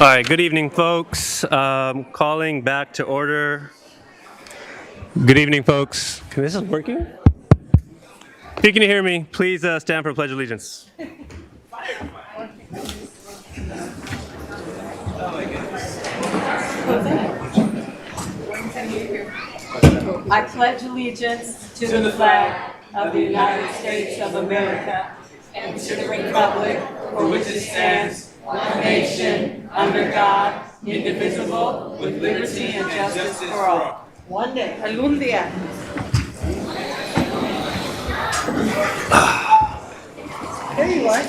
right, good evening, folks. Calling back to order. Good evening, folks. This is working? If you can hear me, please stand for Pledge of Allegiance. I pledge allegiance to the flag of the United States of America and to the republic for which it stands, one nation, under God, indivisible, with liberty and justice for all. One day. Algún día. There you are.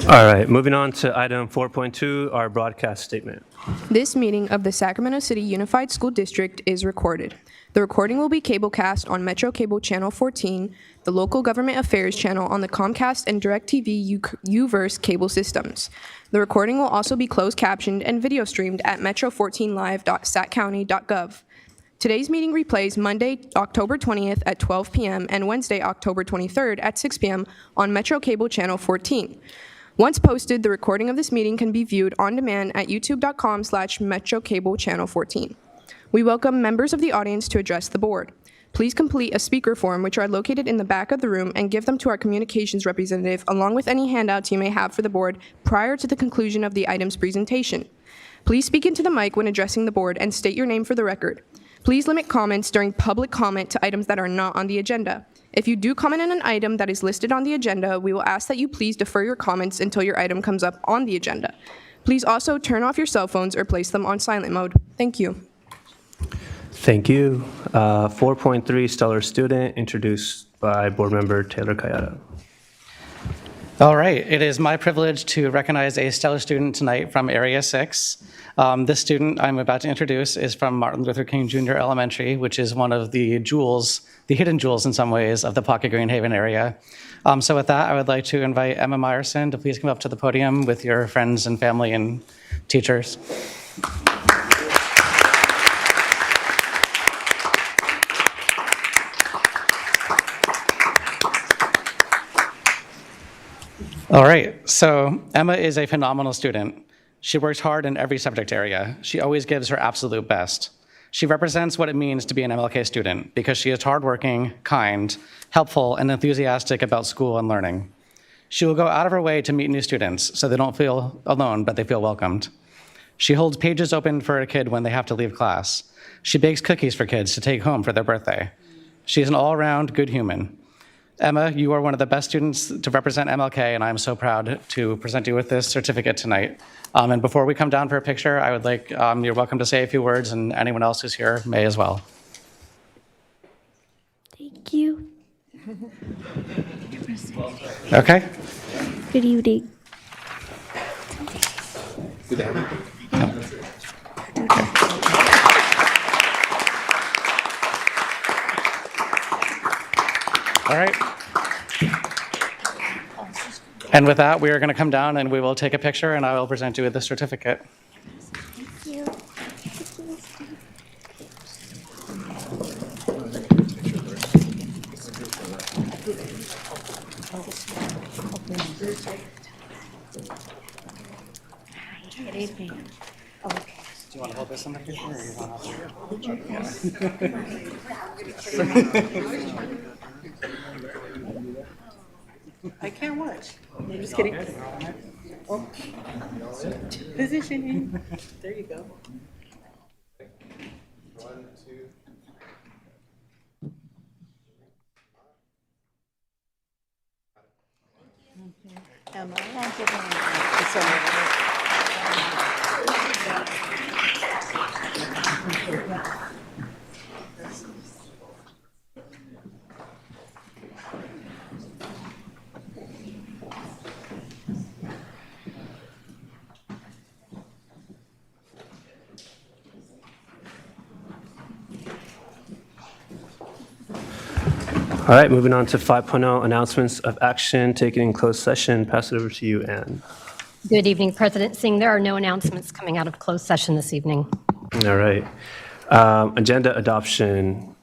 All right, moving on to item 4.2, our broadcast statement. This meeting of the Sacramento City Unified School District is recorded. The recording will be cablecast on Metro Cable Channel 14, the Local Government Affairs channel on the Comcast and DirecTV Uverse cable systems. The recording will also be closed captioned and video streamed at metro14live.saccounty.gov. Today's meeting replays Monday, October 20th at 12 p.m. and Wednesday, October 23rd at 6 p.m. on Metro Cable Channel 14. Once posted, the recording of this meeting can be viewed on demand at youtube.com/Metro Cable Channel 14. We welcome members of the audience to address the board. Please complete a speaker form, which are located in the back of the room, and give them to our communications representative, along with any handouts you may have for the board prior to the conclusion of the item's presentation. Please speak into the mic when addressing the board and state your name for the record. Please limit comments during public comment to items that are not on the agenda. If you do comment on an item that is listed on the agenda, we will ask that you please defer your comments until your item comes up on the agenda. Please also turn off your cell phones or place them on silent mode. Thank you. Thank you. 4.3, Stellar Student, introduced by Board Member Taylor Kayada. All right, it is my privilege to recognize a stellar student tonight from Area 6. This student I'm about to introduce is from Martin Luther King Jr. Elementary, which is one of the jewels, the hidden jewels in some ways, of the Pocket Greenhaven area. So with that, I would like to invite Emma Meyerson to please come up to the podium with your friends and family and teachers. All right, so Emma is a phenomenal student. She works hard in every subject area. She always gives her absolute best. She represents what it means to be an MLK student because she is hardworking, kind, helpful, and enthusiastic about school and learning. She will go out of her way to meet new students so they don't feel alone, but they feel welcomed. She holds pages open for a kid when they have to leave class. She bakes cookies for kids to take home for their birthday. She is an all-around good human. Emma, you are one of the best students to represent MLK, and I'm so proud to present you with this certificate tonight. And before we come down for a picture, I would like, you're welcome to say a few words, and anyone else who's here may as well. Thank you. Okay. Good evening. Good evening. All right. And with that, we are going to come down and we will take a picture and I will present you with the certificate. Thank you. Good evening. Okay. Do you want to hold this in the picture or you want to? I can't watch. I'm just kidding. Oh. Positioning. There you go. 1, 2. Emma. It's all right. All right, moving on to 5.0, announcements of action taken in closed session. Pass it over to you, Ann. Good evening, President Singh. There are no announcements coming out of closed session this evening. All right. Agenda adoption.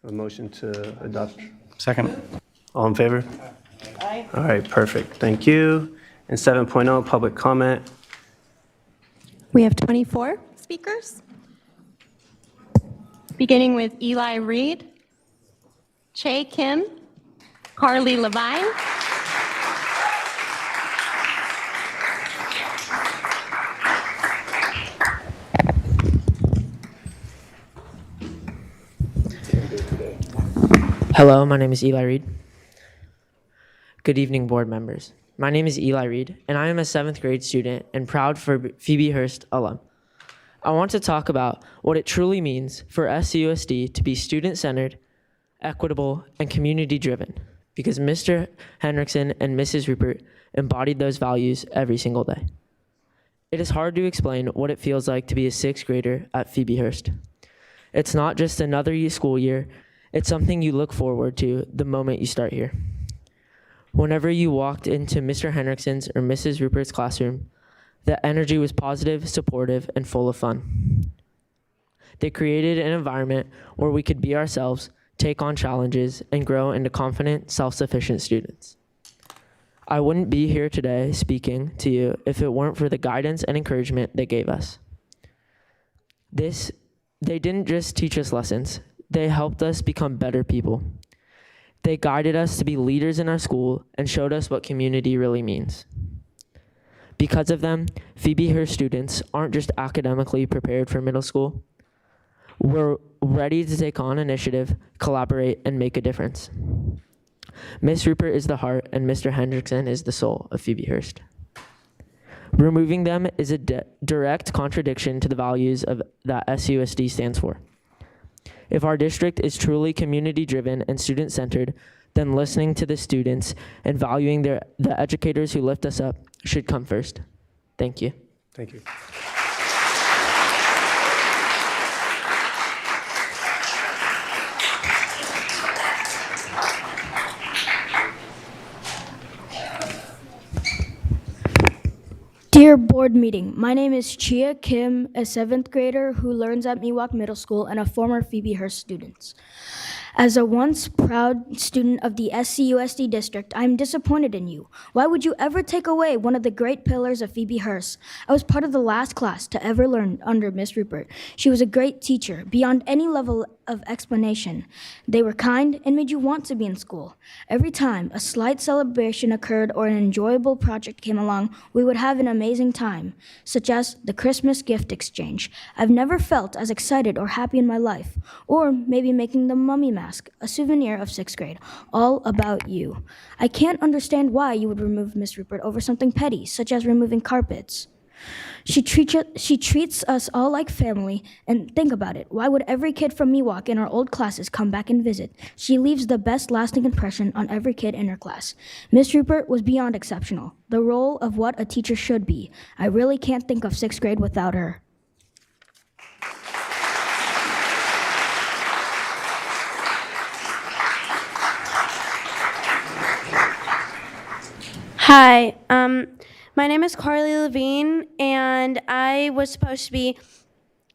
A motion to adopt. Second. All in favor? Aye. Thank you. All right, perfect. Thank you. And 7.0, public comment. We have 24 speakers, beginning with Eli Reed, Che Kim, Carly Levine, Hello, my name is Eli Reed. Good evening, board members. My name is Eli Reed, and I am a 7th grade student and proud for Phoebe Hearst alum. I want to talk about what it truly means for SUSD to be student-centered, equitable, and community-driven, because Mr. Henriksen and Mrs. Rupert embodied those values every single day. It is hard to explain what it feels like to be a 6th grader at Phoebe Hearst. It's not just another school year, it's something you look forward to the moment you start here. Whenever you walked into Mr. Henriksen's or Mrs. Rupert's classroom, the energy was positive, supportive, and full of fun. They created an environment where we could be ourselves, take on challenges, and grow into confident, self-sufficient students. I wouldn't be here today speaking to you if it weren't for the guidance and encouragement they gave us. They didn't just teach us lessons, they helped us become better people. They guided us to be leaders in our school and showed us what community really means. Because of them, Phoebe Hearst students aren't just academically prepared for middle school. We're ready to take on initiative, collaborate, and make a difference. Miss Rupert is the heart, and Mr. Hendrickson is the soul of Phoebe Hearst. Removing them is a direct contradiction to the values that SUSD stands for. If our district is truly community-driven and student-centered, then listening to the students and valuing the educators who lift us up should come first. Thank you. Thank you. Dear board meeting, my name is Chia Kim, a 7th grader who learns at Miwok Middle School and a former Phoebe Hearst student. As a once proud student of the SCUSD district, I'm disappointed in you. Why would you ever take away one of the great pillars of Phoebe Hearst? I was part of the last class to ever learn under Miss Rupert. She was a great teacher, beyond any level of explanation. They were kind and made you want to be in school. Every time a slight celebration occurred or an enjoyable project came along, we would have an amazing time, such as the Christmas gift exchange. I've never felt as excited or happy in my life. Or maybe making the mummy mask, a souvenir of 6th grade, all about you. I can't understand why you would remove Miss Rupert over something petty, such as removing carpets. She treats us all like family, and think about it. Why would every kid from Miwok in our old classes come back and visit? She leaves the best lasting impression on every kid in her class. Miss Rupert was beyond exceptional, the role of what a teacher should be. I really can't think of 6th grade without her. Hi, my name is Carly Levine, and I was supposed to be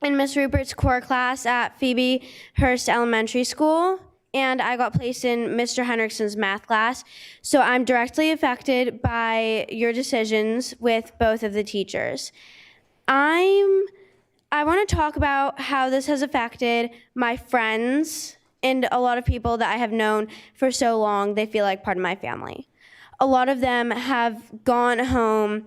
in Miss Rupert's core class at Phoebe Hearst Elementary School, and I got placed in Mr. Henriksen's math class, so I'm directly affected by your decisions with both of the teachers. I want to talk about how this has affected my friends and a lot of people that I have known for so long. They feel like part of my family. A lot of them have gone home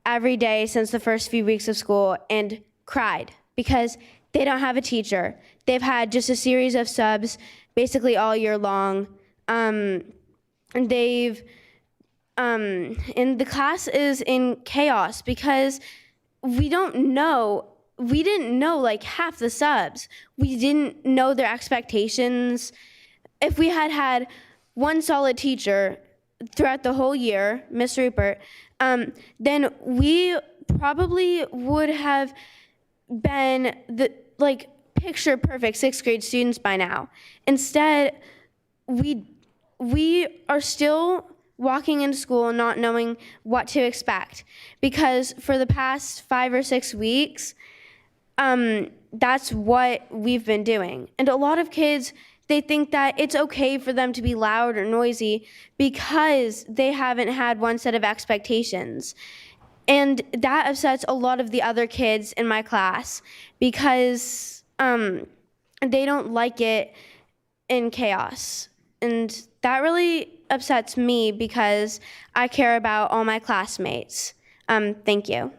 every day since the first few weeks of school and cried because they don't have a teacher. They've had just a series of subs basically all year long. And the class is in chaos because we didn't know like half the subs. We didn't know their expectations. If we had had one solid teacher throughout the whole year, Miss Rupert, then we probably would have been the picture perfect 6th grade students by now. Instead, we are still walking into school not knowing what to expect because for the past 5 or 6 weeks, that's what we've been doing. And a lot of kids they think that it's okay for them to be loud or noisy because they haven't had one set of expectations. And that upsets a lot of the other kids in my class because they don't like it in chaos. And that really upsets me because I care about all my classmates. Thank you.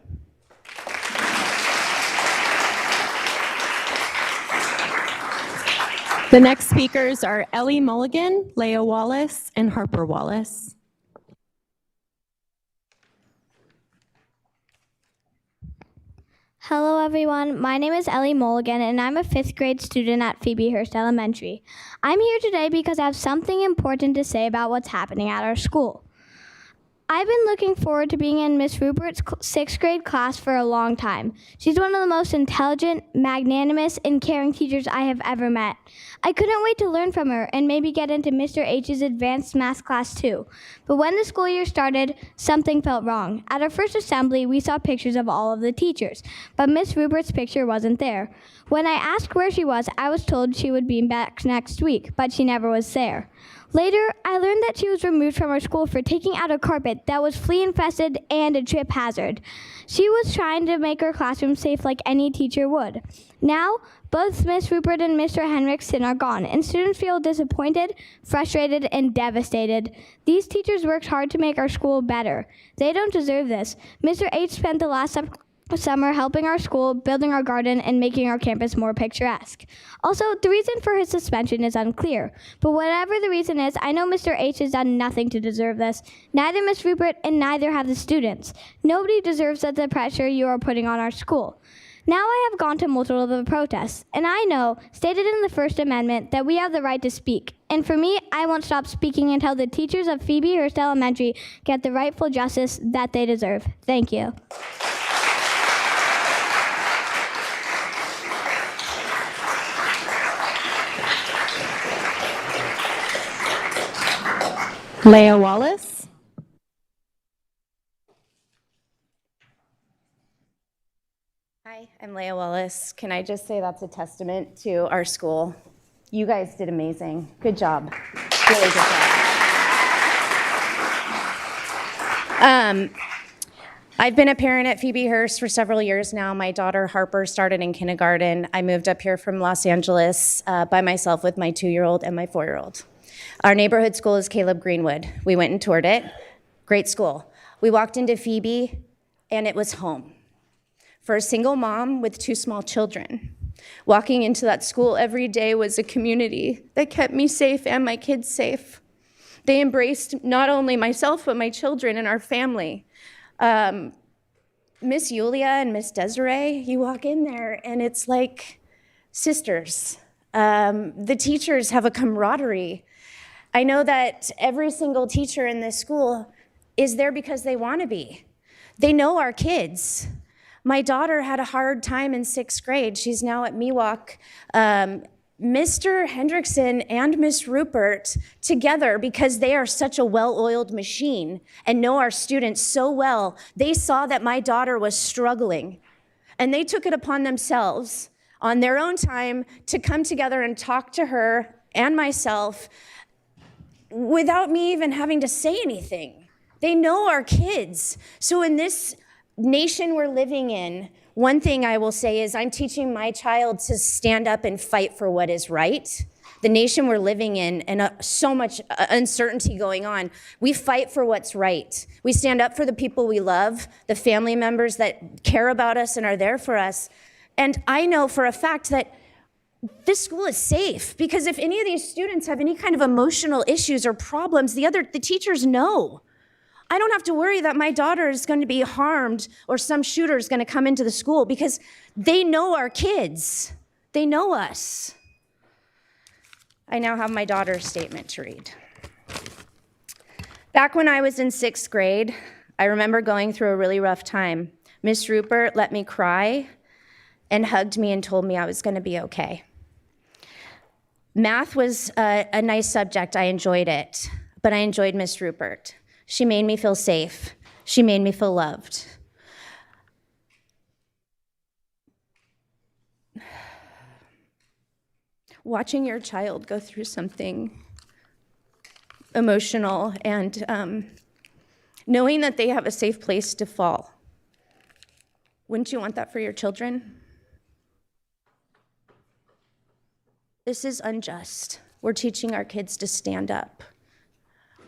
The next speakers are Ellie Mulligan, Leah Wallace, and Harper Wallace. Hello, everyone. My name is Ellie Mulligan, and I'm a 5th grade student at Phoebe Hearst Elementary. I'm here today because I have something important to say about what's happening at our school. I've been looking forward to being in Miss Rupert's 6th grade class for a long time. She's one of the most intelligent, magnanimous, and caring teachers I have ever met. I couldn't wait to learn from her and maybe get into Mr. H's advanced math class too. But when the school year started, something felt wrong. At our first assembly, we saw pictures of all of the teachers, but Miss Rupert's picture wasn't there. When I asked where she was, I was told she would be back next week, but she never was there. Later, I learned that she was removed from our school for taking out a carpet that was flea-infested and a trip hazard. She was trying to make her classroom safe like any teacher would. Now, both Miss Rupert and Mr. Henriksen are gone, and students feel disappointed, frustrated, and devastated. These teachers worked hard to make our school better. They don't deserve this. Mr. H spent the last summer helping our school, building our garden, and making our campus more picturesque. Also, the reason for his suspension is unclear, but whatever the reason is, I know Mr. H has done nothing to deserve this. Neither Miss Rupert and neither have the students. Nobody deserves the pressure you are putting on our school. Now I have gone to multiple of the protests, and I know, stated in the First Amendment, that we have the right to speak. And for me, I won't stop speaking until the teachers of Phoebe Hearst Elementary get the rightful justice that they deserve. Thank you. Leah Wallace. Hi, I'm Leah Wallace. Can I just say that's a testament to our school? You guys did amazing. Good job. Really good job. I've been a parent at Phoebe Hearst for several years now. My daughter Harper started in kindergarten. I moved up here from Los Angeles by myself with my 2-year-old and my 4-year-old. Our neighborhood school is Caleb Greenwood. We went and toured it. Great school. We walked into Phoebe, and it was home. For a single mom with 2 small children, walking into that school every day was a community that kept me safe and my kids safe. They embraced not only myself, but my children and our family. Miss Yulia and Miss Desiree, you walk in there, and it's like sisters. The teachers have a camaraderie. I know that every single teacher in this school is there because they want to be. They know our kids. My daughter had a hard time in 6th grade. She's now at Miwok. Mr. Hendrickson and Miss Rupert together, because they are such a well-oiled machine and know our students so well, they saw that my daughter was struggling. And they took it upon themselves on their own time to come together and talk to her and myself without me even having to say anything. They know our kids. So in this nation we're living in, one thing I will say is I'm teaching my child to stand up and fight for what is right. The nation we're living in, and so much uncertainty going on, we fight for what's right. We stand up for the people we love, the family members that care about us and are there for us. And I know for a fact that this school is safe, because if any of these students have any kind of emotional issues or problems, the teachers know. I don't have to worry that my daughter is going to be harmed or some shooter is going to come into the school, because they know our kids. They know us. I now have my daughter's statement to read. Back when I was in 6th grade, I remember going through a really rough time. Miss Rupert let me cry and hugged me and told me I was going to be okay. Math was a nice subject. I enjoyed it, but I enjoyed Miss Rupert. She made me feel safe. She made me feel loved. watching your child go through something emotional and knowing that they have a safe place to fall. Wouldn't you want that for your children? This is unjust. We're teaching our kids to stand up.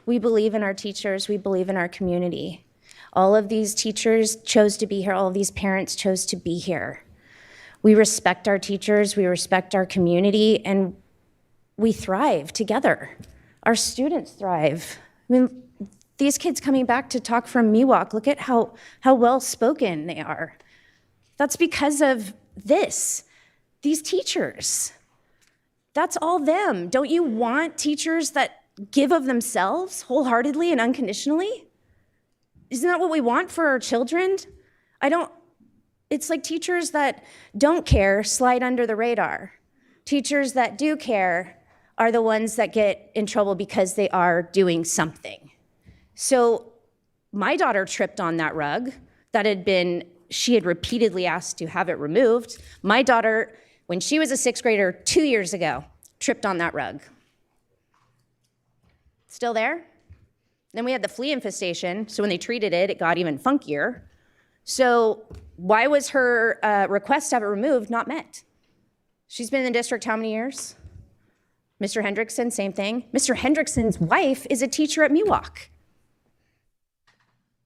We believe in our teachers. We believe in our community. All of these teachers chose to be here. All of these parents chose to be here. We respect our teachers. We respect our community, and we thrive together. Our students thrive. I mean, these kids coming back to talk from Miwok, look at how well-spoken they are. That's because of these teachers. That's all them. Don't you want teachers that give of themselves wholeheartedly and unconditionally? Isn't that what we want for our children? It's like teachers that don't care slide under the radar. Teachers that do care are the ones that get in trouble because they are doing something. So my daughter tripped on that rug she had repeatedly asked to have it removed. My daughter, when she was a 6th grader 2 years ago, tripped on that rug. Still there? Then we had the flea infestation, so when they treated it, it got even funkier. So why was her request to have it removed not met? She's been in the district how many years? Mr. Hendrickson, same thing. Mr. Hendrickson's wife is a teacher at Miwok.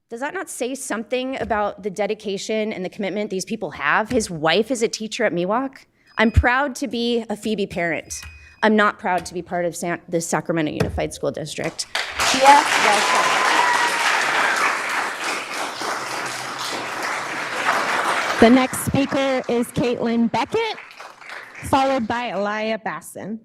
Does that not say something about the dedication and the commitment these people have? His wife is a teacher at Miwok. I'm proud to be a Phoebe parent. I'm not proud to be part of the Sacramento Unified School District. The next speaker is Caitlin Beckett, followed by Elia Basson.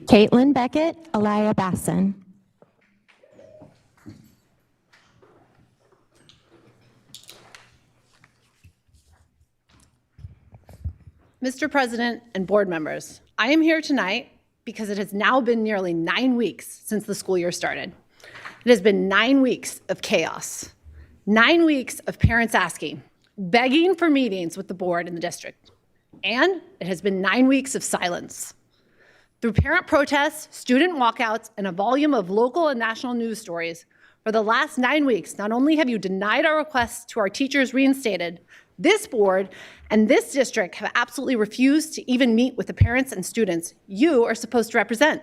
Caitlin Beckett, Elia Basson. Mr. President and board members, I am here tonight because it has now been nearly 9 weeks since the school year started. It has been 9 weeks of chaos, 9 weeks of parents asking, begging for meetings with the board and the district, and it has been 9 weeks of silence. Through parent protests, student walkouts, and a volume of local and national news stories, for the last 9 weeks, not only have you denied our requests to our teachers reinstated, this board and this district have absolutely refused to even meet with the parents and students you are supposed to represent.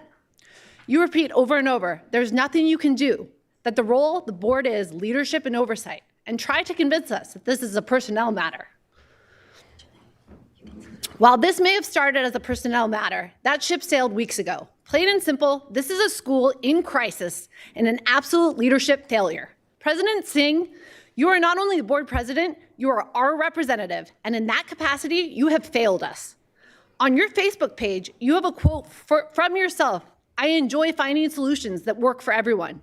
You repeat over and over, there's nothing you can do, that the role of the board is leadership and oversight, and try to convince us that this is a personnel matter. While this may have started as a personnel matter, that ship sailed weeks ago. Plain and simple, this is a school in crisis and an absolute leadership failure. President Singh, you are not only the board president, you are our representative, and in that capacity, you have failed us. On your Facebook page, you have a quote from yourself, "I enjoy finding solutions that work for everyone."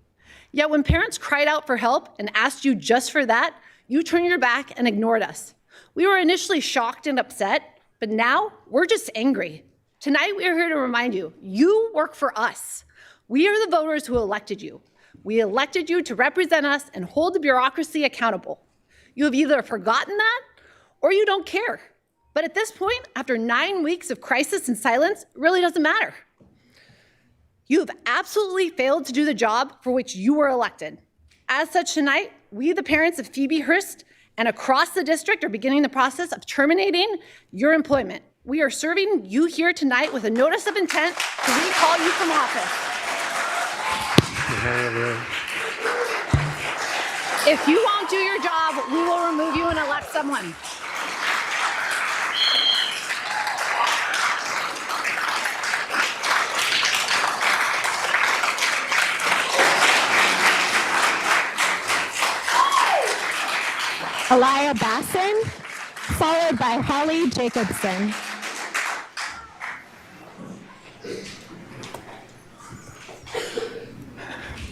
Yet when parents cried out for help and asked you just for that, you turned your back and ignored us. We were initially shocked and upset, but now we're just angry. Tonight, we are here to remind you, you work for us. We are the voters who elected you. We elected you to represent us and hold the bureaucracy accountable. You have either forgotten that or you don't care. But at this point, after 9 weeks of crisis and silence, it really doesn't matter. You have absolutely failed to do the job for which you were elected. As such, tonight, we, the parents of Phoebe Hearst and across the district, are beginning the process of terminating your employment. We are serving you here tonight with a notice of intent to recall you from office. If you won't do your job, we will remove you and elect someone. Elia Basson, followed by Holly Jacobson.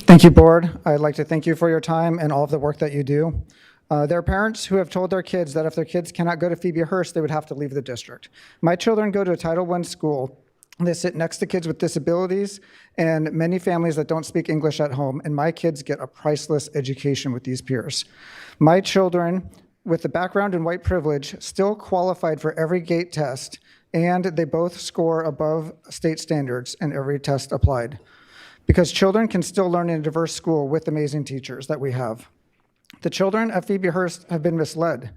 Thank you, board. I'd like to thank you for your time and all of the work that you do. There are parents who have told their kids that if their kids cannot go to Phoebe Hearst, they would have to leave the district. My children go to a Title I school They sit next to kids with disabilities and many families that don't speak English at home, and my kids get a priceless education with these peers. My children, with a background in white privilege, still qualified for every GATE test, and they both score above state standards in every test applied. Because children can still learn in a diverse school with amazing teachers that we have. The children at Phoebe Hearst have been misled.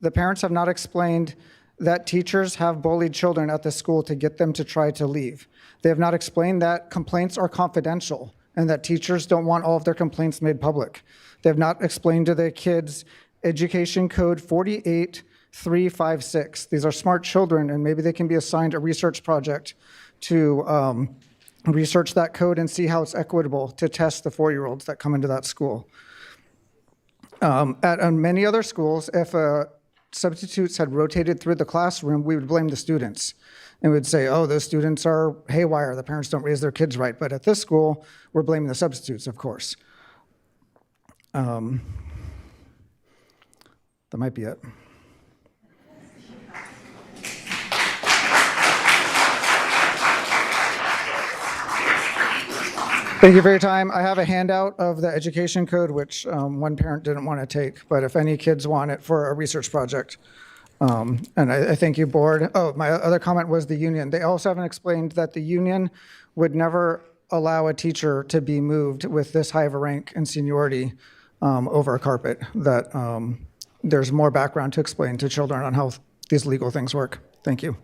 The parents have not explained that teachers have bullied children at the school to get them to try to leave. They have not explained that complaints are confidential and that teachers don't want all of their complaints made public. They have not explained to the kids Education Code 48356. These are smart children, and maybe they can be assigned a research project to research that code and see how it's equitable to test the 4-year-olds that come into that school. At many other schools, if substitutes had rotated through the classroom, we would blame the students and would say, oh, those students are haywire, the parents don't raise their kids right. But at this school, we're blaming the substitutes, of course. That might be it. Thank you for your time. I have a handout of the education code, which one parent didn't want to take, but if any kids want it for a research project. And I thank you, board. Oh, my other comment was the union. They also haven't explained that the union would never allow a teacher to be moved with this high of a rank and seniority over a carpet, that there's more background to explain to children on how these legal things work. Thank you.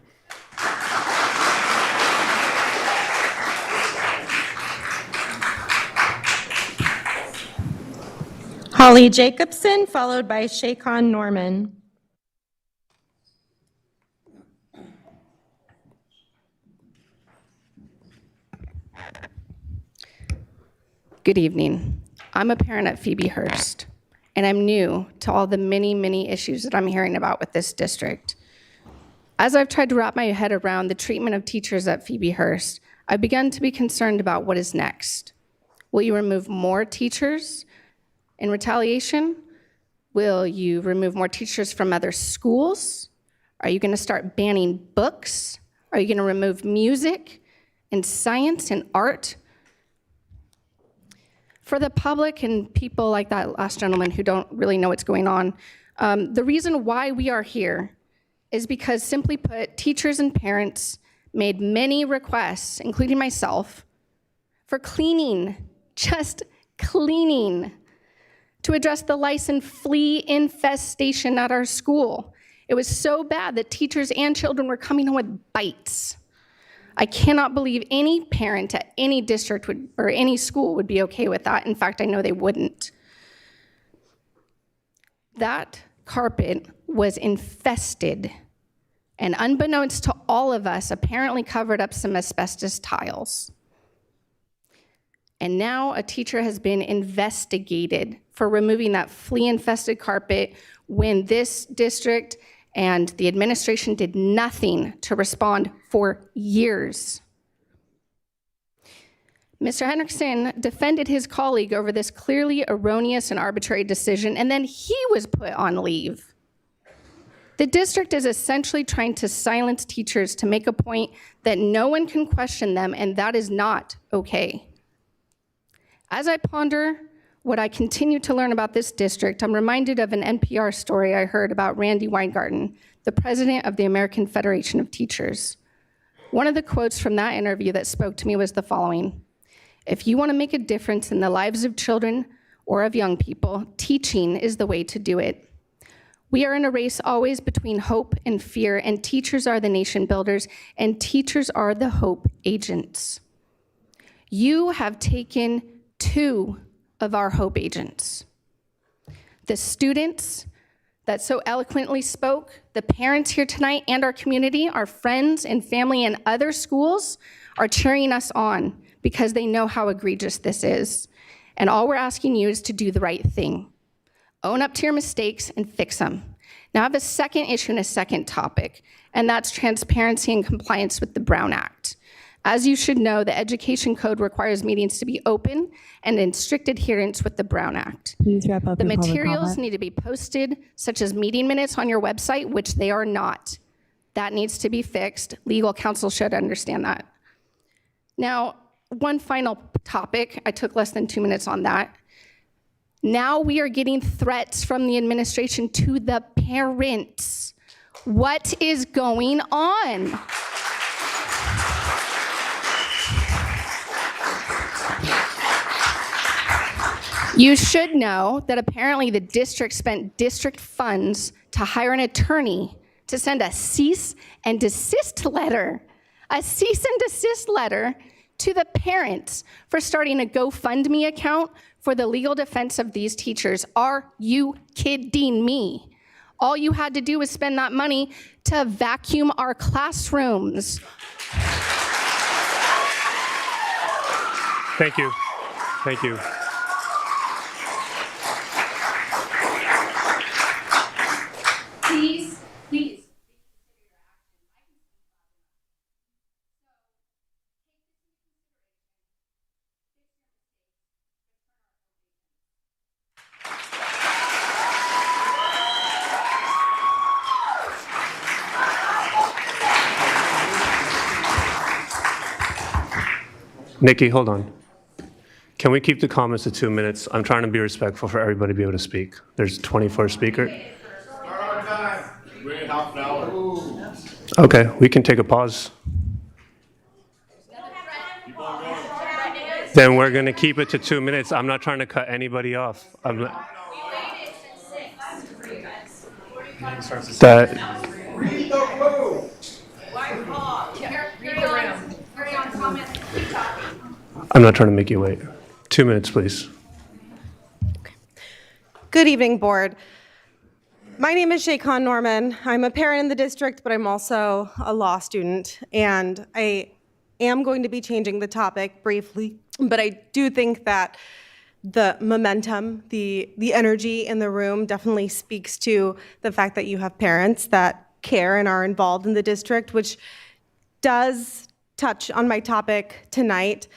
Holly Jacobson, followed by Shaycon Norman. Good evening. I'm a parent at Phoebe Hearst, and I'm new to all the many issues that I'm hearing about with this district. As I've tried to wrap my head around the treatment of teachers at Phoebe Hearst, I've begun to be concerned about what is next. Will you remove more teachers in retaliation? Will you remove more teachers from other schools? Are you going to start banning books? Are you going to remove music and science and art? For the public and people like that last gentleman who don't really know what's going on, the reason why we are here is because, simply put, teachers and parents made many requests, including myself, for cleaning, just cleaning, to address the lice and flea infestation at our school. It was so bad that teachers and children were coming home with bites. I cannot believe any parent at any district or any school would be okay with that. In fact, I know they wouldn't. That carpet was infested, and unbeknownst to all of us, apparently covered up some asbestos tiles. And now a teacher has been investigated for removing that flea-infested carpet when this district and the administration did nothing to respond for years. Mr. Henriksen defended his colleague over this clearly erroneous and arbitrary decision, and then he was put on leave. The district is essentially trying to silence teachers to make a point that no one can question them, and that is not okay. As I ponder what I continue to learn about this district, I'm reminded of an NPR story I heard about Randy Weingarten, the president of the American Federation of Teachers. One of the quotes from that interview that spoke to me was the following: "If you want to make a difference in the lives of children or of young people, teaching is the way to do it. We are in a race always between hope and fear, and teachers are the nation builders, and teachers are the hope agents. You have taken two of our hope agents. The students that so eloquently spoke, the parents here tonight, and our community, our friends and family and other schools are cheering us on because they know how egregious this is. And all we're asking you is to do the right thing. Own up to your mistakes and fix them." Now I have a second issue and a second topic, and that's transparency and compliance with the Brown Act. As you should know, the Education Code requires meetings to be open and in strict adherence with the Brown Act. Please wrap up The your public materials comment. need to be posted, such as meeting minutes on your website, which they are not. That needs to be fixed. Legal counsel should understand that. Now, one final topic. I took less than 2 minutes on that. Now we are getting threats from the administration to the parents. What is going on? You should know that apparently the district spent district funds to hire an attorney to send a cease and desist letter, to the parents for starting a GoFundMe account for the legal defense of these teachers. Are you kidding me? All you had to do was spend that money to vacuum our classrooms. Thank you. Thank you. Please. Nikki, hold on. Can we keep the comments to 2 minutes? I'm trying to be respectful for everybody to be able to speak. There's 24 speakers. Okay, we can take a pause. Then we're going to keep it to 2 minutes. I'm not trying to cut anybody off. I'm not trying to make you wait. 2 minutes, please. Good evening, board. My name is Shaycon Norman. I'm a parent in the district, but I'm also a law student, and I am going to be changing the topic briefly, but I do think that the momentum, the energy in the room definitely speaks to the fact that you have parents that care and are involved in the district, which does touch on my topic tonight.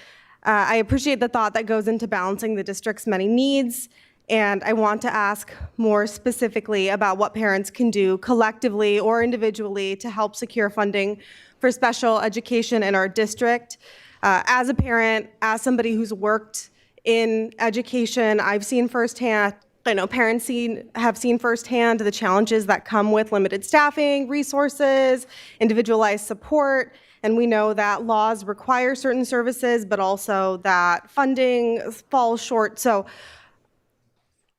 I appreciate the thought that goes into balancing the district's many needs, and I want to ask more specifically about what parents can do collectively or individually to help secure funding for special education in our district. As a parent, as somebody who's worked in education, I've seen firsthand, I know parents have seen firsthand the challenges that come with limited staffing, resources, individualized support. And we know that laws require certain services, but also that funding falls short. So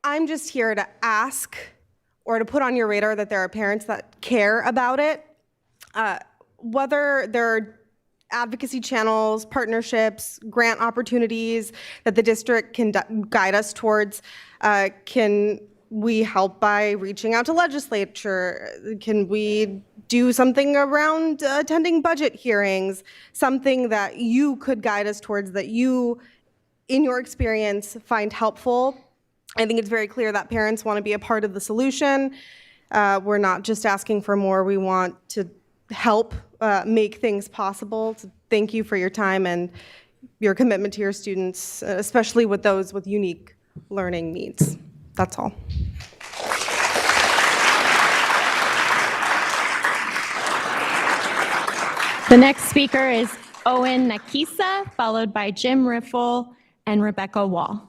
I'm just here to ask or to put on your radar that there are parents that care about it. Whether there are advocacy channels, partnerships, grant opportunities that the district can guide us towards, can we help by reaching out to legislature? Can we do something around attending budget hearings? Something that you could guide us towards that you, in your experience, find helpful. I think it's very clear that parents want to be a part of the solution. We're not just asking for more, we want to help make things possible. So thank you for your time and your commitment to your students, especially with those with unique learning needs. That's all. The next speaker is Owen Nakisa, followed by Jim Riffle and Rebecca Wall.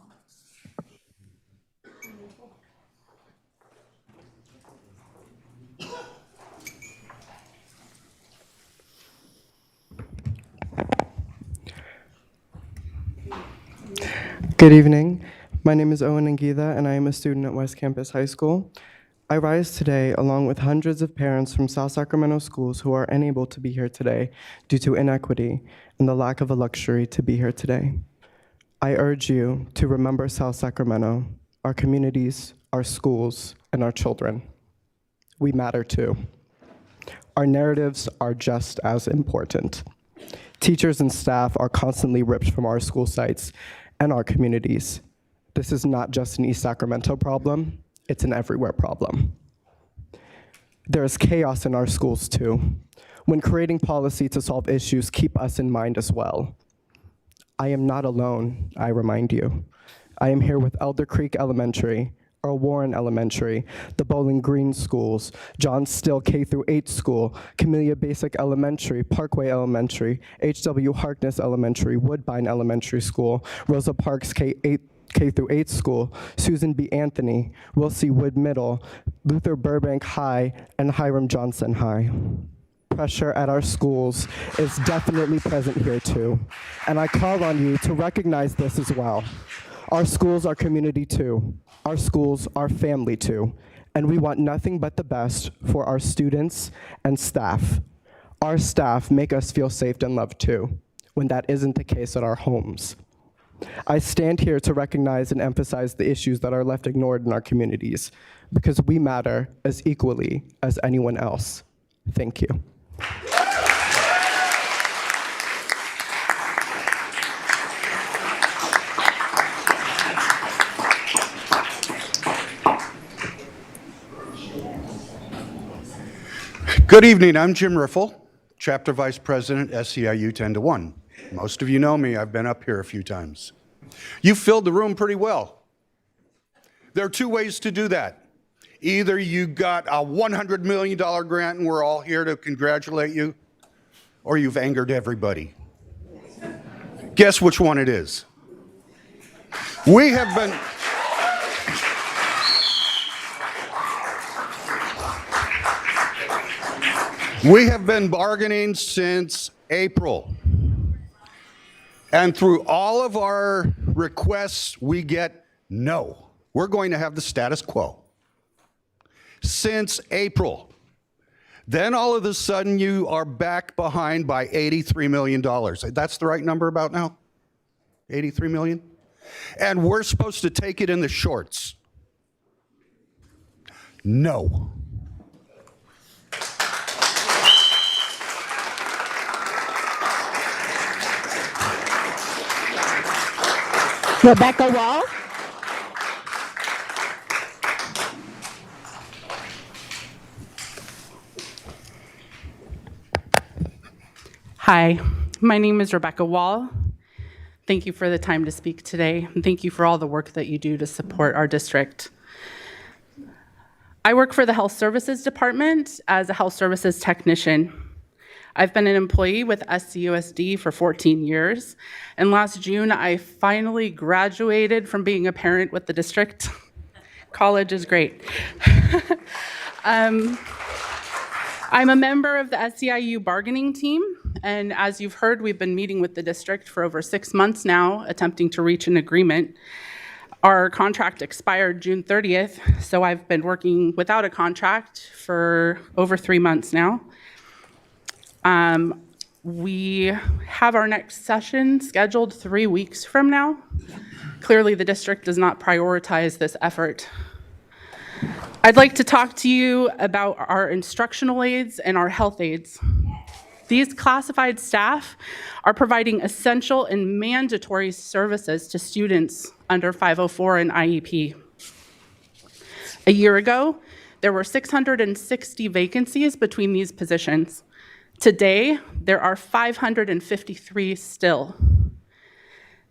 Good evening. My name is Owen Ngitha, and I am a student at West Campus High School. I rise today along with hundreds of parents from South Sacramento schools who are unable to be here today due to inequity and the lack of a luxury to be here today. I urge you to remember South Sacramento, our communities, our schools, and our children. We matter too. Our narratives are just as important. Teachers and staff are constantly ripped from our school sites and our communities. This is not just an East Sacramento problem, it's an everywhere problem. There is chaos in our schools too. When creating policy to solve issues, keep us in mind as well. I am not alone, I remind you. I am here with Elder Creek Elementary, Earl Warren Elementary, the Bowling Green Schools, John Still K-8 School, Camellia Basic Elementary, Parkway Elementary, H.W. Harkness Elementary, Woodbine Elementary School, Rosa Parks K-8 School, Susan B. Anthony, Will C. Wood Middle, Luther Burbank High, and Hiram Johnson High. Pressure at our schools is definitely present here too, and I call on you to recognize this as well. Our schools are community too. Our schools are family too, and we want nothing but the best for our students and staff. Our staff make us feel safe and loved too, when that isn't the case at our homes. I stand here to recognize and emphasize the issues that are left ignored in our communities, because we matter as equally as anyone else. Thank you. Good evening, I'm Jim Riffle, Chapter Vice President, SEIU 10-1. Most of you know me, I've been up here a few times. You filled the room pretty well. There are two ways to do that. Either you got a $100 million grant and we're all here to congratulate you, or you've angered everybody. Guess which one it is. We have been bargaining since April. And through all of our requests, we get no. We're going to have the status quo. Since April. Then all of a sudden you are back behind by $83 million. That's the right number about now? 83 million? And we're supposed to take it in the shorts. No. Rebecca Wall. Hi, my name is Rebecca Wall. Thank you for the time to speak today, and thank you for all the work that you do to support our district. I work for the Health Services Department as a health services technician. I've been an employee with SCUSD for 14 years, and last June I finally graduated from being a parent with the district. College is great. I'm a member of the SEIU bargaining team, and as you've heard, we've been meeting with the district for over 6 months now, attempting to reach an agreement. Our contract expired June 30th, so I've been working without a contract for over 3 months now. We have our next session scheduled 3 weeks from now. Clearly, the district does not prioritize this effort. I'd like to talk to you about our instructional aides and our health aides. These classified staff are providing essential and mandatory services to students under 504 and IEP. A year ago, there were 660 vacancies between these positions. Today, there are 553 still.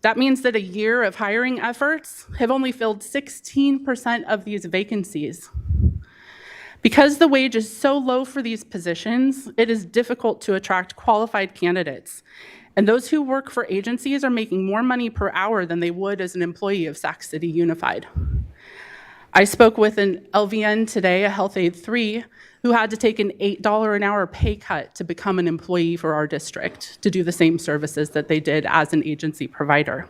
That means that a year of hiring efforts have only filled 16% of these vacancies. Because the wage is so low for these positions, it is difficult to attract qualified candidates. And those who work for agencies are making more money per hour than they would as an employee of Sac City Unified. I spoke with an LVN today, a Health Aide 3, who had to take an $8 an hour pay cut to become an employee for our district to do the same services that they did as an agency provider.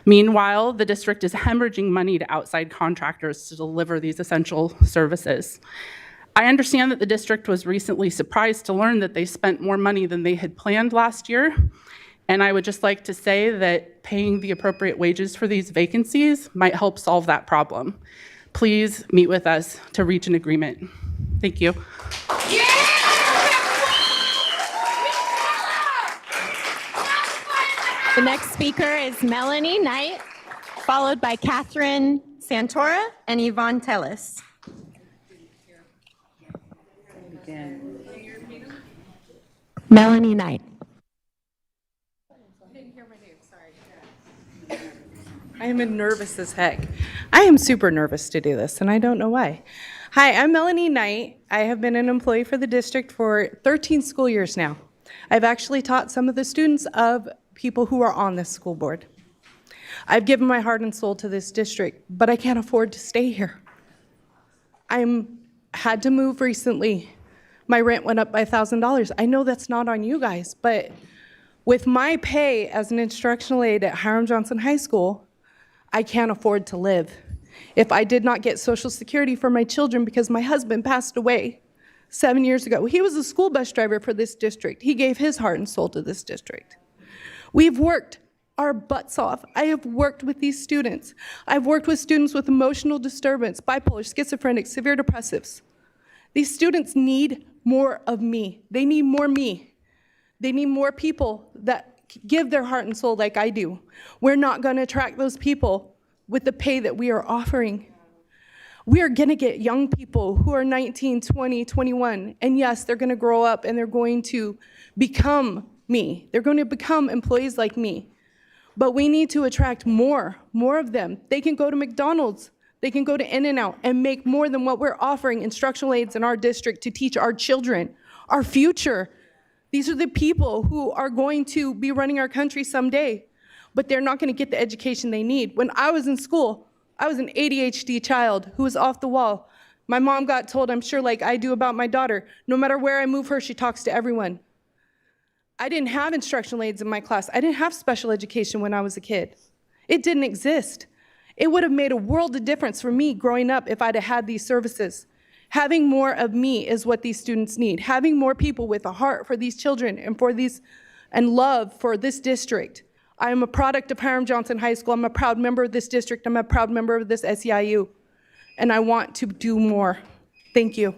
Meanwhile, the district is hemorrhaging money to outside contractors to deliver these essential services. I understand that the district was recently surprised to learn that they spent more money than they had planned last year. And I would just like to say that paying the appropriate wages for these vacancies might help solve that problem. Please meet with us to reach an agreement. Thank you. The next speaker is Melanie Knight, followed by Catherine Santora and Yvonne Tellis. Melanie Knight. I am nervous as heck. I am super nervous to do this, and I don't know why. Hi, I'm Melanie Knight. I have been an employee for the district for 13 school years now. I've actually taught some of the students of people who are on this school board. I've given my heart and soul to this district, but I can't afford to stay here. Had to move recently. My rent went up by $1,000. I know that's not on you guys, but with my pay as an instructional aide at Hiram Johnson High School, I can't afford to live. If I did not get Social Security for my children because my husband passed away 7 years ago, he was a school bus driver for this district. He gave his heart and soul to this district. We've worked our butts off. I have worked with these students. I've worked with students with emotional disturbance, bipolar, schizophrenic, severe depressives. These students need more of me. They need more me. They need more people that give their heart and soul like I do. We're not going to attract those people with the pay that we are offering. We are going to get young people who are 19, 20, 21, and yes, they're going to grow up and they're going to become me. They're going to become employees like me. But we need to attract more of them. They can go to McDonald's, they can go to In-N-Out and make more than what we're offering instructional aides in our district to teach our children, our future. These are the people who are going to be running our country someday, but they're not going to get the education they need. When I was in school, I was an ADHD child who was off the wall. My mom got told, I'm sure like I do about my daughter, no matter where I move her, she talks to everyone. I didn't have instructional aides in my class. I didn't have special education when I was a kid. It didn't exist. It would have made a world of difference for me growing up if I'd have had these services. Having more of me is what these students need. Having more people with a heart for these children and love for this district. I am a product of Hiram Johnson High School. I'm a proud member of this district. I'm a proud member of this SEIU. And I want to do more. Thank you.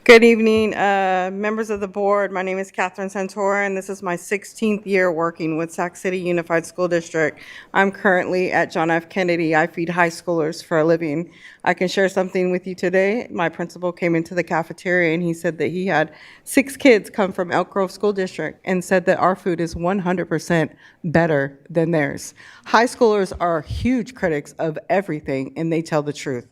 Good evening, members of the board. My name is Catherine Santora, and this is my 16th year working with Sac City Unified School District. I'm currently at John F. Kennedy. I feed high schoolers for a living. I can share something with you today. My principal came into the cafeteria and he said that he had 6 kids come from Elk Grove School District and said that our food is 100% better than theirs. High schoolers are huge critics of everything, and they tell the truth.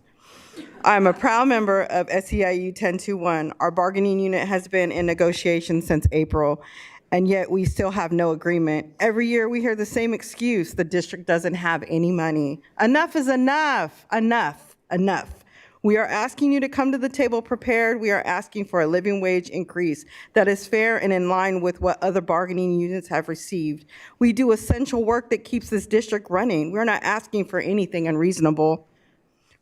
I'm a proud member of SEIU 1021. Our bargaining unit has been in negotiation since April, and yet we still have no agreement. Every year we hear the same excuse: the district doesn't have any money. Enough is enough. Enough. Enough. We are asking you to come to the table prepared. We are asking for a living wage increase that is fair and in line with what other bargaining units have received. We do essential work that keeps this district running. We're not asking for anything unreasonable.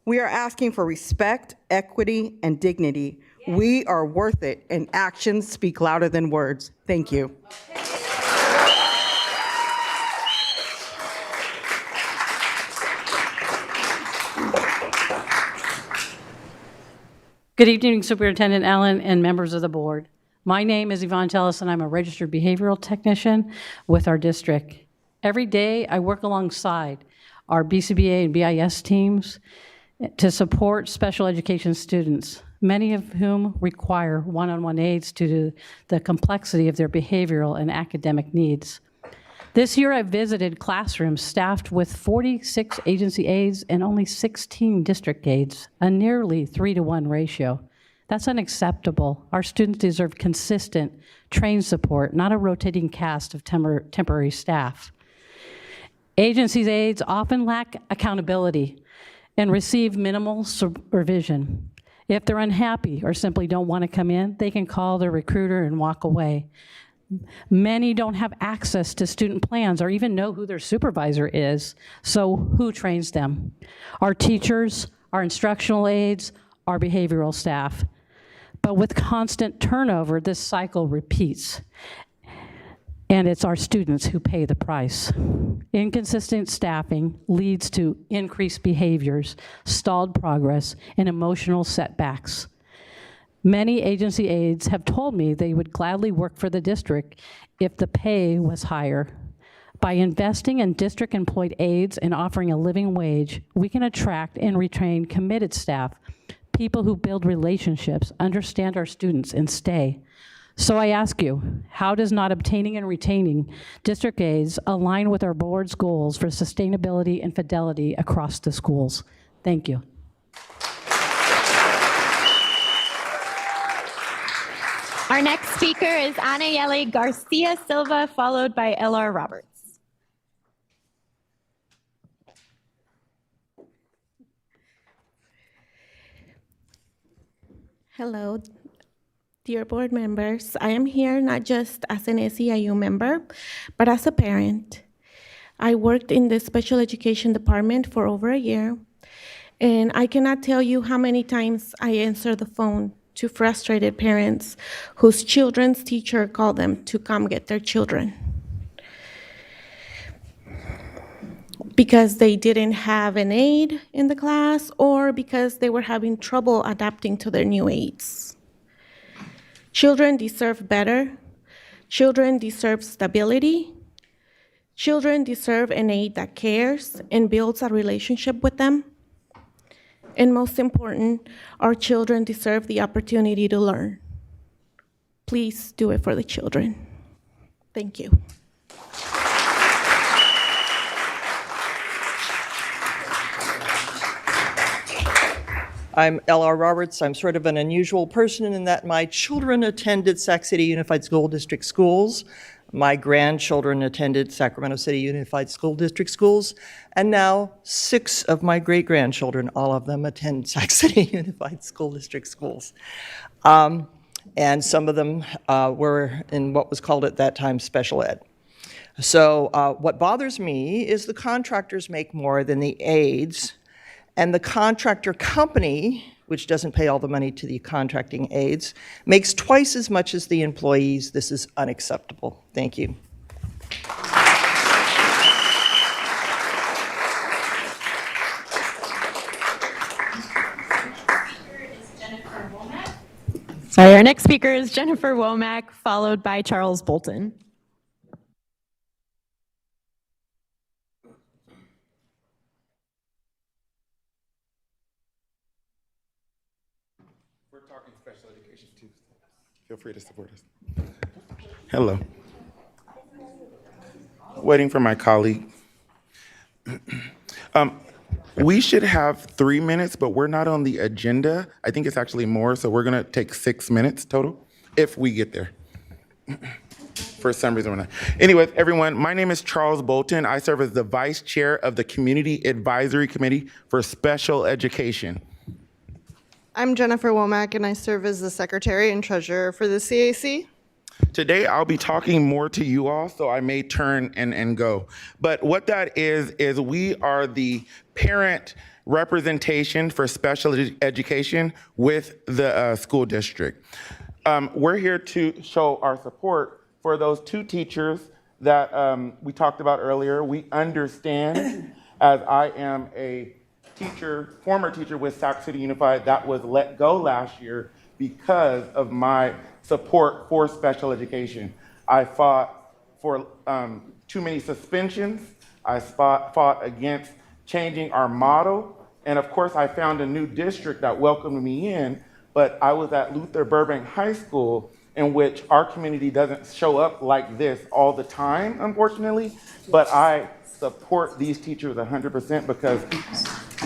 We are asking for respect, equity, and dignity. Yes. We are worth it, and actions speak louder than words. Thank you. Good evening, Superintendent Allen and members of the board. My name is Yvonne Tellis, and I'm a registered behavioral technician with our district. Every day, I work alongside our BCBA and BIS teams to support special education students, many of whom require one-on-one aids due to the complexity of their behavioral and academic needs. This year, I visited classrooms staffed with 46 agency aides and only 16 district aides, a nearly 3-to-1 ratio. That's unacceptable. Our students deserve consistent, trained support, not a rotating cast of temporary staff. Agency aides often lack accountability and receive minimal supervision. If they're unhappy or simply don't want to come in, they can call their recruiter and walk away. Many don't have access to student plans or even know who their supervisor is, so who trains them? Our teachers, our instructional aides, our behavioral staff. But with constant turnover, this cycle repeats. And it's our students who pay the price. Inconsistent staffing leads to increased behaviors, stalled progress, and emotional setbacks. Many agency aides have told me they would gladly work for the district if the pay was higher, By investing in district-employed aides and offering a living wage, we can attract and retain committed staff, people who build relationships, understand our students, and stay. So I ask you, how does not obtaining and retaining district aides align with our board's goals for sustainability and fidelity across the schools? Thank you. Our next speaker is Anayeli Garcia Silva, followed by L.R. Roberts. Hello, dear board members. I am here not just as an SEIU member, but as a parent. I worked in the special education department for over a year, and I cannot tell you how many times I answer the phone to frustrated parents whose children's teacher called them to come get their children because they didn't have an aide in the class or because they were having trouble adapting to their new aides. Children deserve better. Children deserve stability. Children deserve an aide that cares and builds a relationship with them. And most important, our children deserve the opportunity to learn. Please do it for the children. Thank you. I'm L.R. Roberts. I'm sort of an unusual person in that my children attended Sac City Unified School District schools. My grandchildren attended Sacramento City Unified School District schools, and now 6 of my great-grandchildren, all of them attend Sac City Unified School District schools. And some of them were in what was called at that time special ed. So what bothers me is the contractors make more than the aides, and the contractor company, which doesn't pay all the money to the contracting aides, makes twice as much as the employees. This is unacceptable. Thank you. Sorry, our next speaker is Jennifer Womack, followed by Charles Bolton. Feel free to support us. Hello. Waiting for my colleague. We should have 3 minutes, but we're not on the agenda. I think it's actually more, so we're gonna take 6 minutes total, if we get there. For some reason, we're not. Anyways, everyone, my name is Charles Bolton. I serve as the Vice Chair of the Community Advisory Committee for Special Education. I'm Jennifer Womack, and I serve as the Secretary and Treasurer for the CAC. Today, I'll be talking more to you all, so I may turn and go. But what that is we are the parent representation for special education with the school district. We're here to show our support for those 2 teachers that we talked about earlier. We understand, as I am a former teacher with Sac City Unified that was let go last year because of my support for special education. I fought for too many suspensions. I fought against changing our model. And of course, I found a new district that welcomed me in, but I was at Luther Burbank High School, in which our community doesn't show up like this all the time, unfortunately. But I support these teachers 100% because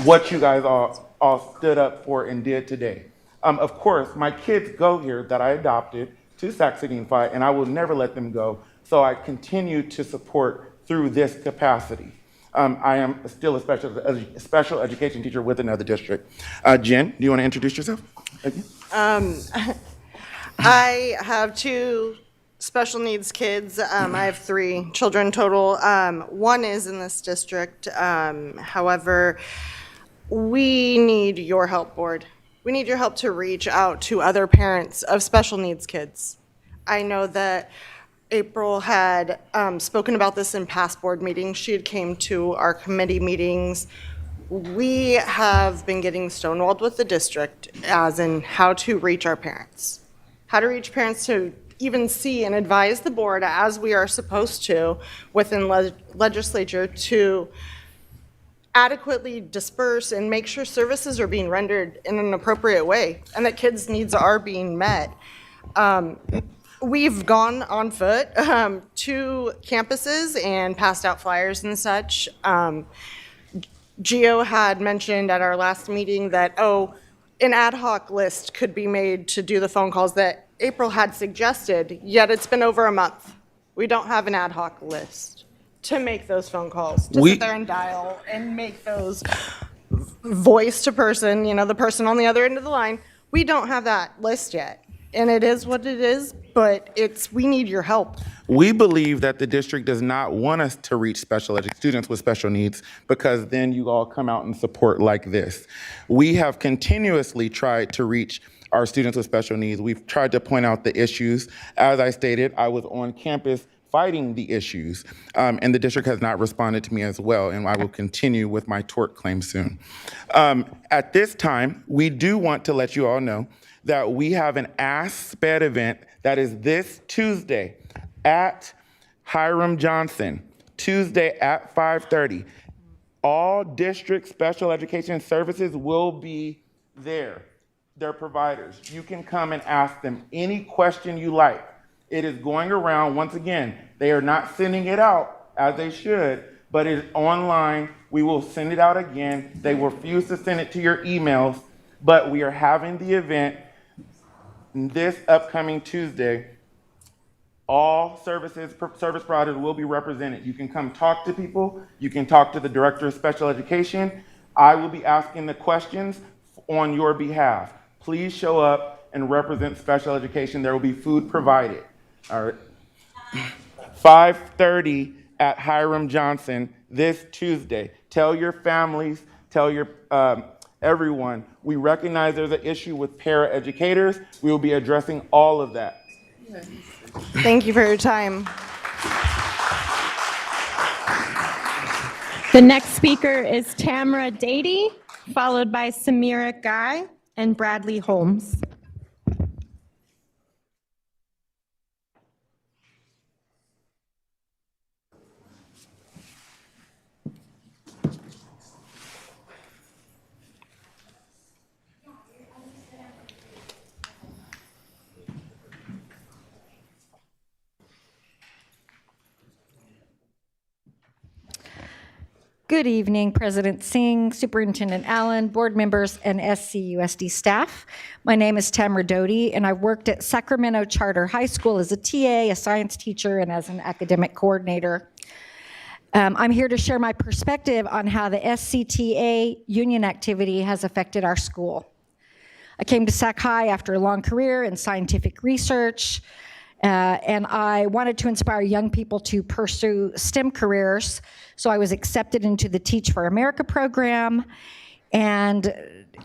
what you guys all stood up for and did today. Of course, my kids go here that I adopted to Sac City Unified, and I will never let them go. So I continue to support through this capacity. I am still a special education teacher with another district. Jen, do you want to introduce yourself again? I have 2 special needs kids. I have 3 children total. 1 is in this district. However, we need your help, board. We need your help to reach out to other parents of special needs kids. I know that April had spoken about this in past board meetings. She had came to our committee meetings. We have been getting stonewalled with the district as in how to reach our parents. How to reach parents to even see and advise the board, as we are supposed to within legislature, to adequately disperse and make sure services are being rendered in an appropriate way and that kids' needs are being met. We've gone on foot to campuses and passed out flyers and such. Gio had mentioned at our last meeting that, an ad hoc list could be made to do the phone calls that April had suggested, yet it's been over a month. We don't have an ad hoc list to make those phone calls, to sit there and dial and make those voice to person, the person on the other end of the line. We don't have that list yet. And it is what it is, but we need your help. We believe that the district does not want us to reach students with special needs, because then you all come out and support like this. We have continuously tried to reach our students with special needs. We've tried to point out the issues. As I stated, I was on campus fighting the issues, and the district has not responded to me as well, and I will continue with my tort claim soon. At this time, we do want to let you all know that we have an Ask SPED event that is this Tuesday at Hiram Johnson, Tuesday at 5:30. All district special education services will be there. They're providers. You can come and ask them any question you like. It is going around. Once again, they are not sending it out as they should, but it is online. We will send it out again. They refuse to send it to your emails, but we are having the event this upcoming Tuesday. All service providers will be represented. You can come talk to people. You can talk to the director of special education. I will be asking the questions on your behalf. Please show up and represent special education. There will be food provided. All right. 5:30 at Hiram Johnson this Tuesday. Tell your families, tell your everyone. We recognize there's an issue with paraeducators. We will be addressing all of that. Thank you for your time. The next speaker is Tamara Dady, followed by Samira Guy and Bradley Holmes. Good evening, President Singh, Superintendent Allen, board members, and SCUSD staff. My name is Tamara Doty, and I've worked at Sacramento Charter High School as a TA, a science teacher, and as an academic coordinator. I'm here to share my perspective on how the SCTA union activity has affected our school. I came to Sac High after a long career in scientific research, and I wanted to inspire young people to pursue STEM careers, so I was accepted into the Teach for America program. And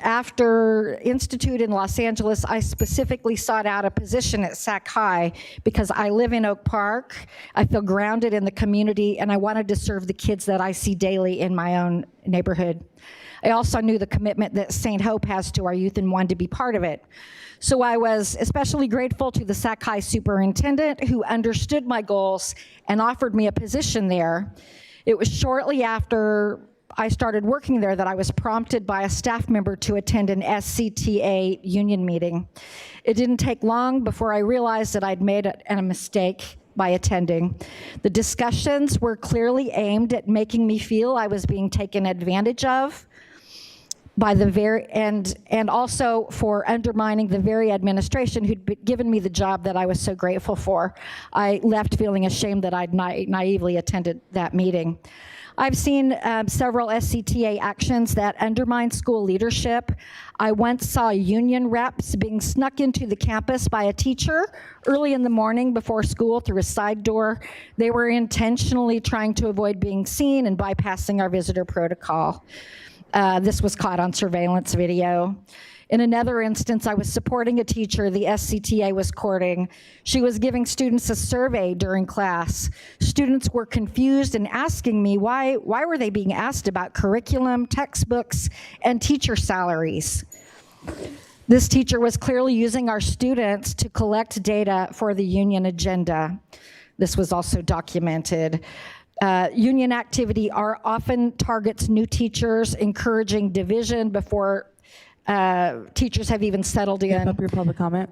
after Institute in Los Angeles, I specifically sought out a position at Sac High because I live in Oak Park, I feel grounded in the community, and I wanted to serve the kids that I see daily in my own neighborhood. I also knew the commitment that St. Hope has to our youth and wanted to be part of it. So I was especially grateful to the Sac High superintendent who understood my goals and offered me a position there. It was shortly after I started working there that I was prompted by a staff member to attend an SCTA union meeting. It didn't take long before I realized that I'd made a mistake by attending. The discussions were clearly aimed at making me feel I was being taken advantage of by the and also for undermining the very administration who'd given me the job that I was so grateful for. I left feeling ashamed that I'd naively attended that meeting. I've seen several SCTA actions that undermine school leadership. I once saw union reps being snuck into the campus by a teacher early in the morning before school through a side door. They were intentionally trying to avoid being seen and bypassing our visitor protocol. This was caught on surveillance video. In another instance, I was supporting a teacher the SCTA was courting. She was giving students a survey during class. Students were confused and asking me why were they being asked about curriculum, textbooks, and teacher salaries. This teacher was clearly using our students to collect data for the union agenda. This was also documented. Union activity often targets new teachers, encouraging division before teachers have even settled in. Wrap up your public comment.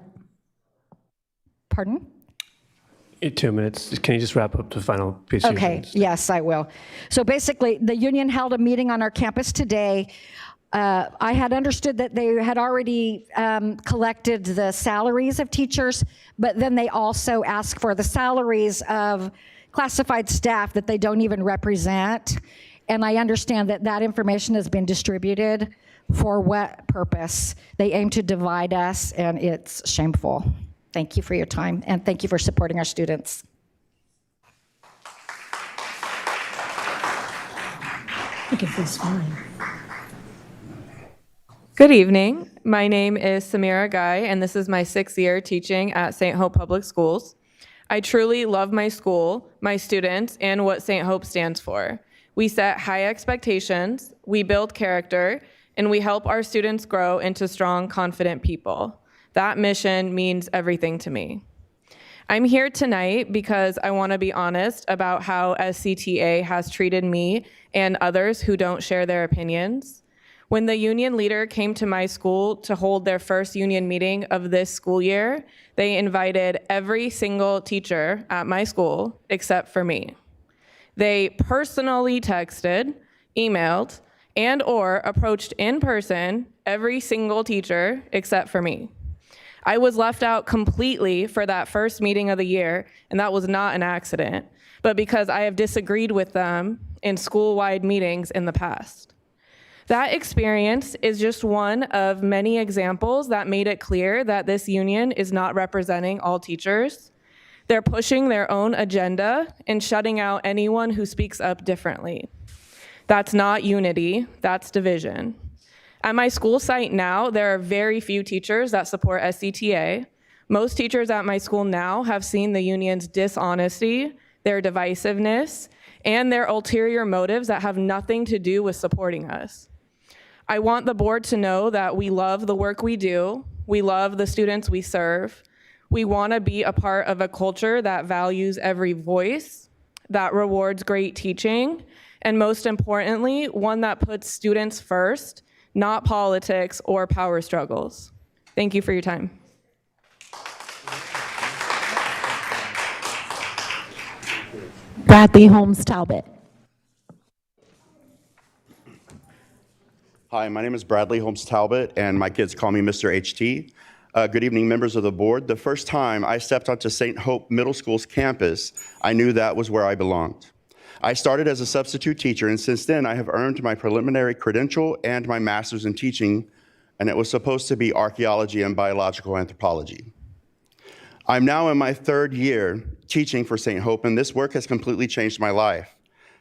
Pardon? 2 minutes. Can you just wrap up the final piece? Okay, yes, I will. So basically, the union held a meeting on our campus today. I had understood that they had already collected the salaries of teachers, but then they also asked for the salaries of classified staff that they don't even represent. And I understand that that information has been distributed. For what purpose? They aim to divide us, and it's shameful. Thank you for your time, and thank you for supporting our students. I think it feels fine. Good evening. My name is Samira Guy, and this is my 6th year teaching at St. Hope Public Schools. I truly love my school, my students, and what St. Hope stands for. We set high expectations, we build character, and we help our students grow into strong, confident people. That mission means everything to me. I'm here tonight because I want to be honest about how SCTA has treated me and others who don't share their opinions. When the union leader came to my school to hold their first union meeting of this school year, they invited every single teacher at my school except for me. They personally texted, emailed, and/or approached in person every single teacher except for me. I was left out completely for that first meeting of the year, and that was not an accident, but because I have disagreed with them in school-wide meetings in the past. That experience is just one of many examples that made it clear that this union is not representing all teachers. They're pushing their own agenda and shutting out anyone who speaks up differently. That's not unity, that's division. At my school site now, there are very few teachers that support SCTA. Most teachers at my school now have seen the union's dishonesty, their divisiveness, and their ulterior motives that have nothing to do with supporting us. I want the board to know that we love the work we do, we love the students we serve, we want to be a part of a culture that values every voice, that rewards great teaching, and most importantly, one that puts students first, not politics or power struggles. Thank you for your time. Bradley Holmes Talbot. Hi, my name is Bradley Holmes Talbot, and my kids call me Mr. HT. Good evening, members of the board. The first time I stepped onto St. Hope Middle School's campus, I knew that was where I belonged. I started as a substitute teacher, and since then I have earned my preliminary credential and my master's in teaching, and it was supposed to be archaeology and biological anthropology. I'm now in my 3rd year teaching for St. Hope, and this work has completely changed my life.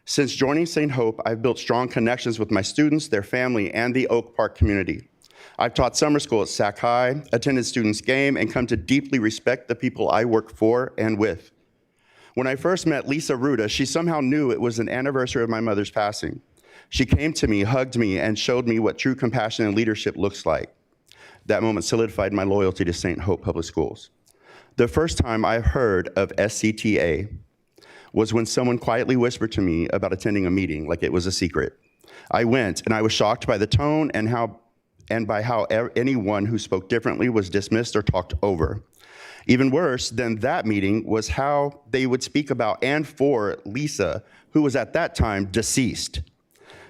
Since joining St. Hope, I've built strong connections with my students, their family, and the Oak Park community. I've taught summer school at Sac High, attended students' game, and come to deeply respect the people I work for and with. When I first met Lisa Ruda, she somehow knew it was an anniversary of my mother's passing. She came to me, hugged me, and showed me what true compassion and leadership looks like. That moment solidified my loyalty to St. Hope Public Schools. The first time I heard of SCTA was when someone quietly whispered to me about attending a meeting like it was a secret. I went, and I was shocked by the tone and by how anyone who spoke differently was dismissed or talked over. Even worse than that meeting was how they would speak about and for Lisa, who was at that time deceased.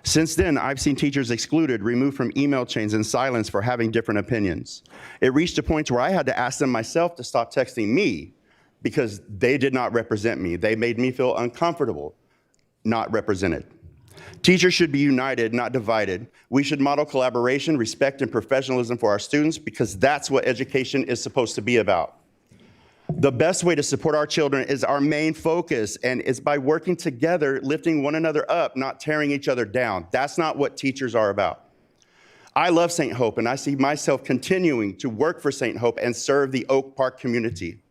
Since then, I've seen teachers excluded, removed from email chains, and silenced for having different opinions. It reached a point where I had to ask them myself to stop texting me because they did not represent me. They made me feel uncomfortable, not represented. Teachers should be united, not divided. We should model collaboration, respect, and professionalism for our students because that's what education is supposed to be about. The best way to support our children is our main focus, and it's by working together, lifting one another up, not tearing each other down. That's not what teachers are about. I love St. Hope, and I see myself continuing to work for St. Hope and serve the Oak Park community.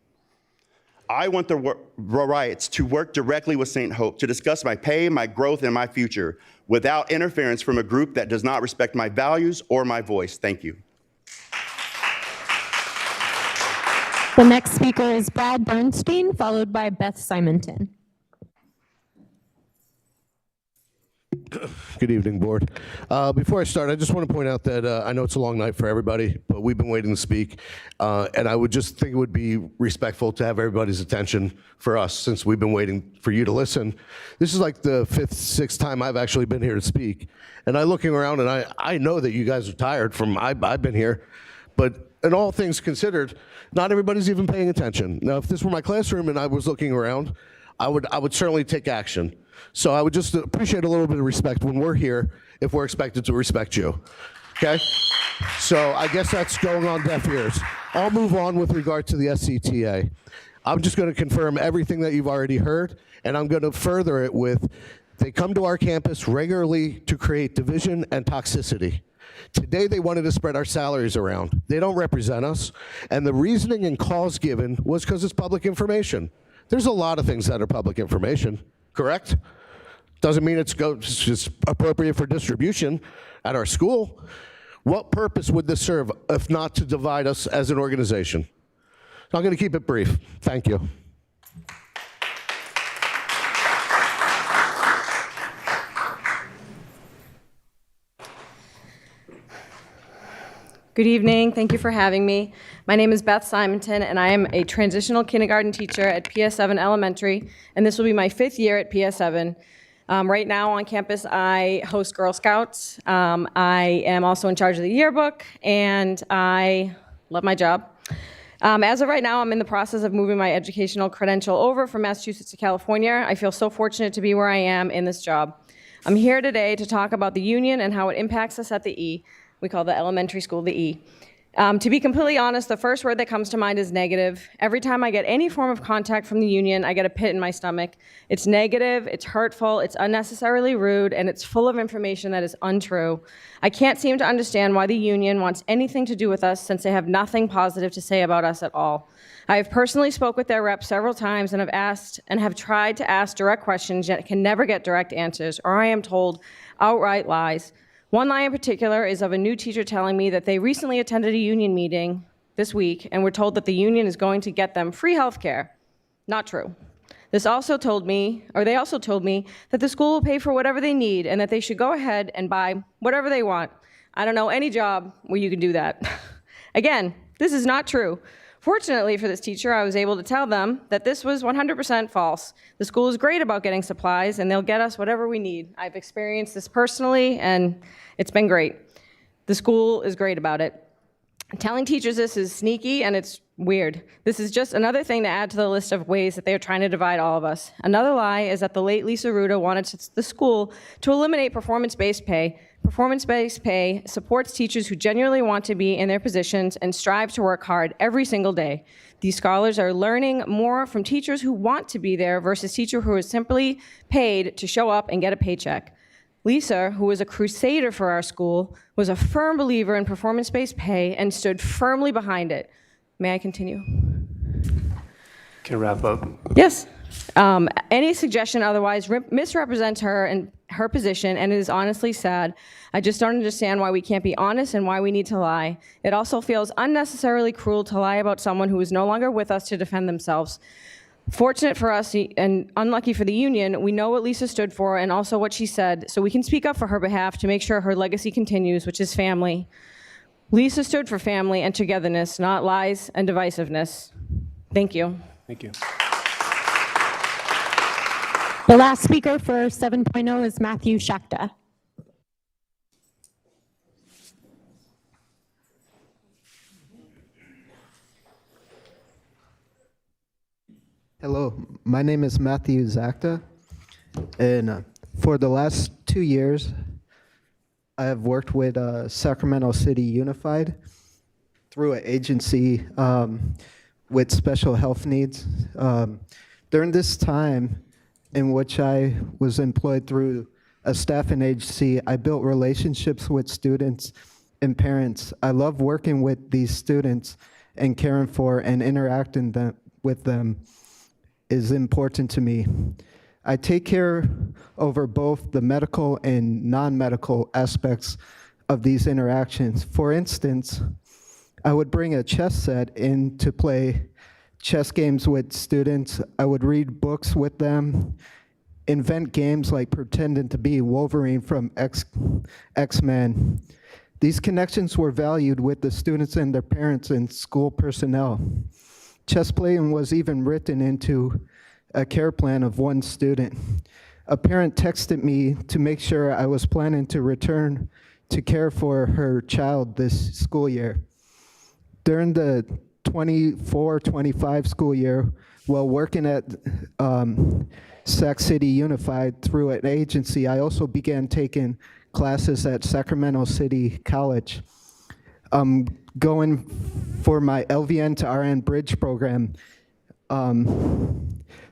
I want the rights to work directly with St. Hope to discuss my pay, my growth, and my future without interference from a group that does not respect my values or my voice. Thank you. The next speaker is Brad Bernstein, followed by Beth Simonton. Good evening, board. Before I start, I just want to point out that I know it's a long night for everybody, but we've been waiting to speak. And I would just think it would be respectful to have everybody's attention for us since we've been waiting for you to listen. This is like the 5th, 6th time I've actually been here to speak. And I'm looking around and I know that you guys are tired from I've been here, but in all things considered, not everybody's even paying attention. Now, if this were my classroom and I was looking around, I would certainly take action. So I would just appreciate a little bit of respect when we're here if we're expected to respect you, okay? So I guess that's going on deaf ears. I'll move on with regard to the SCTA. I'm just going to confirm everything that you've already heard, and I'm going to further it with, they come to our campus regularly to create division and toxicity. Today they wanted to spread our salaries around. They don't represent us, and the reasoning and cause given was because it's public information. There's a lot of things that are public information. Correct? Doesn't mean it's just appropriate for distribution at our school. What purpose would this serve if not to divide us as an organization? So I'm going to keep it brief. Thank you. Good evening. Thank you for having me. My name is Beth Simonton, and I am a transitional kindergarten teacher at PS7 Elementary, and this will be my 5th year at PS7. Right now on campus, I host Girl Scouts. I am also in charge of the yearbook, and I love my job. As of right now, I'm in the process of moving my educational credential over from Massachusetts to California. I feel so fortunate to be where I am in this job. I'm here today to talk about the union and how it impacts us at the E. We call the elementary school the E. To be completely honest, the first word that comes to mind is negative. Every time I get any form of contact from the union, I get a pit in my stomach. It's negative, it's hurtful, it's unnecessarily rude, and it's full of information that is untrue. I can't seem to understand why the union wants anything to do with us since they have nothing positive to say about us at all. I have personally spoke with their rep several times and have tried to ask direct questions, yet can never get direct answers, or I am told outright lies. One lie in particular is of a new teacher telling me that they recently attended a union meeting this week and were told that the union is going to get them free health care. Not true. They also told me that the school will pay for whatever they need and that they should go ahead and buy whatever they want. I don't know any job where you can do that. Again, this is not true. Fortunately for this teacher, I was able to tell them that this was 100% false. The school is great about getting supplies, and they'll get us whatever we need. I've experienced this personally, and it's been great. The school is great about it. Telling teachers this is sneaky, and it's weird. This is just another thing to add to the list of ways that they are trying to divide all of us. Another lie is that the late Lisa Ruda wanted the school to eliminate performance-based pay. Performance-based pay supports teachers who genuinely want to be in their positions and strive to work hard every single day. These scholars are learning more from teachers who want to be there versus teachers who are simply paid to show up and get a paycheck. Lisa, who was a crusader for our school, was a firm believer in performance-based pay and stood firmly behind it. May I continue? Can I wrap up? Yes. Any suggestion otherwise misrepresents her and her position, and it is honestly sad. I just don't understand why we can't be honest and why we need to lie. It also feels unnecessarily cruel to lie about someone who is no longer with us to defend themselves. Fortunate for us and unlucky for the union, we know what Lisa stood for and also what she said, so we can speak up for her behalf to make sure her legacy continues, which is family. Lisa stood for family and togetherness, not lies and divisiveness. Thank you. Thank you. The last speaker for 7.0 is Matthew Shakta. Hello, my name is Matthew Zakta, and for the last 2 years, I have worked with Sacramento City Unified through an agency with special health needs. During this time in which I was employed through a staffing agency, I built relationships with students and parents. I love working with these students and caring for and interacting with them is important to me. I take care over both the medical and non-medical aspects of these interactions. For instance, I would bring a chess set in to play chess games with students. I would read books with them, invent games like pretending to be Wolverine from X-Men. These connections were valued with the students and their parents and school personnel. Chess playing was even written into a care plan of one student. A parent texted me to make sure I was planning to return to care for her child this school year. During the 24-25 school year, while working at Sac City Unified through an agency, I also began taking classes at Sacramento City College. Going for my LVN to RN bridge program.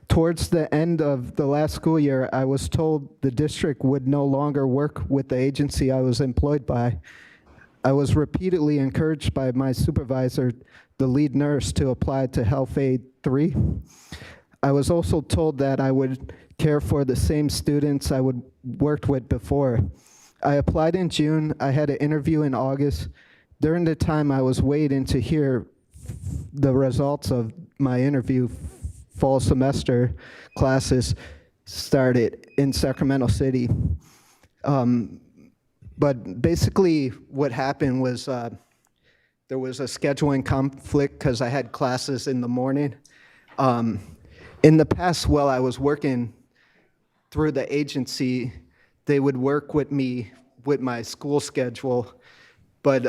Towards the end of the last school year, I was told the district would no longer work with the agency I was employed by. I was repeatedly encouraged by my supervisor, the lead nurse, to apply to Health Aid 3. I was also told that I would care for the same students I would worked with before. I applied in June. I had an interview in August. During the time I was waiting to hear the results of my interview, fall semester classes started in Sacramento City. But basically what happened was there was a scheduling conflict because I had classes in the morning. In the past, while I was working through the agency, they would work with me with my school schedule, but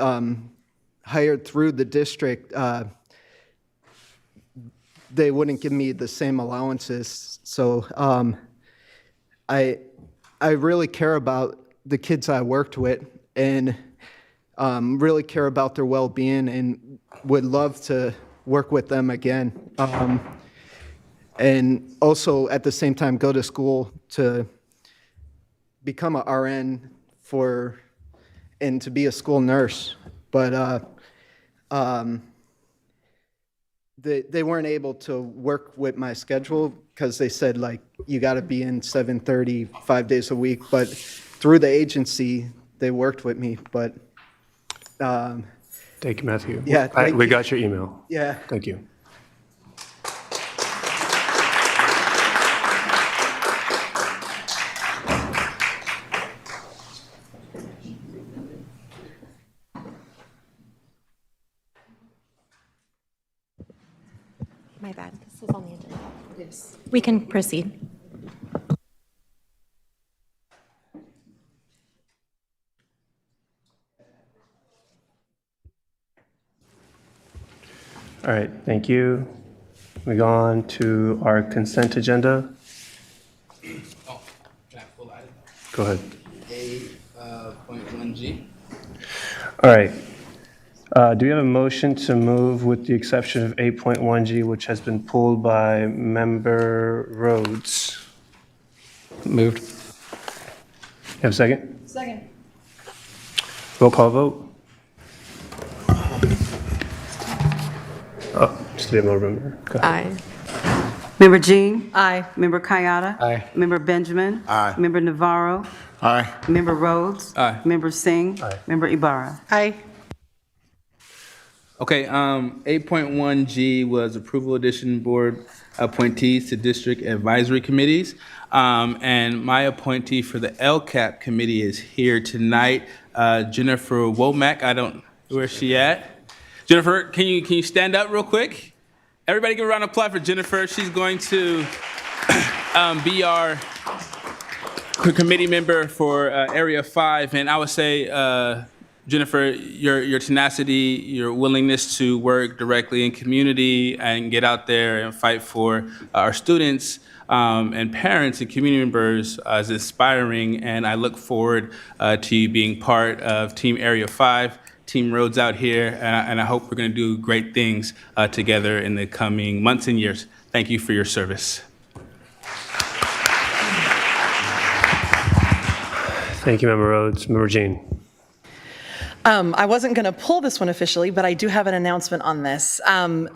hired through the district, they wouldn't give me the same allowances. So I really care about the kids I worked with and really care about their well-being and would love to work with them again. And also at the same time go to school to become a RN and to be a school nurse. But they weren't able to work with my schedule because they said, like, you got to be in 7:30, 5 days a week. But through the agency, they worked with me. But Thank you, Matthew. Yeah, We got your email. Yeah. Thank you. My bad. This is on the agenda. Yes. We can proceed. All right, thank you. We go on to our consent agenda. Go ahead. 8.1G. All right. Do we have a motion to move with the exception of 8.1G, which has been pulled by Member Rhodes? Moved. You have a second? Second. Roll call vote. Oh, just to be a more member. Go ahead. Aye. Member Jean? Aye. Member Kayada? Aye. Member Benjamin? Aye. Member Navarro? Aye. Member Rhodes? Aye. Member Singh? Aye. Member Ibarra? Aye. Okay, 8.1G was approval addition board appointees to district advisory committees. And my appointee for the LCAP committee is here tonight, Jennifer Womack. Where's she at? Jennifer, can you stand up real quick? Everybody give a round of applause for Jennifer. She's going to be our committee member for Area 5. And I would say, Jennifer, your tenacity, your willingness to work directly in community and get out there and fight for our students and parents and community members is inspiring. And I look forward to you being part of Team Area 5, Team Rhodes out here. And I hope we're going to do great things together in the coming months and years. Thank you for your service. Thank you, Member Rhodes. Member Jean. I wasn't going to pull this one officially, but I do have an announcement on this.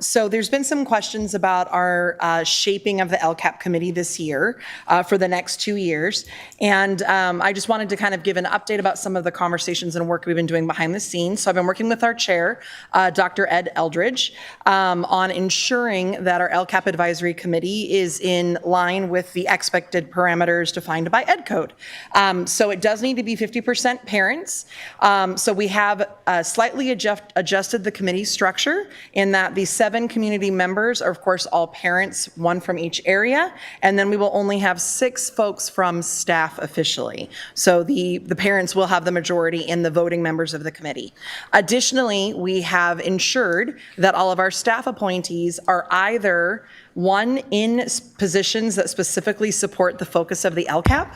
So there's been some questions about our shaping of the LCAP committee this year for the next 2 years. And I just wanted to kind of give an update about some of the conversations and work we've been doing behind the scenes. So I've been working with our chair, Dr. Ed Eldridge, on ensuring that our LCAP advisory committee is in line with the expected parameters defined by Ed Code. So it does need to be 50% parents. So we have slightly adjusted the committee structure in that the 7 community members are, of course, all parents, 1 from each area, and then we will only have 6 folks from staff officially. So the parents will have the majority in the voting members of the committee. Additionally, we have ensured that all of our staff appointees are either 1 in positions that specifically support the focus of the LCAP,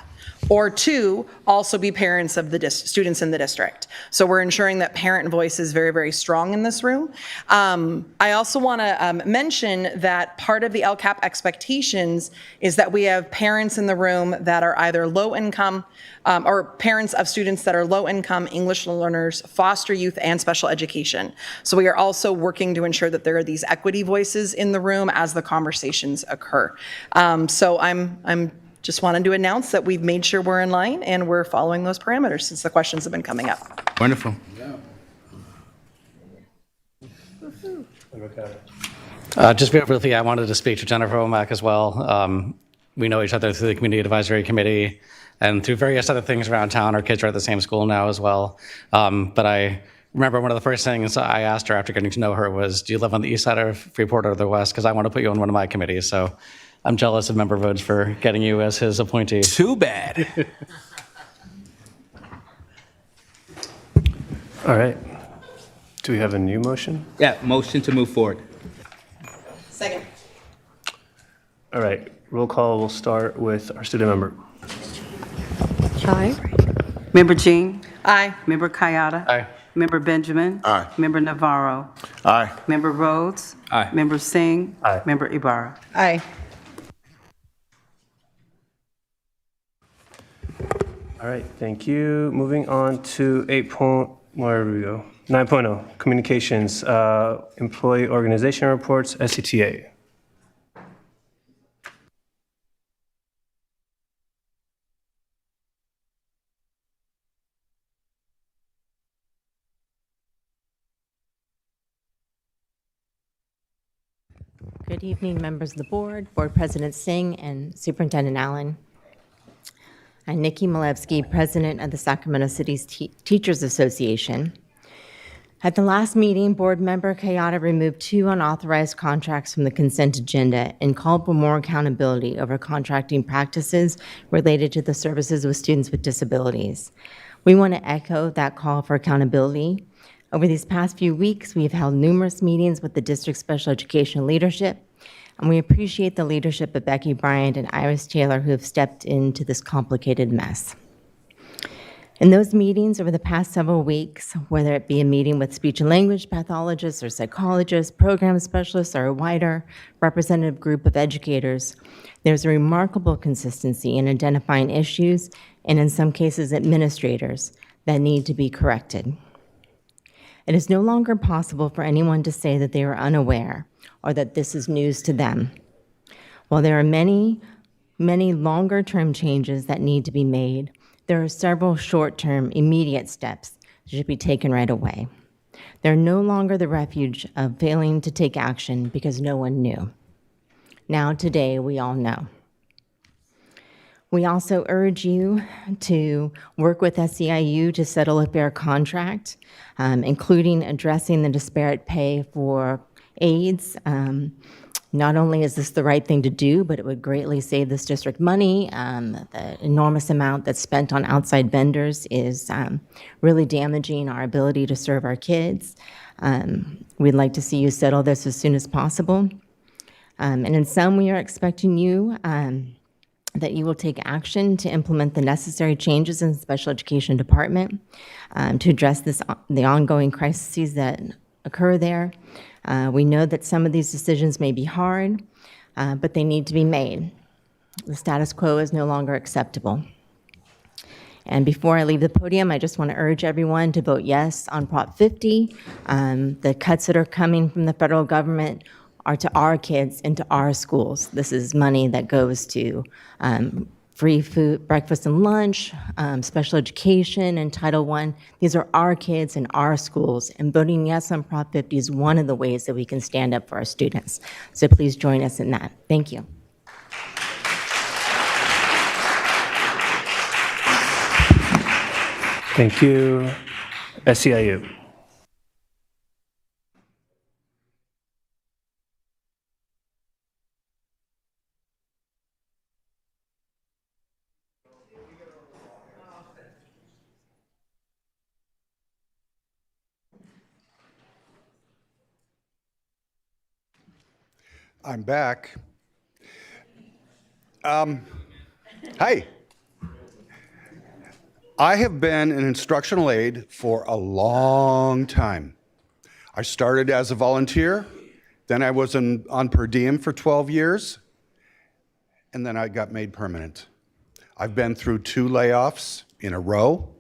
or 2, also be parents of the students in the district. So we're ensuring that parent voice is very, very strong in this room. I also want to mention that part of the LCAP expectations is that we have parents in the room that are either low income or parents of students that are low income English learners, foster youth, and special education. So we are also working to ensure that there are these equity voices in the room as the conversations occur. So I'm just wanted to announce that we've made sure we're in line and we're following those parameters since the questions have been coming up. Wonderful. Just very briefly, I wanted to speak to Jennifer Womack as well. We know each other through the Community Advisory Committee and through various other things around town. Our kids are at the same school now as well. But I remember one of the first things I asked her after getting to know her was, do you live on the east side of Freeport or the west? Because I want to put you on one of my committees. So I'm jealous of Member Rhodes for getting you as his appointee. Too bad. All right. Do we have a new motion? Yeah, motion to move forward. Second. All right. Roll call. We'll start with our student member. Aye. Member Jean? Aye. Member Kayada? Aye. Member Benjamin? Aye. Member Navarro? Aye. Member Rhodes? Aye. Member Singh? Aye. Member Ibarra? Aye. All right. Thank you. Moving on to 9.0, communications, employee organization reports, SCTA. Good evening, members of the board, Board President Singh, and Superintendent Allen. I'm Nikki Malevsky, President of the Sacramento City Teachers Association. At the last meeting, Board Member Kayada removed 2 unauthorized contracts from the consent agenda and called for more accountability over contracting practices related to the services with students with disabilities. We want to echo that call for accountability. Over these past few weeks, we have held numerous meetings with the district special education leadership, and we appreciate the leadership of Becky Bryant and Iris Taylor, who have stepped into this complicated mess. In those meetings over the past several weeks, whether it be a meeting with speech and language pathologists or psychologists, program specialists, or a wider representative group of educators, there's a remarkable consistency in identifying issues and, in some cases, administrators that need to be corrected. It is no longer possible for anyone to say that they are unaware or that this is news to them. While there are many longer-term changes that need to be made, there are several short-term, immediate steps that should be taken right away. They're no longer the refuge of failing to take action because no one knew. Now, today, we all know. We also urge you to work with SEIU to settle a fair contract, including addressing the disparate pay for aides. Not only is this the right thing to do, but it would greatly save this district money. The enormous amount that's spent on outside vendors is really damaging our ability to serve our kids. We'd like to see you settle this as soon as possible. And in sum, we are expecting you that you will take action to implement the necessary changes in the special education department to address the ongoing crises that occur there. We know that some of these decisions may be hard, but they need to be made. The status quo is no longer acceptable. And before I leave the podium, I just want to urge everyone to vote yes on Prop 50. The cuts that are coming from the federal government are to our kids and to our schools. This is money that goes to free food, breakfast and lunch, special education, and Title I. These are our kids and our schools, and voting yes on Prop 50 is one of the ways that we can stand up for our students. So please join us in that. Thank you. Thank you. SEIU. I'm back. Hi. I have been an instructional aide for a long time. I started as a volunteer, then I was on per diem for 12 years, and then I got made permanent. I've been through 2 layoffs in a row,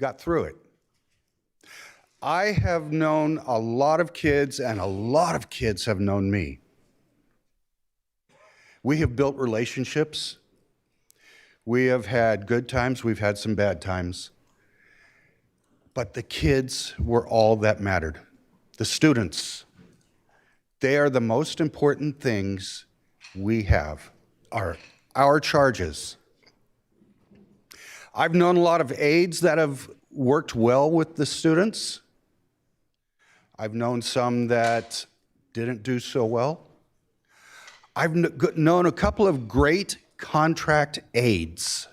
got through it. I have known a lot of kids, and a lot of kids have known me. We have built relationships. We have had good times, we've had some bad times. But the kids were all that mattered. The students, they are the most important things we have, are our charges. I've known a lot of aides that have worked well with the students. I've known some that didn't do so well. I've known a couple of great contract aides.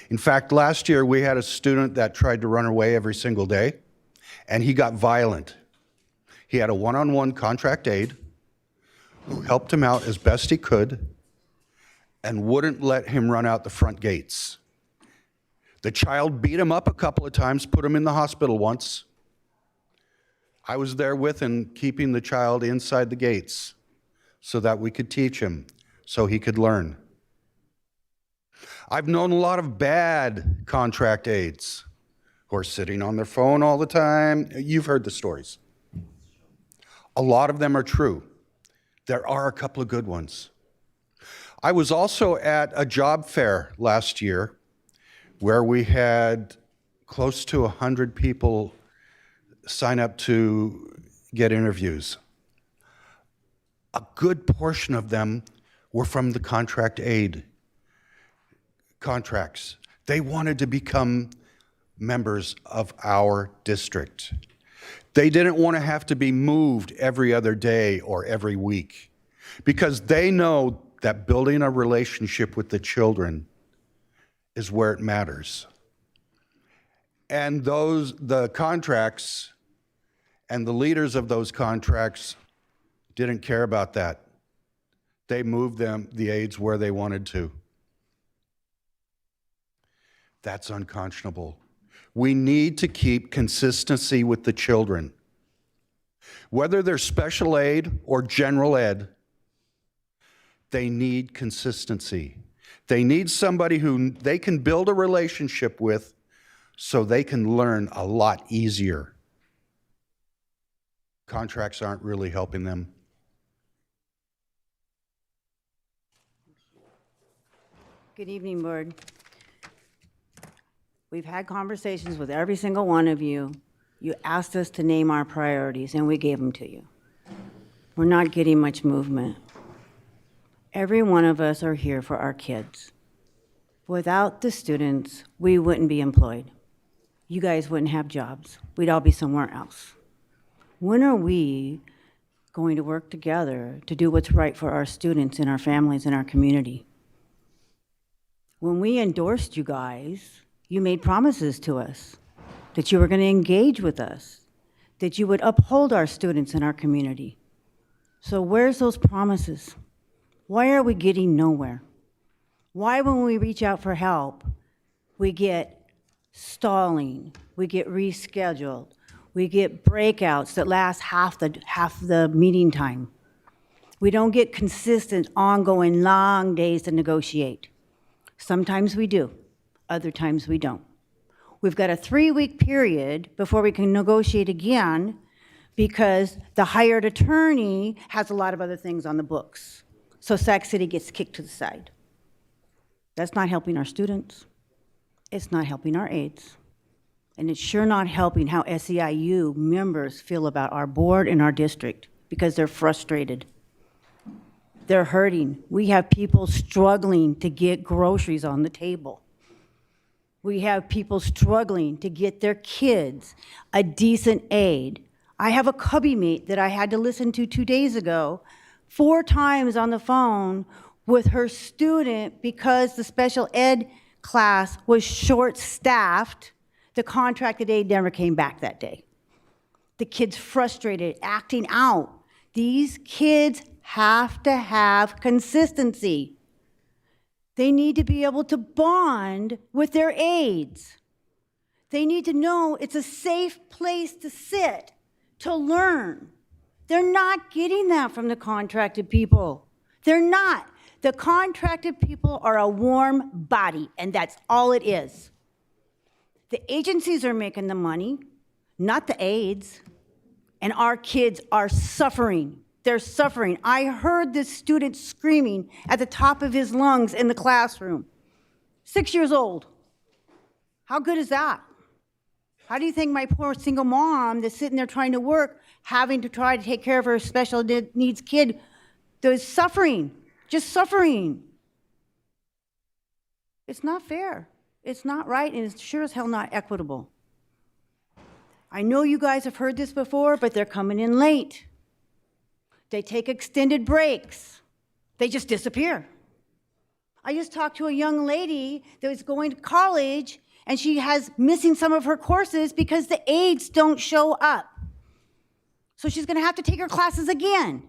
In fact, last year we had a student that tried to run away every single day, and he got violent. He had a one-on-one contract aide who helped him out as best he could and wouldn't let him run out the front gates. The child beat him up a couple of times, put him in the hospital once. I was there with him, keeping the child inside the gates so that we could teach him, so he could learn. I've known a lot of bad contract aides who are sitting on their phone all the time. You've heard the stories. A lot of them are true. There are a couple of good ones. I was also at a job fair last year where we had close to 100 people sign up to get interviews. A good portion of them were from the contract aid contracts. They wanted to become members of our district. They didn't want to have to be moved every other day or every week because they know that building a relationship with the children is where it matters. And the contracts and the leaders of those contracts didn't care about that. They moved the aides where they wanted to. That's unconscionable. We need to keep consistency with the children. Whether they're special aid or general ed, they need consistency. They need somebody who they can build a relationship with so they can learn a lot easier. Contracts aren't really helping them. Good evening, Board. We've had conversations with every single one of you. You asked us to name our priorities, and we gave them to you. We're not getting much movement. Every one of us are here for our kids. Without the students, we wouldn't be employed. You guys wouldn't have jobs. We'd all be somewhere else. When are we going to work together to do what's right for our students and our families and our community? When we endorsed you guys, you made promises to us that you were going to engage with us, that you would uphold our students and our community. So where's those promises? Why are we getting nowhere? Why, when we reach out for help, we get stalling, we get rescheduled, we get breakouts that last half the meeting time. We don't get consistent, ongoing, long days to negotiate. Sometimes we do. Other times we don't. We've got a 3-week period before we can negotiate again because the hired attorney has a lot of other things on the books. So Sac City gets kicked to the side. That's not helping our students. It's not helping our aides. And it's sure not helping how SEIU members feel about our board and our district because they're frustrated. They're hurting. We have people struggling to get groceries on the table. We have people struggling to get their kids a decent aid. I have a cubby mate that I had to listen to 2 days ago, 4 times on the phone with her student because the special ed class was short-staffed. The contracted aide never came back that day. The kid's frustrated, acting out. These kids have to have consistency. They need to be able to bond with their aides. They need to know it's a safe place to sit, to learn. They're not getting that from the contracted people. They're not. The contracted people are a warm body, and that's all it is. The agencies are making the money, not the aides, and our kids are suffering. They're suffering. I heard this student screaming at the top of his lungs in the classroom. 6 years old. How good is that? How do you think my poor single mom that's sitting there trying to work, having to try to take care of her special needs kid, that is suffering, just suffering? It's not fair. It's not right, and it's sure as hell not equitable. I know you guys have heard this before, but they're coming in late. They take extended breaks. They just disappear. I just talked to a young lady that was going to college, and she has missing some of her courses because the aides don't show up. So she's going to have to take her classes again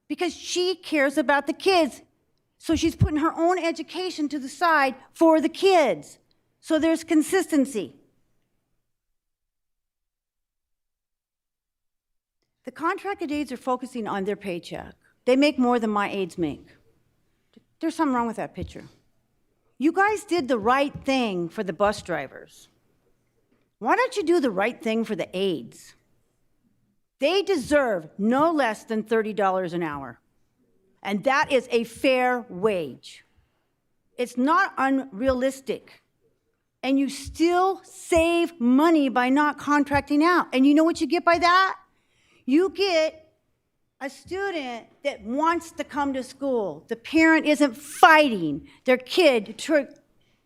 because she cares about the kids. So she's putting her own education to the side for the kids. So there's consistency. The contracted aides are focusing on their paycheck. They make more than my aides make. There's something wrong with that picture. You guys did the right thing for the bus drivers. Why don't you do the right thing for the aides? They deserve no less than $30 an hour. And that is a fair wage. It's not unrealistic. And you still save money by not contracting out. And you know what you get by that? You get a student that wants to come to school. The parent isn't fighting their kid to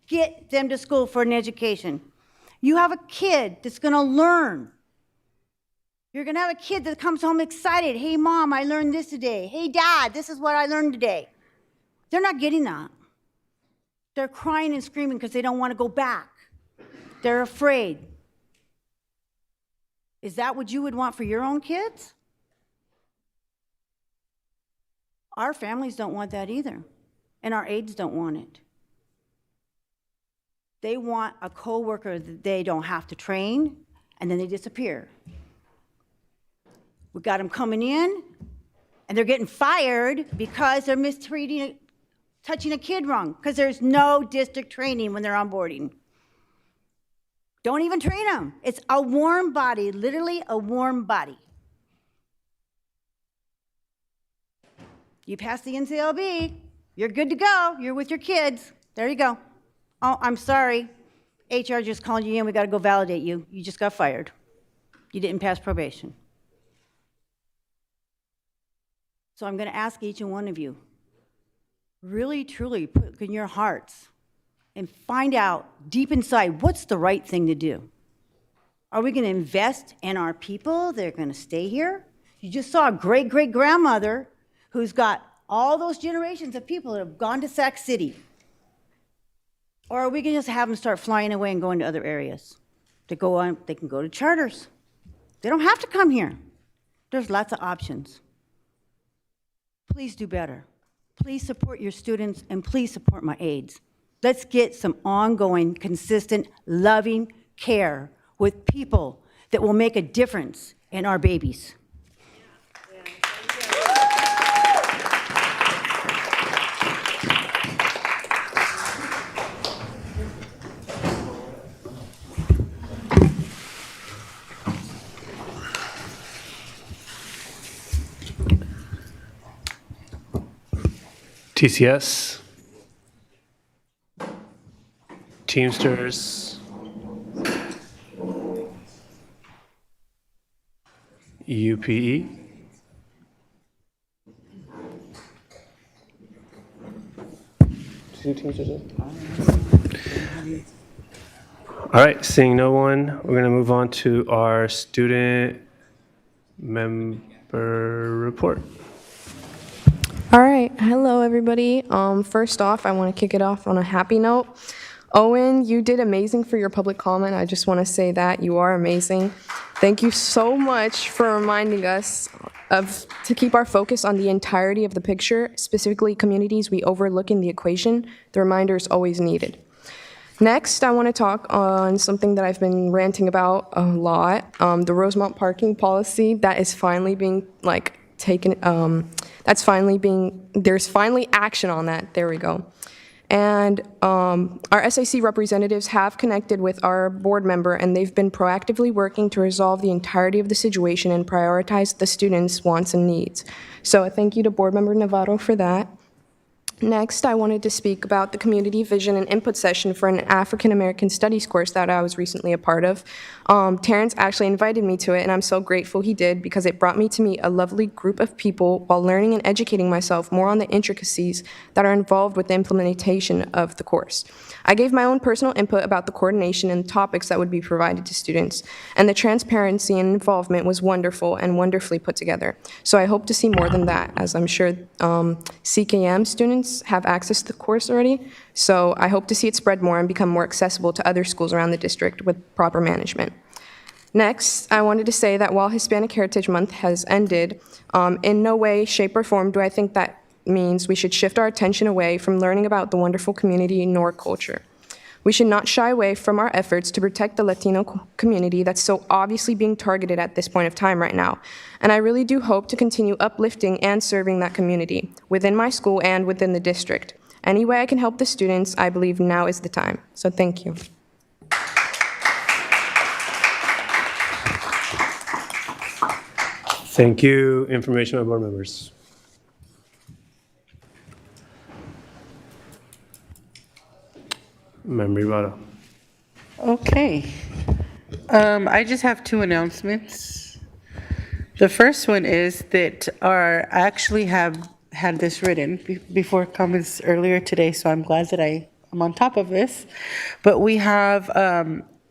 get them to school for an education. You have a kid that's going to learn. You're going to have a kid that comes home excited. Hey, Mom, I learned this today. Hey, Dad, this is what I learned today. They're not getting that. They're crying and screaming because they don't want to go back. They're afraid. Is that what you would want for your own kids? Our families don't want that either, and our aides don't want it. They want a coworker that they don't have to train, and then they disappear. We got them coming in, and they're getting fired because they're mistreating, touching a kid wrong, because there's no district training when they're onboarding. Don't even train them. It's a warm body, literally a warm body. You pass the NCLB, you're good to go. You're with your kids. There you go. Oh, I'm sorry. HR just called you in. We got to go validate you. You just got fired. You didn't pass probation. So I'm going to ask each and one of you, really, truly put in your hearts and find out deep inside what's the right thing to do. Are we going to invest in our people that are going to stay here? You just saw a great-great-grandmother who's got all those generations of people that have gone to Sac City. Or are we going to just have them start flying away and going to other areas? They can go to charters. They don't have to come here. There's lots of options. Please do better. Please support your students, and please support my aides. Let's get some ongoing, consistent, loving care with people that will make a difference in our babies. TCS, Teamsters, UPE, all right, seeing no one, we're going to move on to our student member report. All right. Hello, everybody. First off, I want to kick it off on a happy note. Owen, you did amazing for your public comment. I just want to say that you are amazing. Thank you so much for reminding us to keep our focus on the entirety of the picture, specifically communities we overlook in the equation. The reminder is always needed. Next, I want to talk on something that I've been ranting about a lot, the Rosemont parking policy that is finally being taken, there's finally action on that, there we go. And our SAC representatives have connected with our board member, and they've been proactively working to resolve the entirety of the situation and prioritize the students' wants and needs. So thank you to board member Navarro for that. Next, I wanted to speak about the community vision and input session for an African American studies course that I was recently a part of. Terrence actually invited me to it, and I'm so grateful he did because it brought me to meet a lovely group of people while learning and educating myself more on the intricacies that are involved with the implementation of the course. I gave my own personal input about the coordination and topics that would be provided to students, and the transparency and involvement was wonderful and wonderfully put together. So I hope to see more than that, as I'm sure CKM students have access to the course already. So I hope to see it spread more and become more accessible to other schools around the district with proper management. Next, I wanted to say that while Hispanic Heritage Month has ended, in no way, shape, or form do I think that means we should shift our attention away from learning about the wonderful community nor culture. We should not shy away from our efforts to protect the Latino community that's so obviously being targeted at this point of time right now. And I really do hope to continue uplifting and serving that community within my school and within the district. Any way I can help the students, I believe now is the time. So thank you. Thank you. Information by board members. Member Ibarra. Okay. I just have two announcements. The first one is that I actually have had this written before comments earlier today, so I'm glad that I'm on top of this. But we have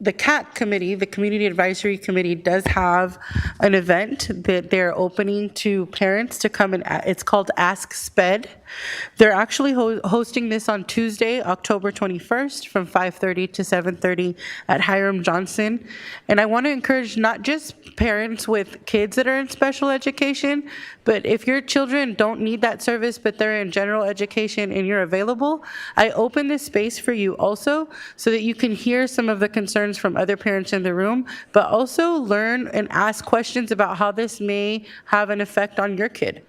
the CAC committee, the Community Advisory Committee, does have an event that they're opening to parents to come and, it's called Ask SPED. They're actually hosting this on Tuesday, October 21st from 5:30 to 7:30 at Hiram Johnson. And I want to encourage not just parents with kids that are in special education, but if your children don't need that service, but they're in general education and you're available, I open this space for you also so that you can hear some of the concerns from other parents in the room, but also learn and ask questions about how this may have an effect on your kid.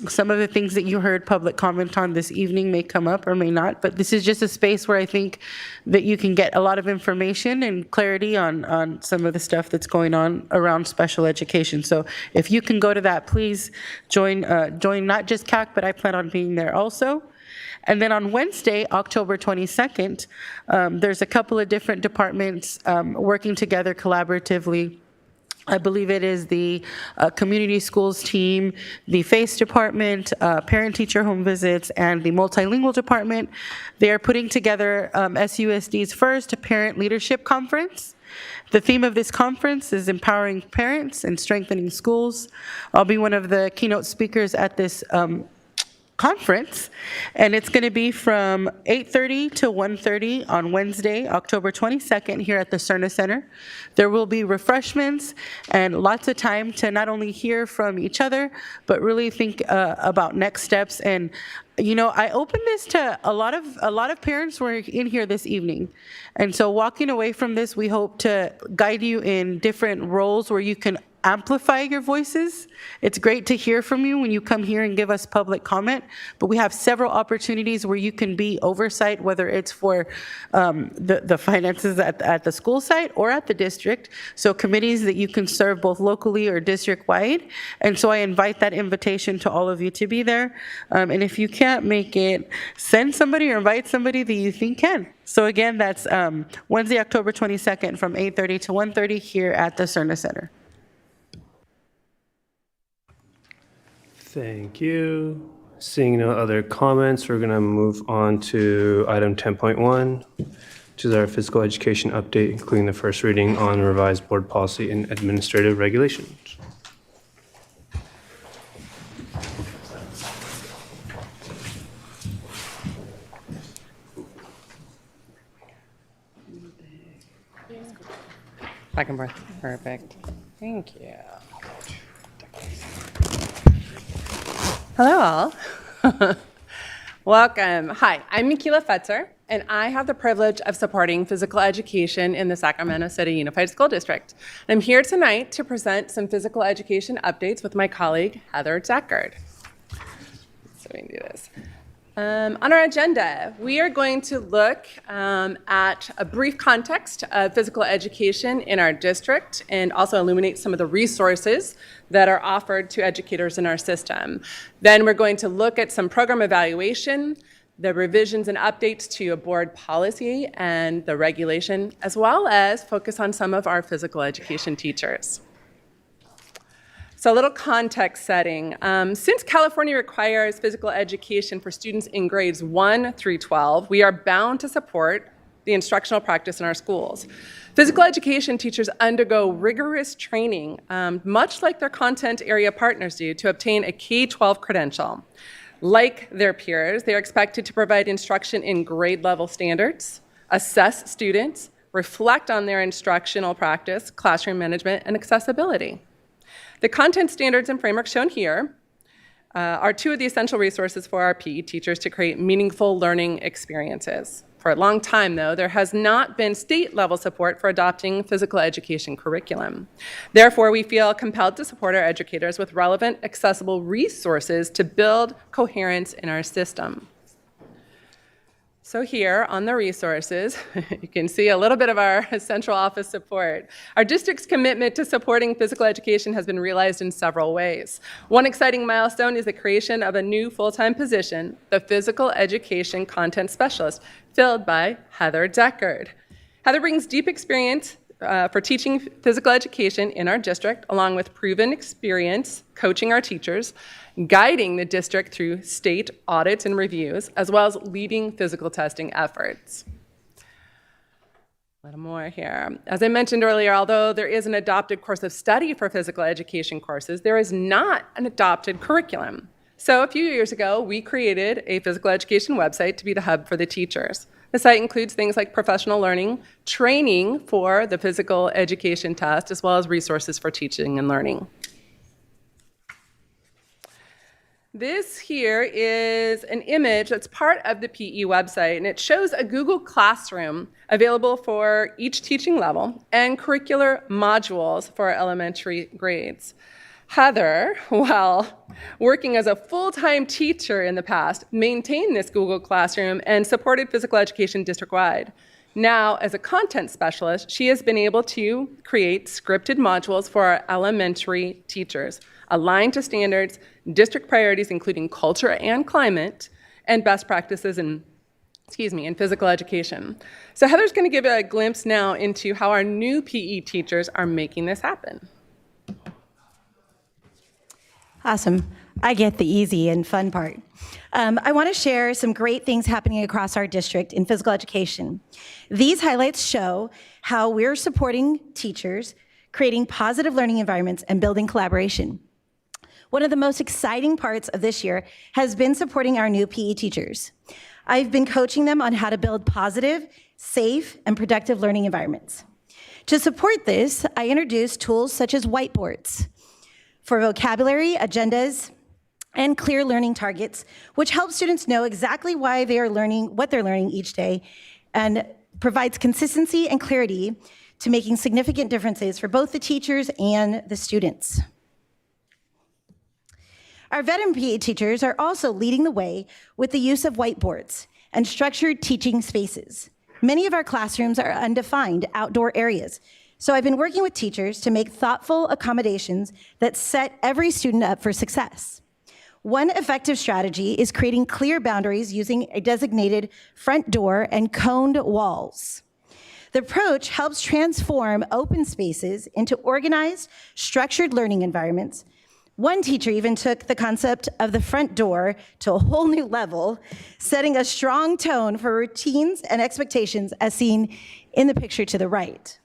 Some of the things that you heard public comment on this evening may come up or may not, but this is just a space where I think that you can get a lot of information and clarity on some of the stuff that's going on around special education. So if you can go to that, please join not just CAC, but I plan on being there also. And then on Wednesday, October 22nd, there's a couple of different departments working together collaboratively. I believe it is the community schools team, the FACE department, parent-teacher home visits, and the multilingual department. They are putting together SUSD's first parent leadership conference. The theme of this conference is empowering parents and strengthening schools. I'll be one of the keynote speakers at this conference, and it's going to be from 8:30 to 1:30 on Wednesday, October 22nd, here at the Cerna Center. There will be refreshments and lots of time to not only hear from each other, but really think about next steps. And you know, I opened this to a lot of parents were in here this evening, and so walking away from this, we hope to guide you in different roles where you can amplify your voices. It's great to hear from you when you come here and give us public comment, but we have several opportunities where you can be oversight, whether it's for the finances at the school site or at the district. So committees that you can serve both locally or district-wide. And so I invite that invitation to all of you to be there. And if you can't make it, send somebody or invite somebody that you think can. So again, that's Wednesday, October 22nd from 8:30 to 1:30 here at the Cerna Center. Thank you. Seeing no other comments, we're going to move on to item 10.1, which is our physical education update, including the first reading on revised board policy and administrative regulations. Back and forth. Perfect. Thank you. Hello, all. Welcome. Hi, I'm Mikila Fetzer, and I have the privilege of supporting physical education in the Sacramento City Unified School District. I'm here tonight to present some physical education updates with my colleague, Heather Deckard. So we can do this. On our agenda, we are going to look at a brief context of physical education in our district and also illuminate some of the resources that are offered to educators in our system. Then we're going to look at some program evaluation, the revisions and updates to a board policy and the regulation, as well as focus on some of our physical education teachers. So a little context setting. Since California requires physical education for students in grades 1 through 12, we are bound to support the instructional practice in our schools. Physical education teachers undergo rigorous training, much like their content area partners do, to obtain a K-12 credential. Like their peers, they are expected to provide instruction in grade level standards, assess students, reflect on their instructional practice, classroom management, and accessibility. The content standards and frameworks shown here are two of the essential resources for our PE teachers to create meaningful learning experiences. For a long time, though, there has not been state-level support for adopting physical education curriculum. Therefore, we feel compelled to support our educators with relevant, accessible resources to build coherence in our system. So here on the resources, you can see a little bit of our central office support. Our district's commitment to supporting physical education has been realized in several ways. One exciting milestone is the creation of a new full-time position, the Physical Education Content Specialist, filled by Heather Deckard. Heather brings deep experience for teaching physical education in our district, along with proven experience coaching our teachers, guiding the district through state audits and reviews, as well as leading physical testing efforts. A little more here. As I mentioned earlier, although there is an adopted course of study for physical education courses, there is not an adopted curriculum. So a few years ago, we created a physical education website to be the hub for the teachers. The site includes things like professional learning, training for the physical education test, as well as resources for teaching and learning. This here is an image that's part of the PE website, and it shows a Google Classroom available for each teaching level and curricular modules for our elementary grades. Heather, while working as a full-time teacher in the past, maintained this Google Classroom and supported physical education district-wide. Now, as a content specialist, she has been able to create scripted modules for our elementary teachers, aligned to standards, district priorities, including culture and climate, and best practices in physical education. So Heather's going to give a glimpse now into how our new PE teachers are making this happen. Awesome. I get the easy and fun part. I want to share some great things happening across our district in physical education. These highlights show how we're supporting teachers, creating positive learning environments, and building collaboration. One of the most exciting parts of this year has been supporting our new PE teachers. I've been coaching them on how to build positive, safe, and productive learning environments. To support this, I introduced tools such as whiteboards for vocabulary, agendas, and clear learning targets, which help students know exactly why they are learning, what they're learning each day, and provides consistency and clarity to making significant differences for both the teachers and the students. Our veteran PE teachers are also leading the way with the use of whiteboards and structured teaching spaces. Many of our classrooms are undefined outdoor areas, so I've been working with teachers to make thoughtful accommodations that set every student up for success. One effective strategy is creating clear boundaries using a designated front door and coned walls. The approach helps transform open spaces into organized, structured learning environments. One teacher even took the concept of the front door to a whole new level, setting a strong tone for routines and expectations as seen in the picture to the right.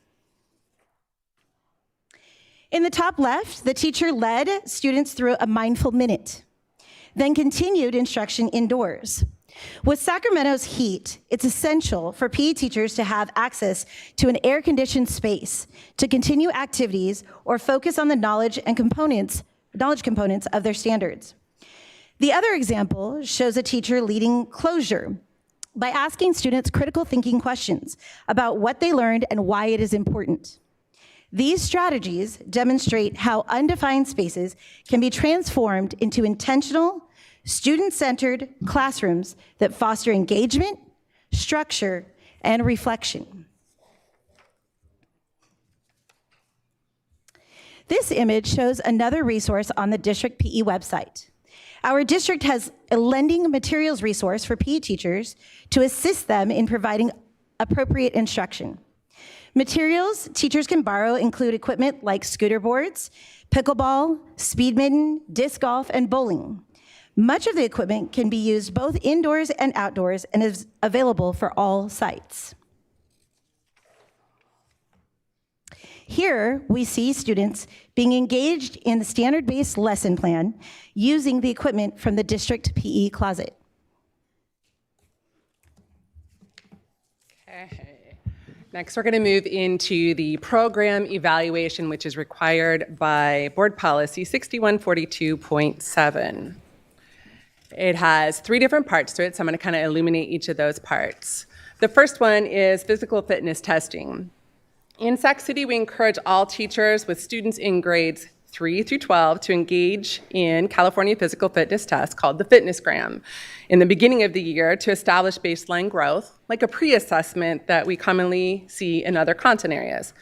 In the top left, the teacher led students through a mindful minute, then continued instruction indoors. With Sacramento's heat, it's essential for PE teachers to have access to an air-conditioned space to continue activities or focus on the knowledge components of their standards. The other example shows a teacher leading closure by asking students critical thinking questions about what they learned and why it is important. These strategies demonstrate how undefined spaces can be transformed into intentional, student-centered classrooms that foster engagement, structure, and reflection. This image shows another resource on the district PE website. Our district has a lending materials resource for PE teachers to assist them in providing appropriate instruction. Materials teachers can borrow include equipment like scooter boards, pickleball, speedminton, disc golf, and bowling. Much of the equipment can be used both indoors and outdoors and is available for all sites. Here, we see students being engaged in the standard-based lesson plan using the equipment from the district PE closet. Okay. Next, we're going to move into the program evaluation, which is required by Board Policy 6142.7. It has 3 different parts to it, so I'm going to kind of illuminate each of those parts. The first one is physical fitness testing. In Sac City, we encourage all teachers with students in grades 3 through 12 to engage in California physical fitness test called the FitnessGram in the beginning of the year to establish baseline growth, like a pre-assessment that we commonly see in other content areas.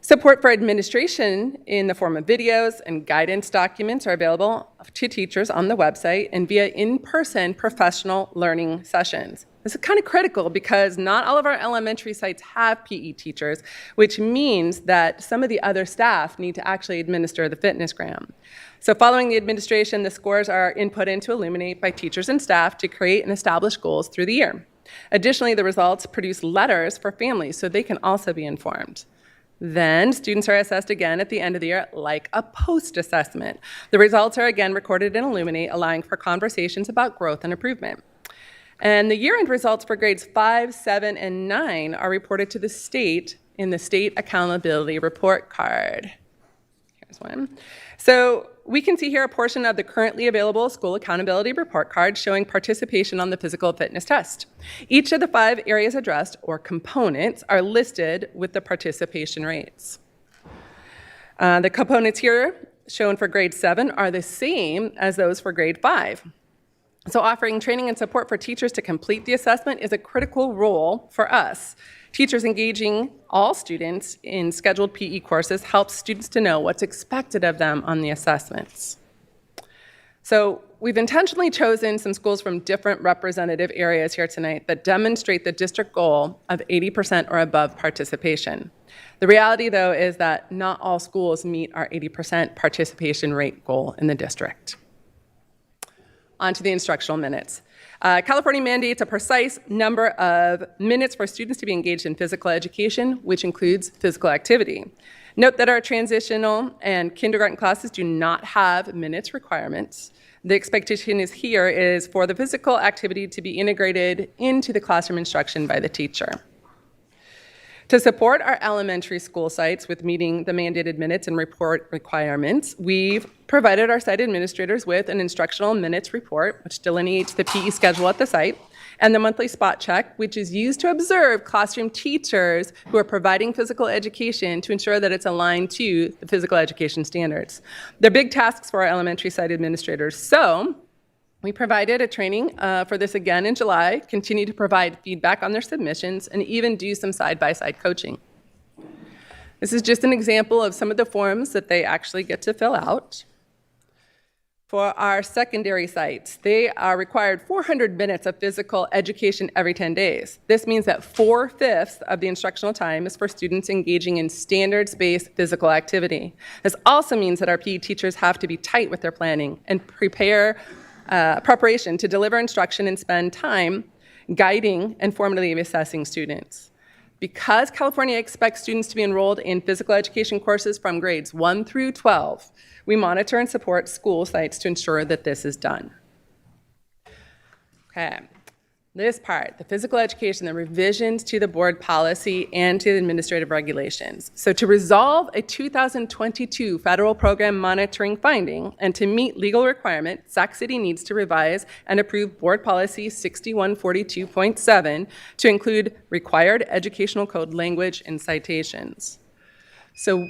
Support for administration in the form of videos and guidance documents are available to teachers on the website and via in-person professional learning sessions. This is kind of critical because not all of our elementary sites have PE teachers, which means that some of the other staff need to actually administer the FitnessGram. So following the administration, the scores are input into Illuminate by teachers and staff to create and establish goals through the year. Additionally, the results produce letters for families so they can also be informed. Then students are assessed again at the end of the year like a post-assessment. The results are again recorded in Illuminate, allowing for conversations about growth and improvement. And the year-end results for grades 5, 7, and 9 are reported to the state in the State Accountability Report Card. Here's one. So we can see here a portion of the currently available School Accountability Report Card showing participation on the physical fitness test. Each of the 5 areas addressed, or components, are listed with the participation rates. The components here shown for grade 7 are the same as those for grade 5. So offering training and support for teachers to complete the assessment is a critical role for us. Teachers engaging all students in scheduled PE courses helps students to know what's expected of them on the assessments. So we've intentionally chosen some schools from different representative areas here tonight that demonstrate the district goal of 80% or above participation. The reality, though, is that not all schools meet our 80% participation rate goal in the district. On to the instructional minutes. California mandates a precise number of minutes for students to be engaged in physical education, which includes physical activity. Note that our transitional and kindergarten classes do not have minutes requirements. The expectation is for the physical activity to be integrated into the classroom instruction by the teacher. To support our elementary school sites with meeting the mandated minutes and report requirements, we've provided our site administrators with an instructional minutes report, which delineates the PE schedule at the site, and the monthly spot check, which is used to observe classroom teachers who are providing physical education to ensure that it's aligned to the physical education standards. They're big tasks for our elementary site administrators. So we provided a training for this again in July, continue to provide feedback on their submissions, and even do some side-by-side coaching. This is just an example of some of the forms that they actually get to fill out. For our secondary sites, they are required 400 minutes of physical education every 10 days. This means that 4/5 of the instructional time is for students engaging in standards-based physical activity. This also means that our PE teachers have to be tight with their planning and preparation to deliver instruction and spend time guiding and formatively assessing students. Because California expects students to be enrolled in physical education courses from grades 1 through 12, we monitor and support school sites to ensure that this is done. Okay, this part, the physical education, the revisions to the board policy and to the administrative regulations. So to resolve a 2022 federal program monitoring finding and to meet legal requirement, Sac City needs to revise and approve board policy 6142.7 to include required educational code language and citations. So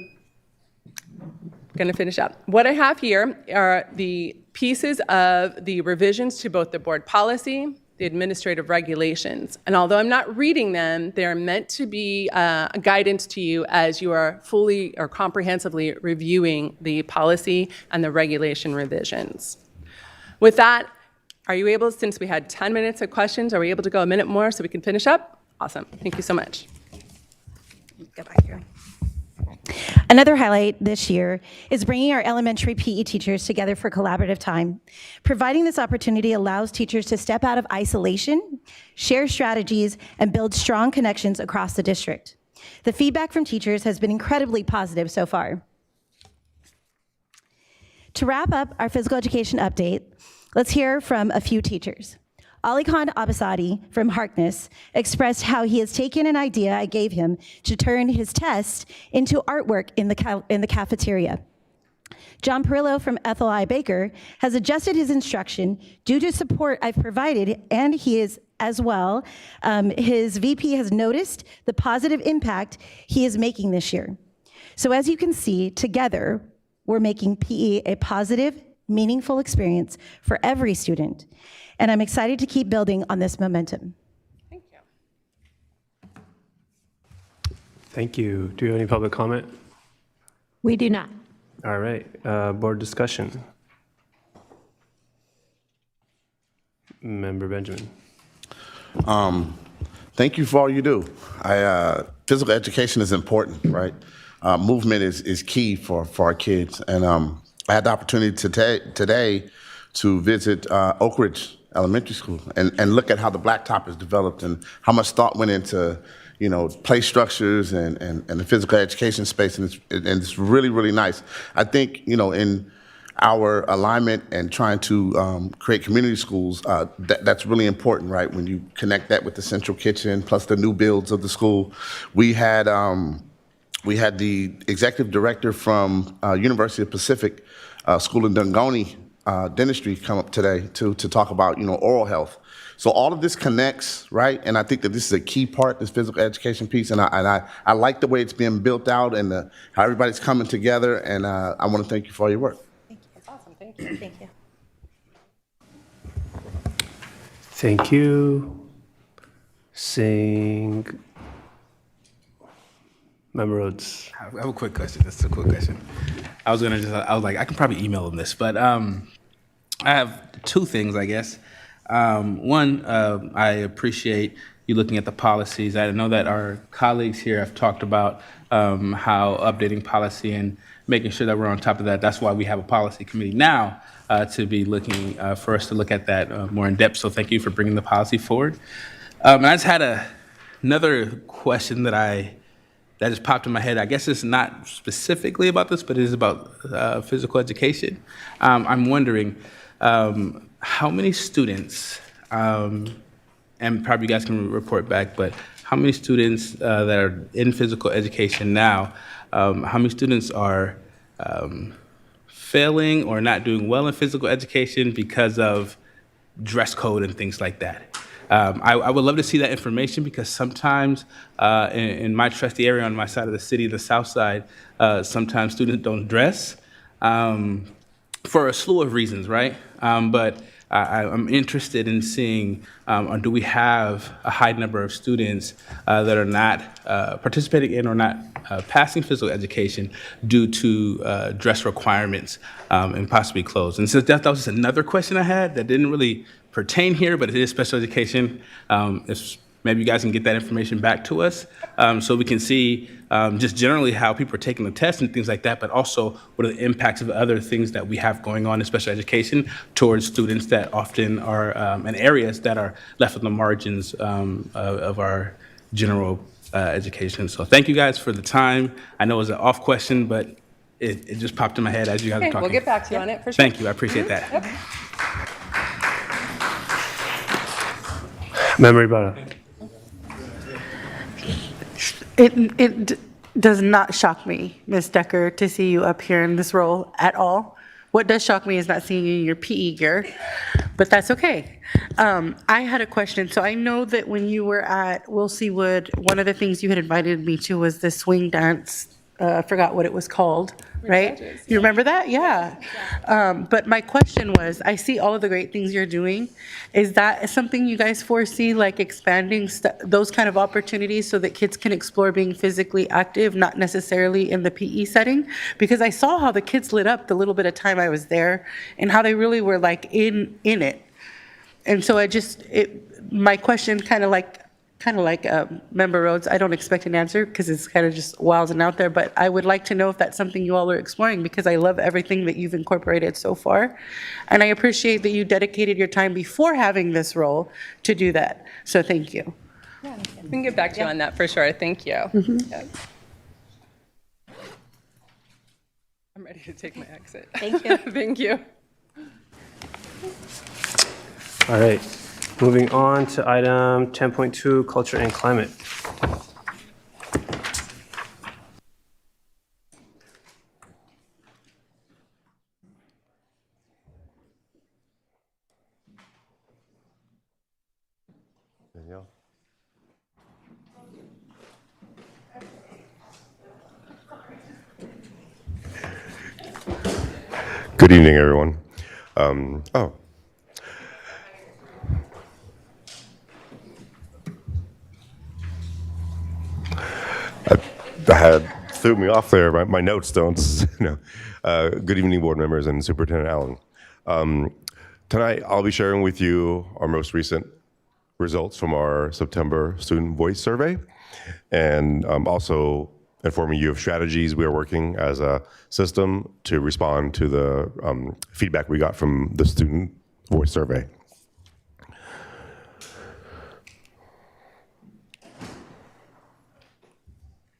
going to finish up. What I have here are the pieces of the revisions to both the board policy, the administrative regulations. And although I'm not reading them, they're meant to be a guidance to you as you are fully or comprehensively reviewing the policy and the regulation revisions. With that, are you able, since we had 10 minutes of questions, are we able to go a minute more so we can finish up? Awesome. Thank you so much. Go back here. Another highlight this year is bringing our elementary PE teachers together for collaborative time. Providing this opportunity allows teachers to step out of isolation, share strategies, and build strong connections across the district. The feedback from teachers has been incredibly positive so far. To wrap up our physical education update, let's hear from a few teachers. Ali Khan Abasadi from Harkness expressed how he has taken an idea I gave him to turn his test into artwork in the cafeteria. John Perillo from Ethel I. Baker has adjusted his instruction due to support I've provided, and he is as well. His VP has noticed the positive impact he is making this year. So as you can see, together, we're making PE a positive, meaningful experience for every student. And I'm excited to keep building on this momentum. Thank you. Do you have any public comment? We do not. All right, board discussion. Member Benjamin. Thank you for all you do. Physical education is important, right? Movement is key for our kids. And I had the opportunity today to visit Oak Ridge Elementary School and look at how the blacktop is developed and how much thought went into, play structures and the physical education space, and it's really, really nice. I think, in our alignment and trying to create community schools, that's really important, right? When you connect that with the central kitchen plus the new builds of the school. We had the executive director from University of Pacific School in Dungoni Dentistry come up today to talk about oral health. So all of this connects, right? And I think that this is a key part, this physical education piece, and I like the way it's being built out and how everybody's coming together. And I want to thank you for all your work. Thank you. That's awesome. Thank you. Thank you. Thank you. Seeing Member Rhodes. I have a quick question. That's a quick question. I was like, I can probably email them this, but I have two things, I guess. One, I appreciate you looking at the policies. I know that our colleagues here have talked about how updating policy and making sure that we're on top of that. That's why we have a policy committee now to be looking, for us to look at that more in depth. So thank you for bringing the policy forward. And I just had another question that just popped in my head. I guess it's not specifically about this, but it is about physical education. I'm wondering how many students, and probably you guys can report back, but how many students that are in physical education now, how many students are failing or not doing well in physical education because of dress code and things like that? I would love to see that information because sometimes in my trusty area on my side of the city, the south side, sometimes students don't dress for a slew of reasons, right? But I'm interested in seeing, do we have a high number of students that are not participating in or not passing physical education due to dress requirements and possibly clothes. And so that was just another question I had that didn't really pertain here, but it is special education. If maybe you guys can get that information back to us so we can see just generally how people are taking the test and things like that, but also what are the impacts of other things that we have going on in special education towards students that often are in areas that are left on the margins of our general education. So thank you guys for the time. I know it was an off question, but it just popped in my head as you guys were Okay, talking. we'll get back to you on it for sure. Thank you, I appreciate that. Okay. Member Ibarra. It does not shock me, Ms. Decker, to see you up here in this role at all. What does shock me is not seeing you in your PE gear, but that's okay. I had a question. So I know that when you were at Wilsey Wood, one of the things you had invited me to was the swing dance. I forgot what it was called, right? You remember that? Yeah. But my question was, I see all of the great things you're doing. Is that something you guys foresee, like expanding those kind of opportunities so that kids can explore being physically active, not necessarily in the PE setting? Because I saw how the kids lit up the little bit of time I was there and how they really were like in it. And so my question kind of like Member Rhodes, I don't expect an answer because it's kind of just wild and out there, but I would like to know if that's something you all are exploring because I love everything that you've incorporated so far. And I appreciate that you dedicated your time before having this role to do that. So thank you. Yeah, we can get back to you on that for sure. Thank you. Yeah. I'm ready to take my exit. Thank you. Thank you. All right, moving on to item 10.2, culture and climate. Danielle. Good evening, everyone. That threw me off there. My notes don't. No. Good evening, board members and Superintendent Allen. Tonight, I'll be sharing with you our most recent results from our September Student Voice Survey, and also informing you of strategies we are working as a system to respond to the feedback we got from the Student Voice Survey.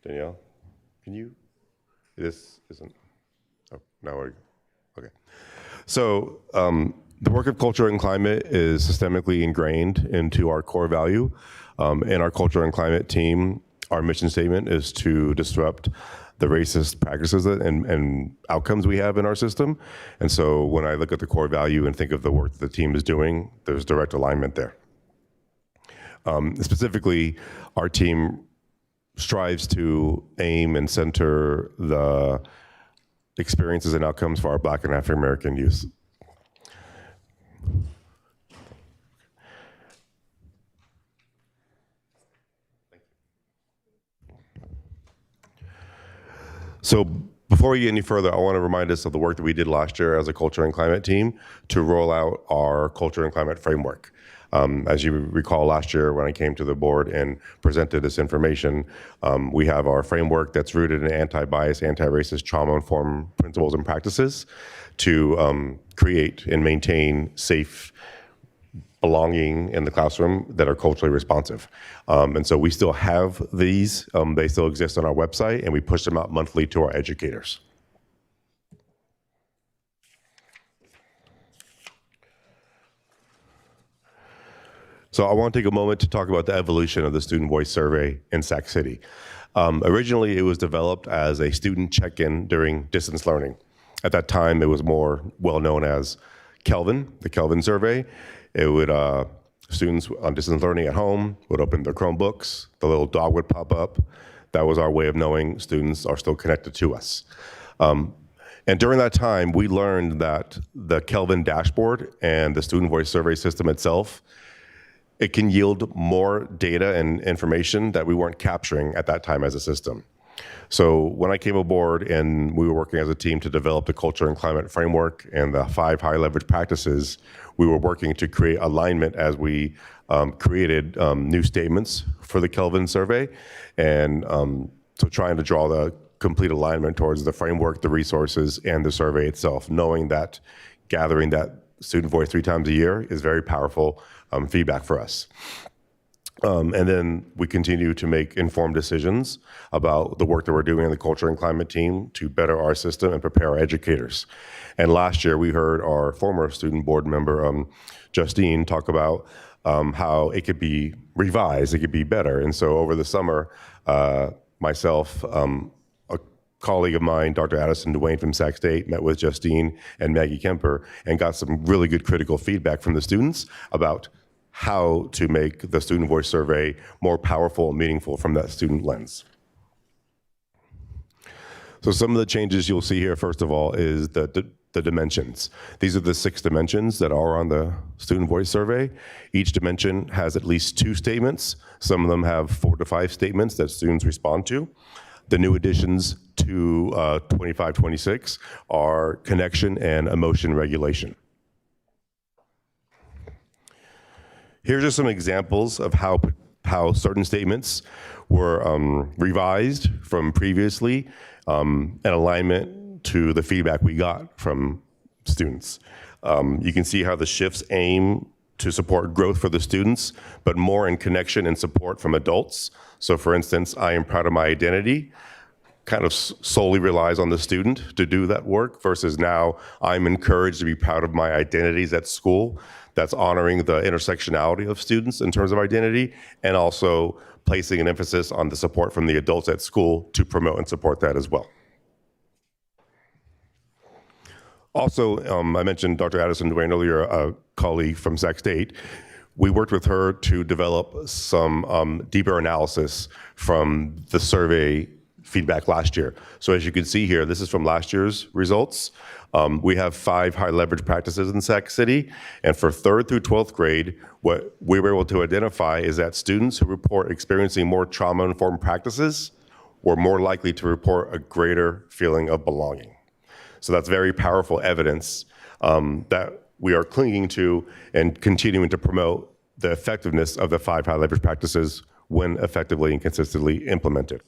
Danielle, can you? This isn't. Oh, now we're okay. So the work of culture and climate is systemically ingrained into our core value. In our culture and climate team, our mission statement is to disrupt the racist practices and outcomes we have in our system. And so when I look at the core value and think of the work that the team is doing, there's direct alignment there. Specifically, our team strives to aim and center the experiences and outcomes for our Black and African American youth. So before we get any further, I want to remind us of the work that we did last year as a culture and climate team to roll out our culture and climate framework. As you recall last year when I came to the board and presented this information, we have our framework that's rooted in anti-bias, anti-racist, trauma-informed principles and practices to create and maintain safe belonging in the classroom that are culturally responsive. And so we still have these, they still exist on our website, and we push them out monthly to our educators. So I want to take a moment to talk about the evolution of the Student Voice Survey in Sac City. Originally, it was developed as a student check-in during distance learning. At that time, it was more well-known as Kelvin, the Kelvin Survey. It would Students on distance learning at home would open their Chromebooks, the little dog would pop up. That was our way of knowing students are still connected to us. And during that time, we learned that the Kelvin dashboard and the student voice survey system itself, it can yield more data and information that we weren't capturing at that time as a system. So when I came aboard and we were working as a team to develop the culture and climate framework and the 5 high leverage practices, we were working to create alignment as we created new statements for the Kelvin survey. And so trying to draw the complete alignment towards the framework, the resources, and the survey itself, knowing that gathering that student voice 3 times a year is very powerful feedback for us. And then we continue to make informed decisions about the work that we're doing in the culture and climate team to better our system and prepare our educators. And last year, we heard our former student board member, Justine, talk about how it could be revised, it could be better. And so over the summer, myself, a colleague of mine, Dr. Addison Duane from Sac State, met with Justine and Maggie Kemper and got some really good critical feedback from the students about how to make the student voice survey more powerful and meaningful from that student lens. So some of the changes you'll see here, first of all, is the dimensions. These are the 6 dimensions that are on the student voice survey. Each dimension has at least 2 statements. Some of them have 4 to 5 statements that students respond to. The new additions to 25-26 are connection and emotion regulation. Here's just some examples of how certain statements were revised from previously in alignment to the feedback we got from students. You can see how the shifts aim to support growth for the students, but more in connection and support from adults. So for instance, I am proud of my identity kind of solely relies on the student to do that work versus now I'm encouraged to be proud of my identities at school. That's honoring the intersectionality of students in terms of identity and also placing an emphasis on the support from the adults at school to promote and support that as well. Also, I mentioned Dr. Addison Duane earlier, a colleague from Sac State. We worked with her to develop some deeper analysis from the survey feedback last year. So as you can see here, this is from last year's results. We have 5 high leverage practices in Sac City, and for 3rd through 12th grade, what we were able to identify is that students who report experiencing more trauma-informed practices were more likely to report a greater feeling of belonging. So that's very powerful evidence that we are clinging to and continuing to promote the effectiveness of the 5 high leverage practices when effectively and consistently implemented.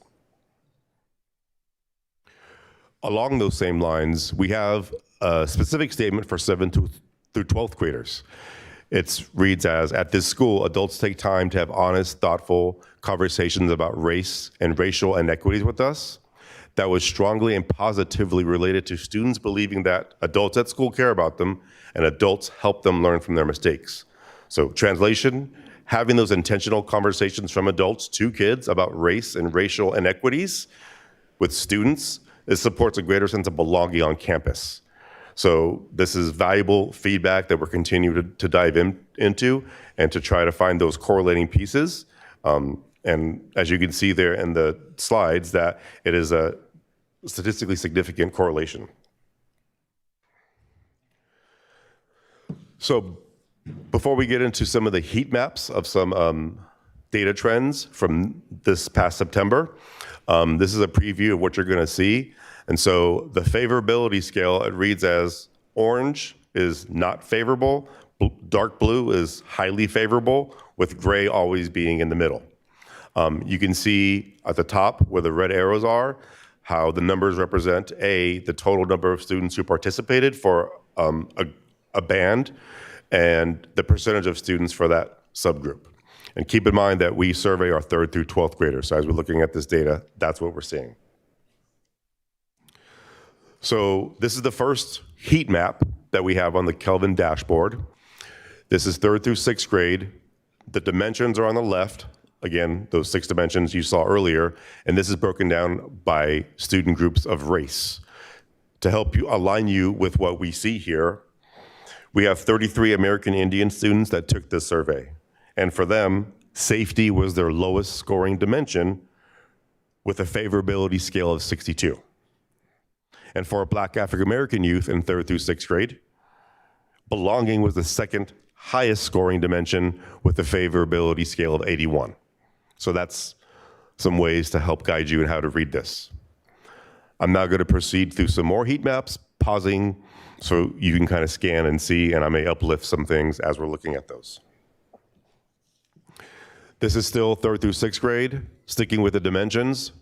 Along those same lines, we have a specific statement for 7th through 12th graders. It reads as, at this school, adults take time to have honest, thoughtful conversations about race and racial inequities with us. That was strongly and positively related to students believing that adults at school care about them and adults help them learn from their mistakes. So translation, having those intentional conversations from adults to kids about race and racial inequities with students, it supports a greater sense of belonging on campus. So this is valuable feedback that we're continuing to dive into and to try to find those correlating pieces. And as you can see there in the slides, that it is a statistically significant correlation. So before we get into some of the heat maps of some data trends from this past September, this is a preview of what you're going to see. And so the favorability scale, it reads as orange is not favorable, dark blue is highly favorable, with gray always being in the middle. You can see at the top where the red arrows are, how the numbers represent the total number of students who participated for a band and the percentage of students for that subgroup. And keep in mind that we survey our 3rd through 12th graders. So as we're looking at this data, that's what we're seeing. So this is the first heat map that we have on the Kelvin dashboard. This is 3rd through 6th grade. The dimensions are on the left. Again, those 6 dimensions you saw earlier. And this is broken down by student groups of race. To help you align you with what we see here, we have 33 American Indian students that took this survey. And for them, safety was their lowest scoring dimension with a favorability scale of 62. And for Black African American youth in 3rd through 6th grade, belonging was the second highest scoring dimension with a favorability scale of 81. So that's some ways to help guide you in how to read this. I'm now going to proceed through some more heat maps, pausing so you can kind of scan and see, and I may uplift some things as we're looking at those. This is still 3rd through 6th grade, sticking with the dimensions,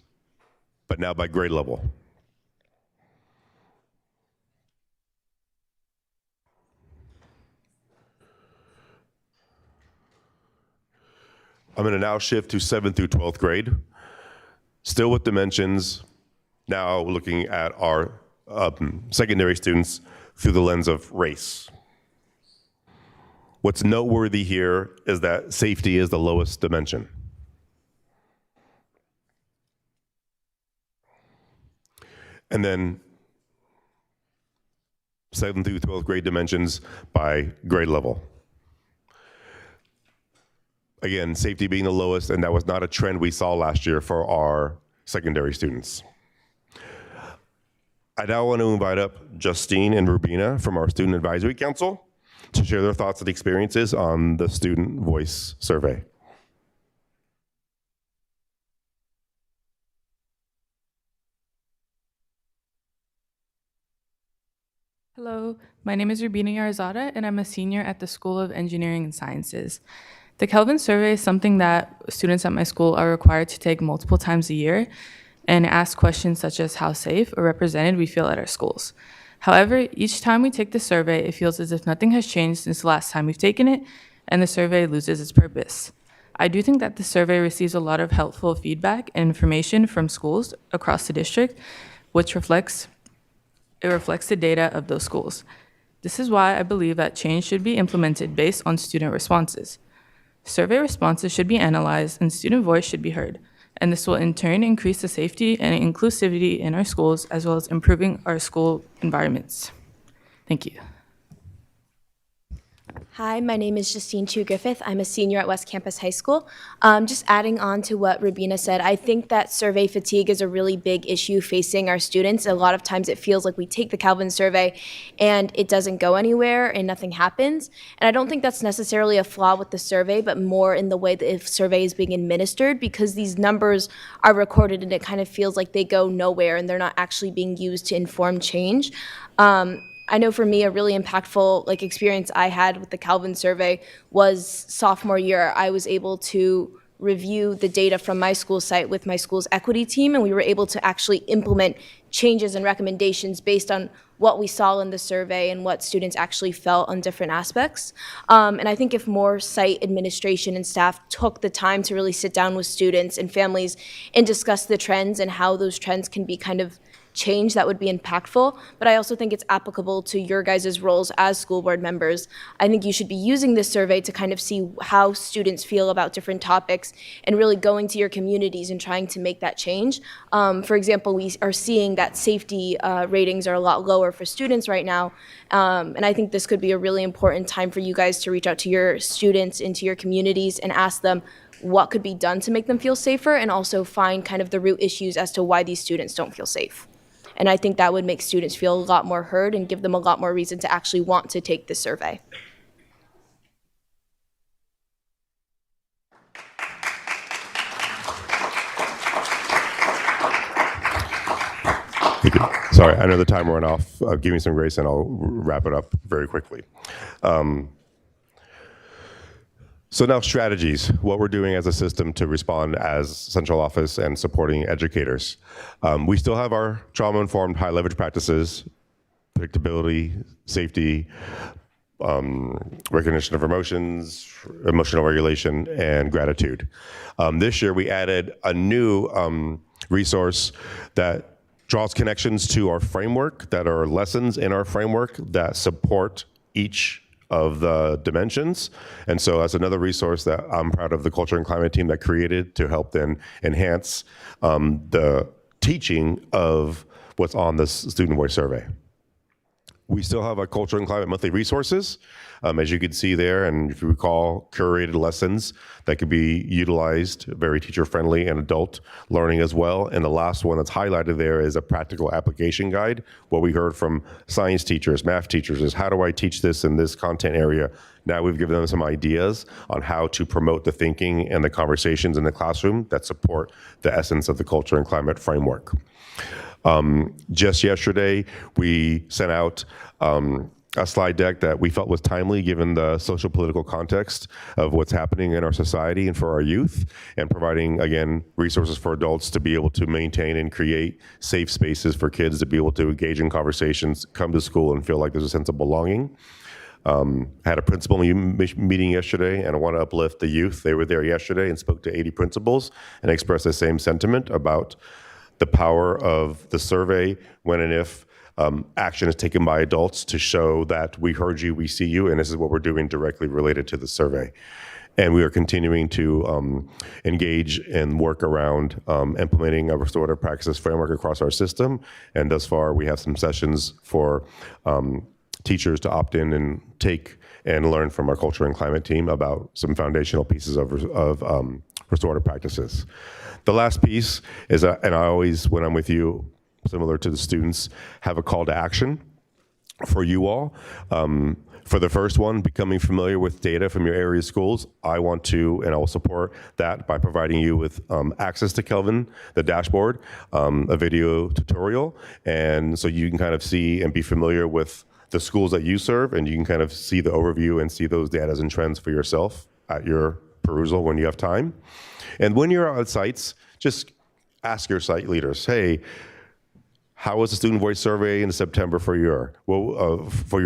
but now by grade level. I'm going to now shift to 7th through 12th grade, still with dimensions, now looking at our secondary students through the lens of race. What's noteworthy here is that safety is the lowest dimension. And then 7th through 12th grade dimensions by grade level. Again, safety being the lowest, and that was not a trend we saw last year for our secondary students. I now want to invite up Justine and Rubina from our Student Advisory Council to share their thoughts and experiences on the Student Voice Survey. Hello, my name is Rubina Yarzada, and I'm a senior at the School of Engineering and Sciences. The Kelvin Survey is something that students at my school are required to take multiple times a year and ask questions such as how safe or represented we feel at our schools. However, each time we take the survey, it feels as if nothing has changed since the last time we've taken it, and the survey loses its purpose. I do think that the survey receives a lot of helpful feedback and information from schools across the district, which reflects the data of those schools. This is why I believe that change should be implemented based on student responses. Survey responses should be analyzed and student voice should be heard, and this will in turn increase the safety and inclusivity in our schools as well as improving our school environments. Thank you. Hi, my name is Justine Chu Griffith. I'm a senior at West Campus High School. Just adding on to what Rubina said, I think that survey fatigue is a really big issue facing our students. A lot of times it feels like we take the Kelvin survey and it doesn't go anywhere and nothing happens. And I don't think that's necessarily a flaw with the survey, but more in the way that the survey is being administered, because these numbers are recorded and it kind of feels like they go nowhere and they're not actually being used to inform change. I know for me, a really impactful experience I had with the Kelvin survey was sophomore year. I was able to review the data from my school site with my school's equity team, and we were able to actually implement changes and recommendations based on what we saw in the survey and what students actually felt on different aspects. And I think if more site administration and staff took the time to really sit down with students and families and discuss the trends and how those trends can be kind of change, that would be impactful. But I also think it's applicable to your guys' roles as school board members. I think you should be using this survey to kind of see how students feel about different topics and really going to your communities and trying to make that change. For example, we are seeing that safety ratings are a lot lower for students right now. And I think this could be a really important time for you guys to reach out to your students and to your communities and ask them what could be done to make them feel safer, and also find kind of the root issues as to why these students don't feel safe. And I think that would make students feel a lot more heard and give them a lot more reason to actually want to take the survey. Sorry, I know the timer went off. Give me some grace and I'll wrap it up very quickly. So now strategies, what we're doing as a system to respond as central office and supporting educators. We still have our trauma-informed high leverage practices, predictability, safety, recognition of emotions, emotional regulation, and gratitude. This year we added a new resource that draws connections to our framework, that are lessons in our framework that support each of the dimensions. And so that's another resource that I'm proud of the Culture and Climate team that created to help then enhance the teaching of what's on this Student Voice Survey. We still have our Culture and Climate Monthly resources, as you can see there, and if you recall, curated lessons that could be utilized, very teacher-friendly and adult learning as well. And the last one that's highlighted there is a practical application guide. What we heard from science teachers, math teachers is, how do I teach this in this content area? Now we've given them some ideas on how to promote the thinking and the conversations in the classroom that support the essence of the Culture and Climate framework. Just yesterday, we sent out a slide deck that we felt was timely given the social political context of what's happening in our society and for our youth, and providing, again, resources for adults to be able to maintain and create safe spaces for kids to be able to engage in conversations, come to school and feel like there's a sense of belonging. Had a principal meeting yesterday, and I want to uplift the youth. They were there yesterday and spoke to 80 principals and expressed the same sentiment about the power of the survey when and if action is taken by adults to show that we heard you, we see you, and this is what we're doing directly related to the survey. And we are continuing to engage and work around implementing a restorative practices framework across our system. And thus far, we have some sessions for teachers to opt in and take and learn from our Culture and Climate team about some foundational pieces of restorative practices. The last piece is, and I always, when I'm with you, similar to the students, have a call to action for you all. For the first one, becoming familiar with data from your area schools, I want to, and I will support that by providing you with access to Kelvin, the dashboard, a video tutorial, and so you can kind of see and be familiar with the schools that you serve, and you can kind of see the overview and see those data and trends for yourself at your perusal when you have time. And when you're out at sites, just ask your site leaders, hey, how was the student voice survey in September for your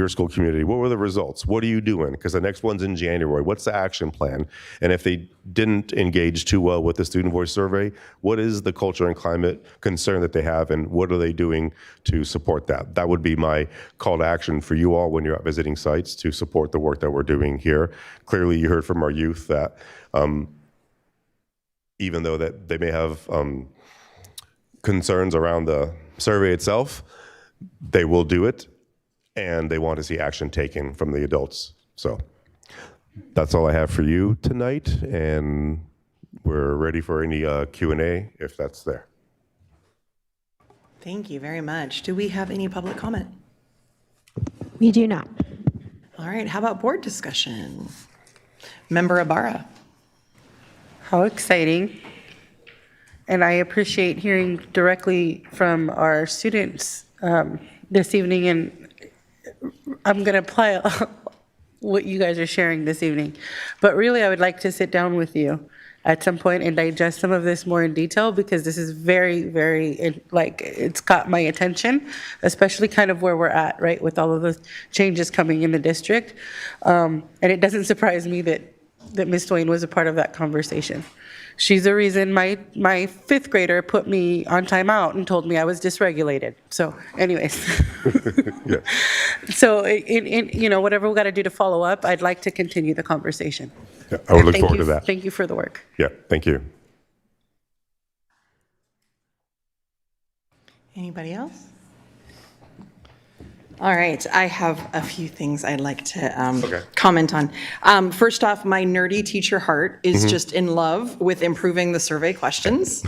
school community? What were the results? What are you doing? Because the next one's in January. What's the action plan? And if they didn't engage too well with the student voice survey, what is the culture and climate concern that they have, and what are they doing to support that? That would be my call to action for you all when you're out visiting sites to support the work that we're doing here. Clearly, you heard from our youth that even though that they may have concerns around the survey itself, they will do it, and they want to see action taken from the adults. So that's all I have for you tonight, and we're ready for any Q&A if that's there. Thank you very much. Do we have any public comment? We do not. All right, how about board discussion? Member Ibarra. How exciting. And I appreciate hearing directly from our students this evening, and I'm going to apply what you guys are sharing this evening. But really, I would like to sit down with you at some point and digest some of this more in detail, because this is very, very, it's got my attention, especially kind of where we're at, right, with all of the changes coming in the district. And it doesn't surprise me that Ms. Swain was a part of that conversation. She's the reason my fifth grader put me on timeout and told me I was dysregulated. So anyways. Yeah. So, whatever we got to do to follow up, I'd like to continue the conversation. Yeah, I would look forward to that. Thank you for the work. Yeah, thank you. Anybody else? All right, I have a few things I'd like to comment on. First off, my nerdy teacher heart is just in love with improving the survey questions.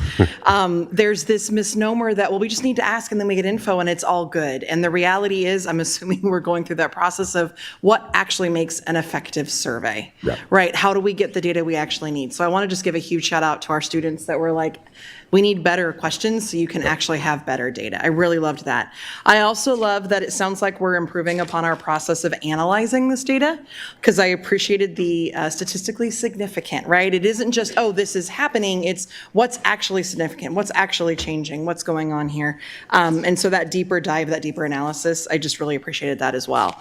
There's this misnomer that, well, we just need to ask and then we get info and it's all good. And the reality is, I'm assuming we're going through that process of what actually makes an effective survey, right? How do we get the data we actually need? So I want to just give a huge shout out to our students that were like, we need better questions so you can actually have better data. I really loved that. I also love that it sounds like we're improving upon our process of analyzing this data, because I appreciated the statistically significant, right? It isn't just, oh, this is happening. It's what's actually significant, what's actually changing, what's going on here. And so that deeper dive, that deeper analysis, I just really appreciated that as well.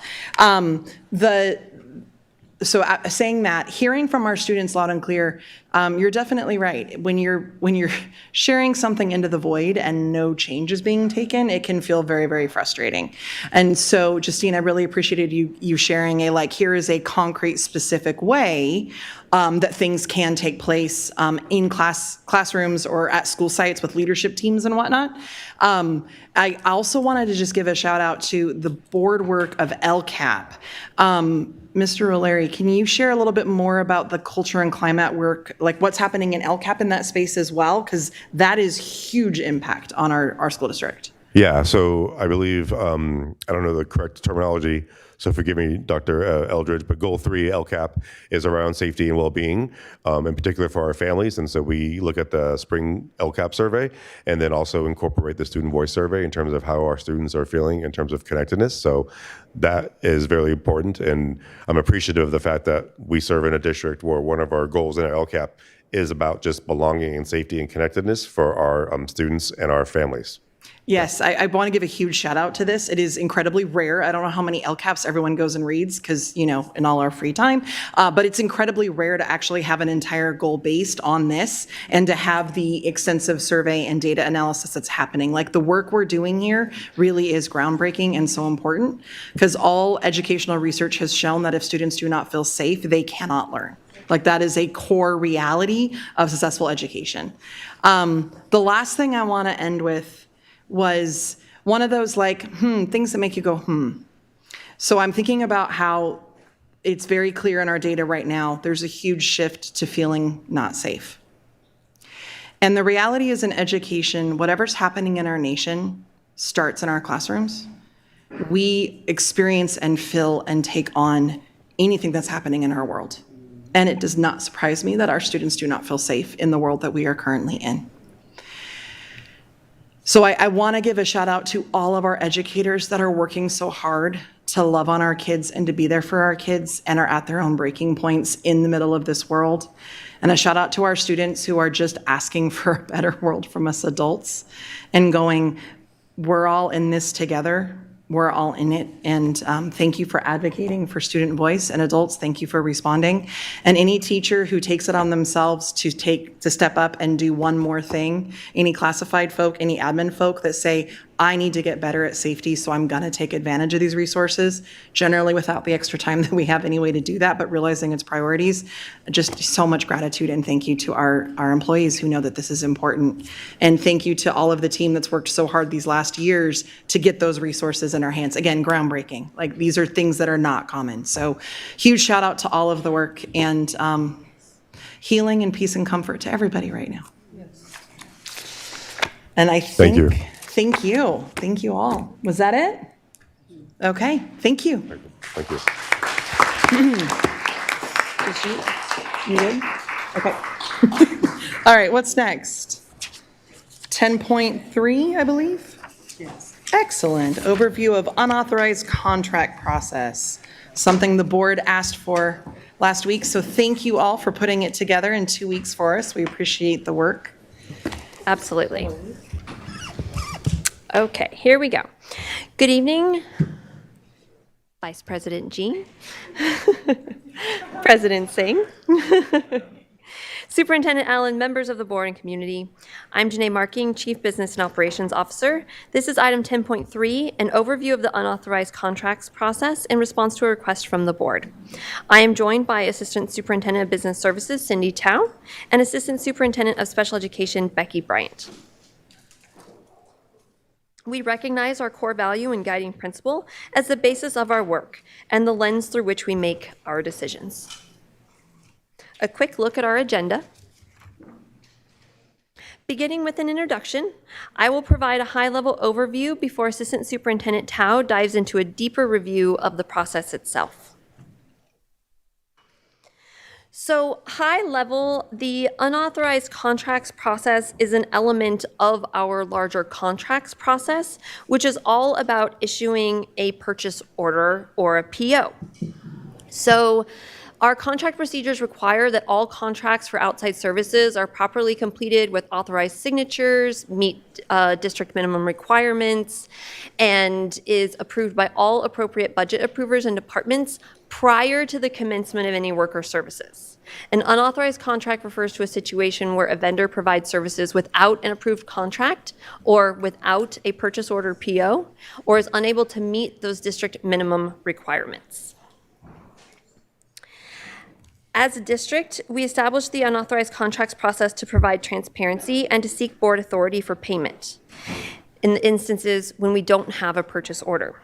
So saying that, hearing from our students loud and clear, you're definitely right. When you're sharing something into the void and no change is being taken, it can feel very, very frustrating. And so, Justine, I really appreciated you sharing here is a concrete, specific way that things can take place in classrooms or at school sites with leadership teams and whatnot. I also wanted to just give a shout out to the board work of LCAP. Mr. O'Leary, can you share a little bit more about the culture and climate work, like what's happening in LCAP in that space as well? Because that is huge impact on our school district. Yeah, so I believe, I don't know the correct terminology, so forgive me, Dr. Eldridge, but Goal 3, LCAP, is around safety and well-being, in particular for our families. And so we look at the spring LCAP survey and then also incorporate the student voice survey in terms of how our students are feeling in terms of connectedness. So that is very important. And I'm appreciative of the fact that we serve in a district where one of our goals in our LCAP is about just belonging and safety and connectedness for our students and our families. Yes, I want to give a huge shout out to this. It is incredibly rare. I don't know how many LCAPs everyone goes and reads because, in all our free time, but it's incredibly rare to actually have an entire goal based on this and to have the extensive survey and data analysis that's happening. Like the work we're doing here really is groundbreaking and so important because all educational research has shown that if students do not feel safe, they cannot learn. Like that is a core reality of successful education. The last thing I want to end with was one of those things that make you go, So I'm thinking about how it's very clear in our data right now, there's a huge shift to feeling not safe. And the reality is in education, whatever's happening in our nation starts in our classrooms. We experience and feel and take on anything that's happening in our world. And it does not surprise me that our students do not feel safe in the world that we are currently in. So I want to give a shout out to all of our educators that are working so hard to love on our kids and to be there for our kids and are at their own breaking points in the middle of this world. And a shout out to our students who are just asking for a better world from us adults and going, we're all in this together. We're all in it. And thank you for advocating for student voice, and adults, thank you for responding. And any teacher who takes it on themselves to step up and do one more thing, any classified folk, any admin folk that say, I need to get better at safety, so I'm gonna take advantage of these resources, generally without the extra time that we have anyway to do that, but realizing its priorities. Just so much gratitude and thank you to our employees who know that this is important. And thank you to all of the team that's worked so hard these last years to get those resources in our hands. Again, groundbreaking. Like these are things that are not common. So huge shout out to all of the work and healing and peace and comfort to everybody right now. And I think, thank you. Thank you all. Was that it? Okay, thank you. Thank you. You did? Okay. All right, what's next? 10.3, I believe? Yes. Excellent. Overview of unauthorized contract process, something the board asked for last week. So thank you all for putting it together in 2 weeks for us. We appreciate the work. Absolutely. Okay, here we go. Good evening, Vice President Jean, President Singh, Superintendent Allen, members of the board and community. I'm Janae Marking, Chief Business and Operations Officer. This is item 10.3, an overview of the unauthorized contracts process in response to a request from the board. I am joined by Assistant Superintendent of Business Services, Cindy Tao, and Assistant Superintendent of Special Education, Becky Bryant. We recognize our core value and guiding principle as the basis of our work and the lens through which we make our decisions. A quick look at our agenda. Beginning with an introduction, I will provide a high-level overview before Assistant Superintendent Tao dives into a deeper review of the process itself. So high level, the unauthorized contracts process is an element of our larger contracts process, which is all about issuing a purchase order or a PO. So our contract procedures require that all contracts for outside services are properly completed with authorized signatures, meet district minimum requirements, and is approved by all appropriate budget approvers and departments prior to the commencement of any work or services. An unauthorized contract refers to a situation where a vendor provides services without an approved contract or without a purchase order PO, or is unable to meet those district minimum requirements. As a district, we established the unauthorized contracts process to provide transparency and to seek board authority for payment in the instances when we don't have a purchase order.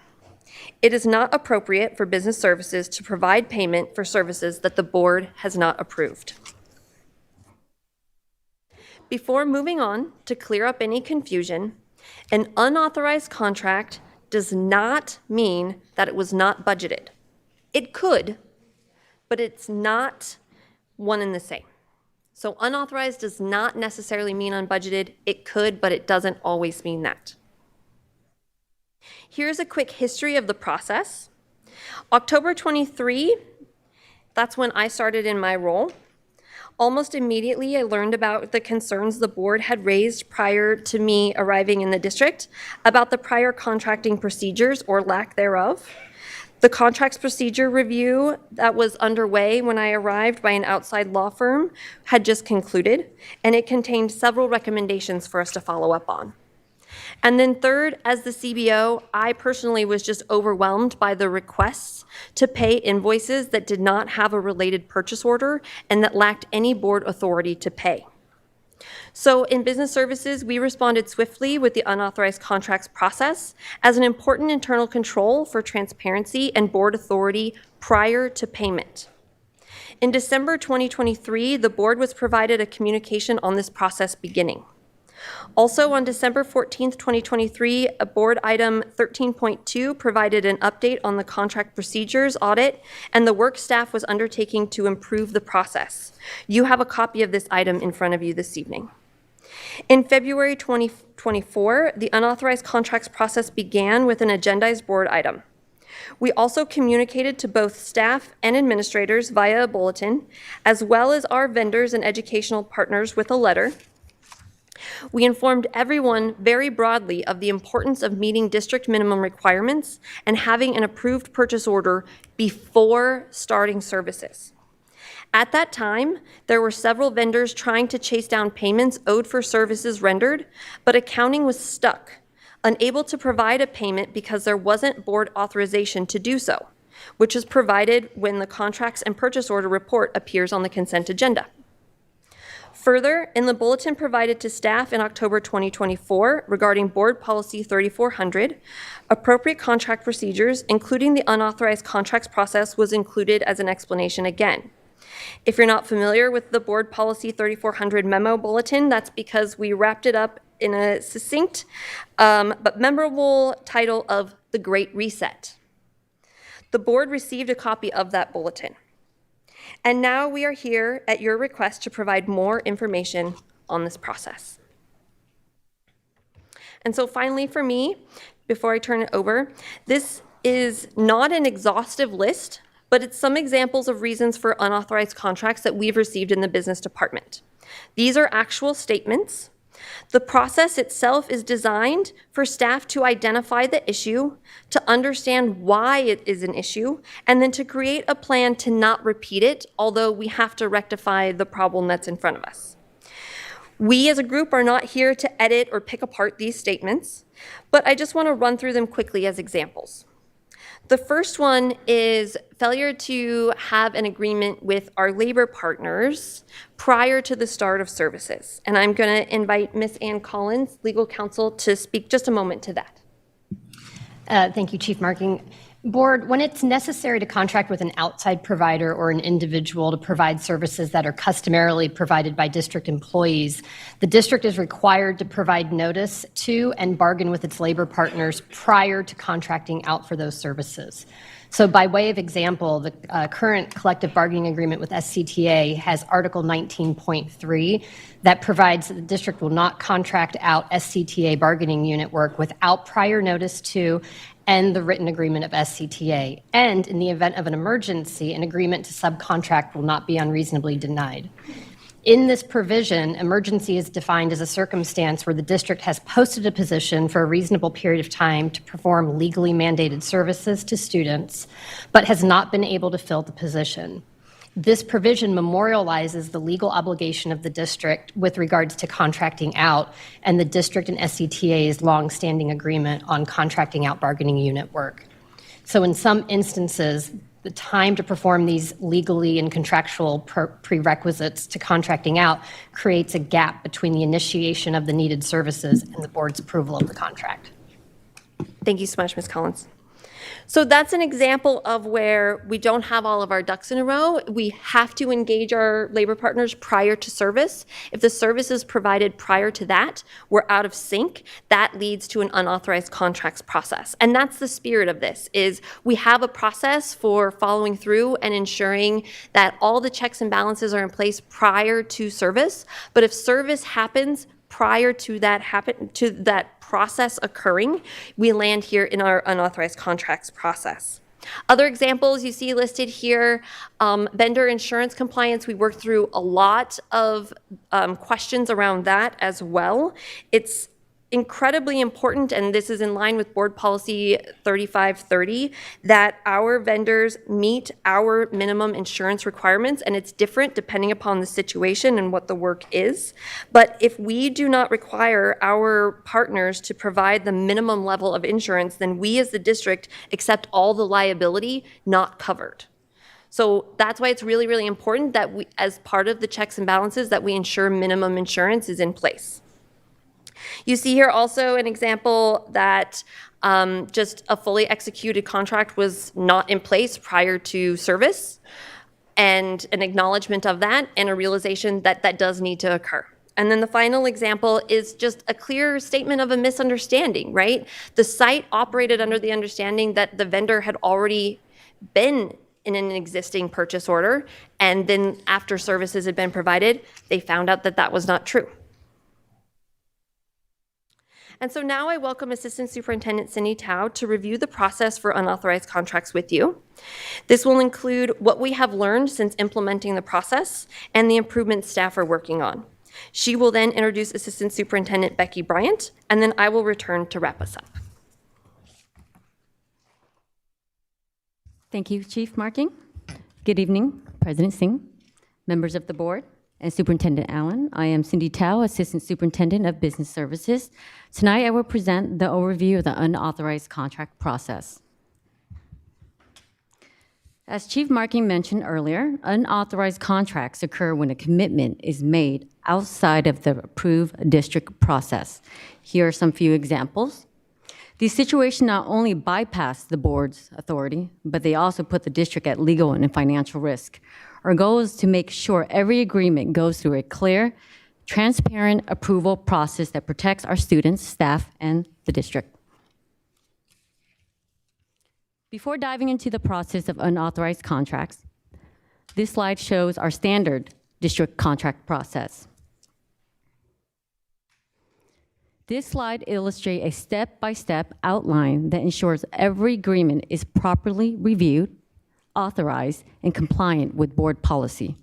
It is not appropriate for business services to provide payment for services that the board has not approved. Before moving on, to clear up any confusion, an unauthorized contract does not mean that it was not budgeted. It could, but it's not one and the same. So unauthorized does not necessarily mean unbudgeted. It could, but it doesn't always mean that. Here's a quick history of the process. October 23, that's when I started in my role. Almost immediately, I learned about the concerns the board had raised prior to me arriving in the district about the prior contracting procedures or lack thereof. The contracts procedure review that was underway when I arrived by an outside law firm had just concluded, and it contained several recommendations for us to follow up on. And then third, as the CBO, I personally was just overwhelmed by the requests to pay invoices that did not have a related purchase order and that lacked any board authority to pay. So in business services, we responded swiftly with the unauthorized contracts process as an important internal control for transparency and board authority prior to payment. In December 2023, the board was provided a communication on this process beginning. Also, on December 14th, 2023, a board item 13.2 provided an update on the contract procedures audit and the work staff was undertaking to improve the process. You have a copy of this item in front of you this evening. In February 2024, the unauthorized contracts process began with an agendized board item. We also communicated to both staff and administrators via a bulletin, as well as our vendors and educational partners with a letter. We informed everyone very broadly of the importance of meeting district minimum requirements and having an approved purchase order before starting services. At that time, there were several vendors trying to chase down payments owed for services rendered, but accounting was stuck, unable to provide a payment because there wasn't board authorization to do so, which is provided when the contracts and purchase order report appears on the consent agenda. Further, in the bulletin provided to staff in October 2024 regarding Board Policy 3400, appropriate contract procedures, including the unauthorized contracts process, was included as an explanation again. If you're not familiar with the Board Policy 3400 memo bulletin, that's because we wrapped it up in a succinct but memorable title of The Great Reset. The board received a copy of that bulletin. And now we are here at your request to provide more information on this process. And so finally for me, before I turn it over, this is not an exhaustive list, but it's some examples of reasons for unauthorized contracts that we've received in the business department. These are actual statements. The process itself is designed for staff to identify the issue, to understand why it is an issue, and then to create a plan to not repeat it, although we have to rectify the problem that's in front of us. We as a group are not here to edit or pick apart these statements, but I just want to run through them quickly as examples. The first one is failure to have an agreement with our labor partners prior to the start of services. And I'm going to invite Ms. Ann Collins, legal counsel, to speak just a moment to that. Thank you, Chief Marking. Board, when it's necessary to contract with an outside provider or an individual to provide services that are customarily provided by district employees, the district is required to provide notice to and bargain with its labor partners prior to contracting out for those services. So by way of example, the current collective bargaining agreement with SCTA has Article 19.3 that provides that the district will not contract out SCTA bargaining unit work without prior notice to and the written agreement of SCTA. And in the event of an emergency, an agreement to subcontract will not be unreasonably denied. In this provision, emergency is defined as a circumstance where the district has posted a position for a reasonable period of time to perform legally mandated services to students, but has not been able to fill the position. This provision memorializes the legal obligation of the district with regards to contracting out and the district and SCTA's longstanding agreement on contracting out bargaining unit work. So in some instances, the time to perform these legally and contractual prerequisites to contracting out creates a gap between the initiation of the needed services and the board's approval of the contract. Thank you so much, Ms. Collins. So that's an example of where we don't have all of our ducks in a row. We have to engage our labor partners prior to service. If the service is provided prior to that, we're out of sync. That leads to an unauthorized contracts process. And that's the spirit of this, is we have a process for following through and ensuring that all the checks and balances are in place prior to service. But if service happens prior to that process occurring, we land here in our unauthorized contracts process. Other examples you see listed here, vendor insurance compliance. We worked through a lot of questions around that as well. It's incredibly important, and this is in line with Board Policy 3530, that our vendors meet our minimum insurance requirements, and it's different depending upon the situation and what the work is. But if we do not require our partners to provide the minimum level of insurance, then we as the district accept all the liability not covered. So that's why it's really, really important that we, as part of the checks and balances, that we ensure minimum insurance is in place. You see here also an example that just a fully executed contract was not in place prior to service, and an acknowledgement of that and a realization that that does need to occur. And then the final example is just a clear statement of a misunderstanding, right? The site operated under the understanding that the vendor had already been in an existing purchase order, and then after services had been provided, they found out that that was not true. And so now I welcome Assistant Superintendent Cindy Tao to review the process for unauthorized contracts with you. This will include what we have learned since implementing the process and the improvements staff are working on. She will then introduce Assistant Superintendent Becky Bryant, and then I will return to wrap us up. Thank you, Chief Marking. Good evening, President Singh, members of the board, and Superintendent Allen. I am Cindy Tao, Assistant Superintendent of Business Services. Tonight, I will present the overview of the unauthorized contract process. As Chief Marking mentioned earlier, unauthorized contracts occur when a commitment is made outside of the approved district process. Here are some few examples. These situations not only bypass the board's authority, but they also put the district at legal and financial risk. Our goal is to make sure every agreement goes through a clear, transparent approval process that protects our students, staff, and the district. Before diving into the process of unauthorized contracts, this slide shows our standard district contract process. This slide illustrates a step-by-step outline that ensures every agreement is properly reviewed, authorized, and compliant with board policy.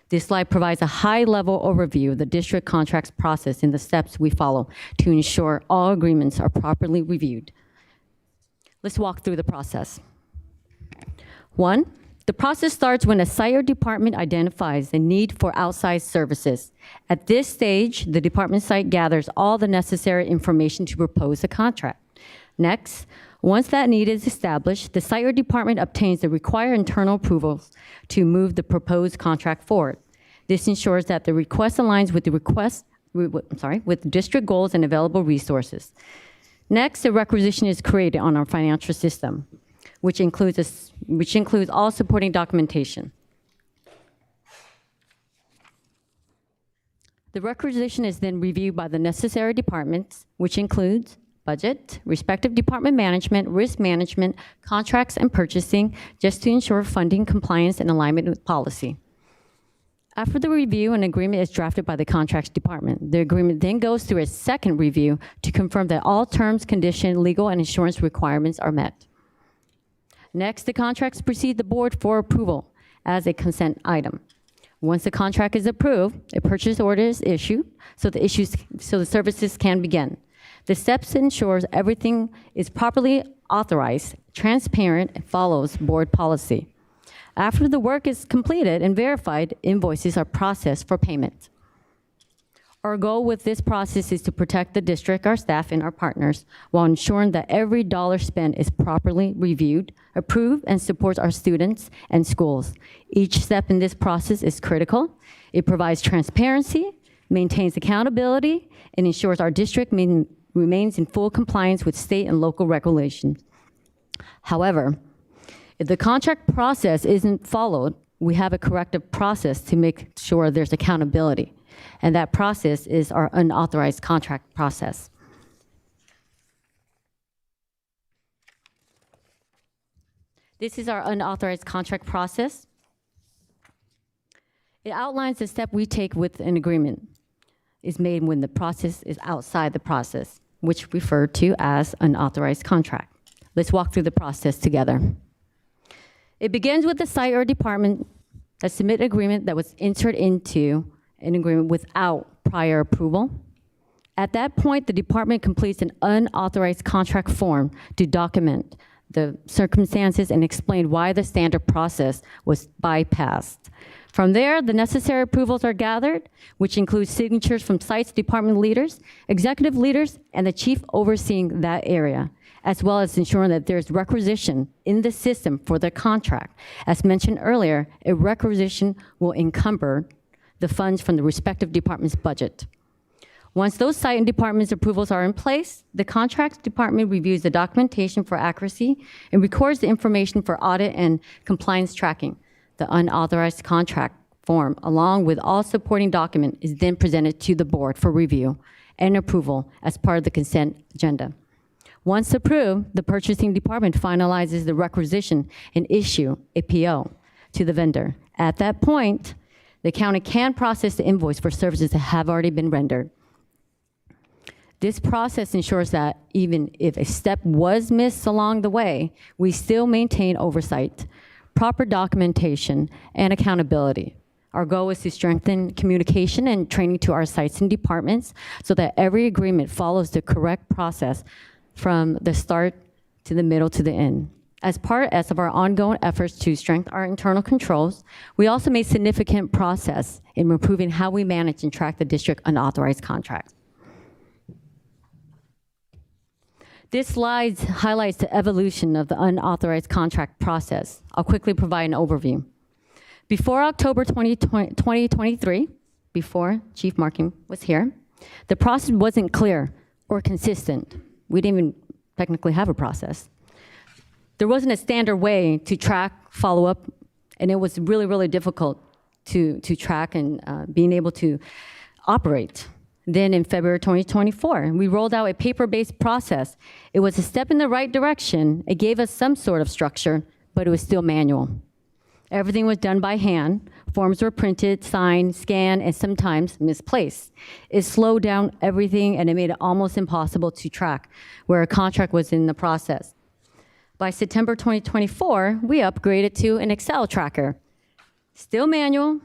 This slide provides a high-level overview of the district contracts process and the steps we follow to ensure all agreements are properly reviewed. Let's walk through the process. 1, the process starts when a site or department identifies the need for outside services. At this stage, the department site gathers all the necessary information to propose a contract. Next, once that need is established, the site or department obtains the required internal approvals to move the proposed contract forward. This ensures that the request aligns with the with district goals and available resources. Next, a requisition is created on our financial system, which includes all supporting documentation. The requisition is then reviewed by the necessary departments, which includes budget, respective department management, risk management, contracts, and purchasing, just to ensure funding compliance and alignment with policy. After the review, an agreement is drafted by the contracts department. The agreement then goes through a second review to confirm that all terms, conditions, legal, and insurance requirements are met. Next, the contracts proceed the board for approval as a consent item. Once the contract is approved, a purchase order is issued so the services can begin. The steps ensures everything is properly authorized, transparent, and follows board policy. After the work is completed and verified, invoices are processed for payment. Our goal with this process is to protect the district, our staff, and our partners while ensuring that every dollar spent is properly reviewed, approved, and supports our students and schools. Each step in this process is critical. It provides transparency, maintains accountability, and ensures our district remains in full compliance with state and local regulations. However, if the contract process isn't followed, we have a corrective process to make sure there's accountability. And that process is our unauthorized contract process. This is our unauthorized contract process. It outlines the step we take with an agreement is made when the process is outside the process, which referred to as unauthorized contract. Let's walk through the process together. It begins with the site or department that submit an agreement that was entered into an agreement without prior approval. At that point, the department completes an unauthorized contract form to document the circumstances and explain why the standard process was bypassed. From there, the necessary approvals are gathered, which includes signatures from sites department leaders, executive leaders, and the chief overseeing that area, as well as ensuring that there's requisition in the system for the contract. As mentioned earlier, a requisition will encumber the funds from the respective department's budget. Once those site and department's approvals are in place, the contracts department reviews the documentation for accuracy and records the information for audit and compliance tracking. The unauthorized contract form, along with all supporting document, is then presented to the board for review and approval as part of the consent agenda. Once approved, the purchasing department finalizes the requisition and issue a PO to the vendor. At that point, the county can process the invoice for services that have already been rendered. This process ensures that even if a step was missed along the way, we still maintain oversight, proper documentation, and accountability. Our goal is to strengthen communication and training to our sites and departments so that every agreement follows the correct process from the start to the middle to the end. As part of our ongoing efforts to strengthen our internal controls, we also made significant progress in improving how we manage and track the district unauthorized contracts. This slide highlights the evolution of the unauthorized contract process. I'll quickly provide an overview. Before October 2023, before Chief Marking was here, the process wasn't clear or consistent. We didn't even technically have a process. There wasn't a standard way to track, follow up, and it was really, really difficult to track and being able to operate. Then in February 2024, we rolled out a paper-based process. It was a step in the right direction. It gave us some sort of structure, but it was still manual. Everything was done by hand. Forms were printed, signed, scanned, and sometimes misplaced. It slowed down everything, and it made it almost impossible to track where a contract was in the process. By September 2024, we upgraded to an Excel tracker. Still manual,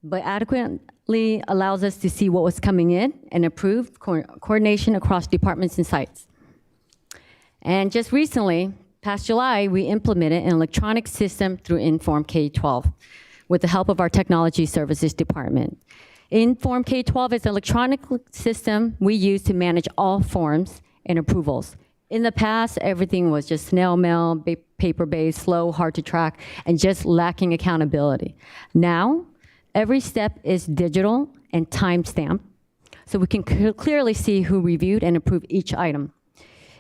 but adequately allows us to see what was coming in and improve coordination across departments and sites. And just recently, past July, we implemented an electronic system through Inform K-12 with the help of our technology services department. Inform K-12 is an electronic system we use to manage all forms and approvals. In the past, everything was just snail mail, paper-based, slow, hard to track, and just lacking accountability. Now, every step is digital and time-stamped, so we can clearly see who reviewed and approved each item.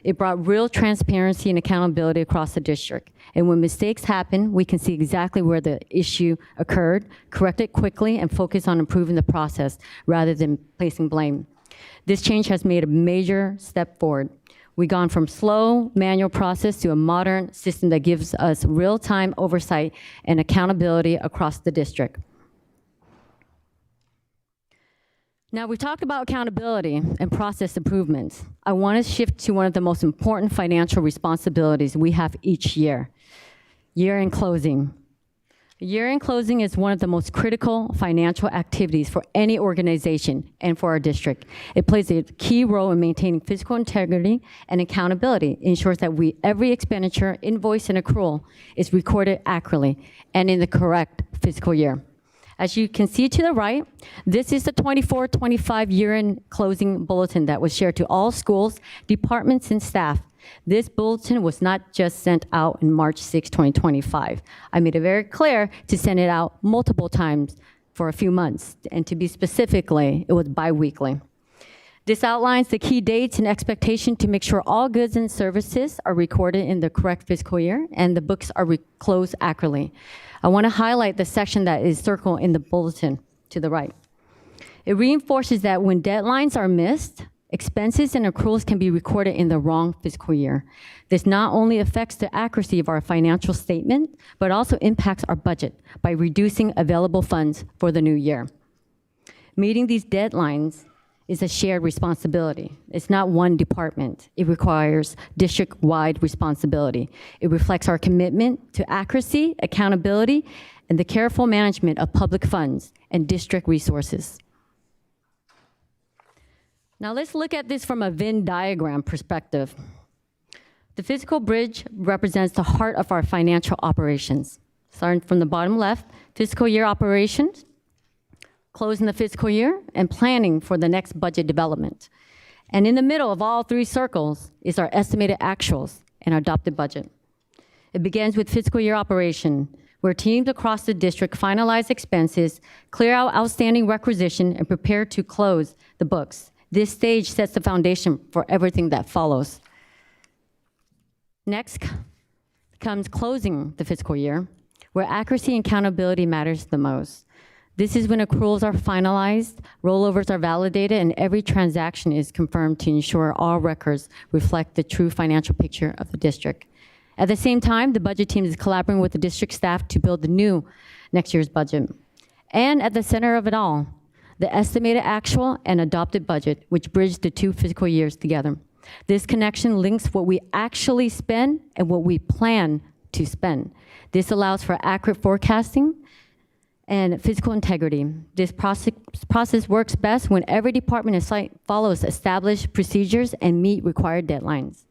It brought real transparency and accountability across the district. And when mistakes happen, we can see exactly where the issue occurred, correct it quickly, and focus on improving the process rather than placing blame. This change has made a major step forward. We've gone from slow manual process to a modern system that gives us real-time oversight and accountability across the district. Now, we talked about accountability and process improvements. I want to shift to one of the most important financial responsibilities we have each year, year-end closing. Year-end closing is one of the most critical financial activities for any organization and for our district. It plays a key role in maintaining fiscal integrity and accountability. It ensures that every expenditure, invoice, and accrual is recorded accurately and in the correct fiscal year. As you can see to the right, this is the 24-25 year-end closing bulletin that was shared to all schools, departments, and staff. This bulletin was not just sent out in March 6, 2025. I made it very clear to send it out multiple times for a few months, and to be specifically, it was bi-weekly. This outlines the key dates and expectation to make sure all goods and services are recorded in the correct fiscal year and the books are closed accurately. I want to highlight the section that is circled in the bulletin to the right. It reinforces that when deadlines are missed, expenses and accruals can be recorded in the wrong fiscal year. This not only affects the accuracy of our financial statement, but also impacts our budget by reducing available funds for the new year. Meeting these deadlines is a shared responsibility. It's not one department. It requires district-wide responsibility. It reflects our commitment to accuracy, accountability, and the careful management of public funds and district resources. Now let's look at this from a Venn diagram perspective. The physical bridge represents the heart of our financial operations. Starting from the bottom left, fiscal year operations, closing the fiscal year, and planning for the next budget development. And in the middle of all three circles is our estimated actuals and our adopted budget. It begins with fiscal year operation, where teams across the district finalize expenses, clear out outstanding requisition, and prepare to close the books. This stage sets the foundation for everything that follows. Next comes closing the fiscal year, where accuracy and accountability matters the most. This is when accruals are finalized, rollovers are validated, and every transaction is confirmed to ensure all records reflect the true financial picture of the district. At the same time, the budget team is collaborating with the district staff to build the new next year's budget. And at the center of it all, the estimated actual and adopted budget, which bridge the two fiscal years together. This connection links what we actually spend and what we plan to spend. This allows for accurate forecasting and fiscal integrity. This process works best when every department and site follows established procedures and meet required deadlines.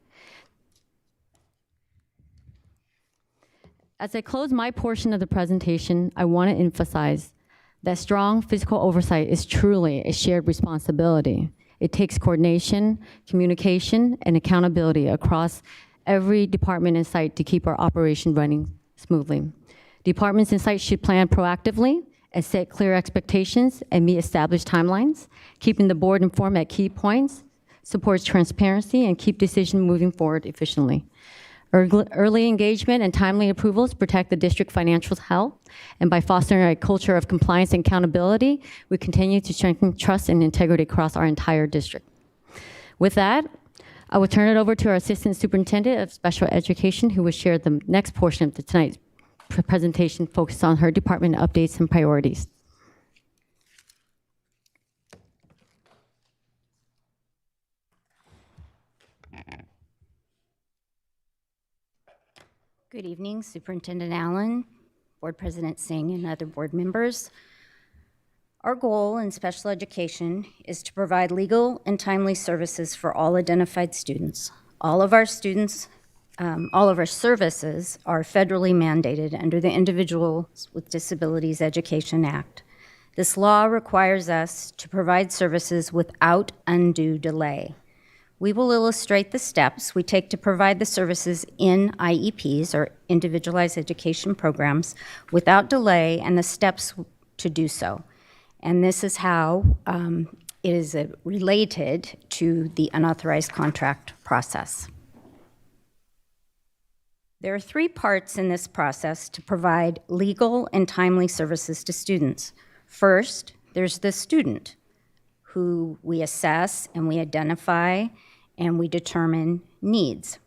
As I close my portion of the presentation, I want to emphasize that strong fiscal oversight is truly a shared responsibility. It takes coordination, communication, and accountability across every department and site to keep our operation running smoothly. Departments and sites should plan proactively and set clear expectations and meet established timelines. Keeping the board informed at key points supports transparency and keep decisions moving forward efficiently. Early engagement and timely approvals protect the district financial health, and by fostering a culture of compliance and accountability, we continue to strengthen trust and integrity across our entire district. With that, I will turn it over to our Assistant Superintendent of Special Education, who will share the next portion of tonight's presentation focused on her department updates and priorities. Good evening, Superintendent Allen, Board President Singh, and other board members. Our goal in special education is to provide legal and timely services for all identified students. All of our services are federally mandated under the Individuals with Disabilities Education Act. This law requires us to provide services without undue delay. We will illustrate the steps we take to provide the services in IEPs, or Individualized Education Programs, without delay and the steps to do so. And this is how it is related to the unauthorized contract process. There are three parts in this process to provide legal and timely services to students. First, there's the student, who we assess and we identify and we determine needs.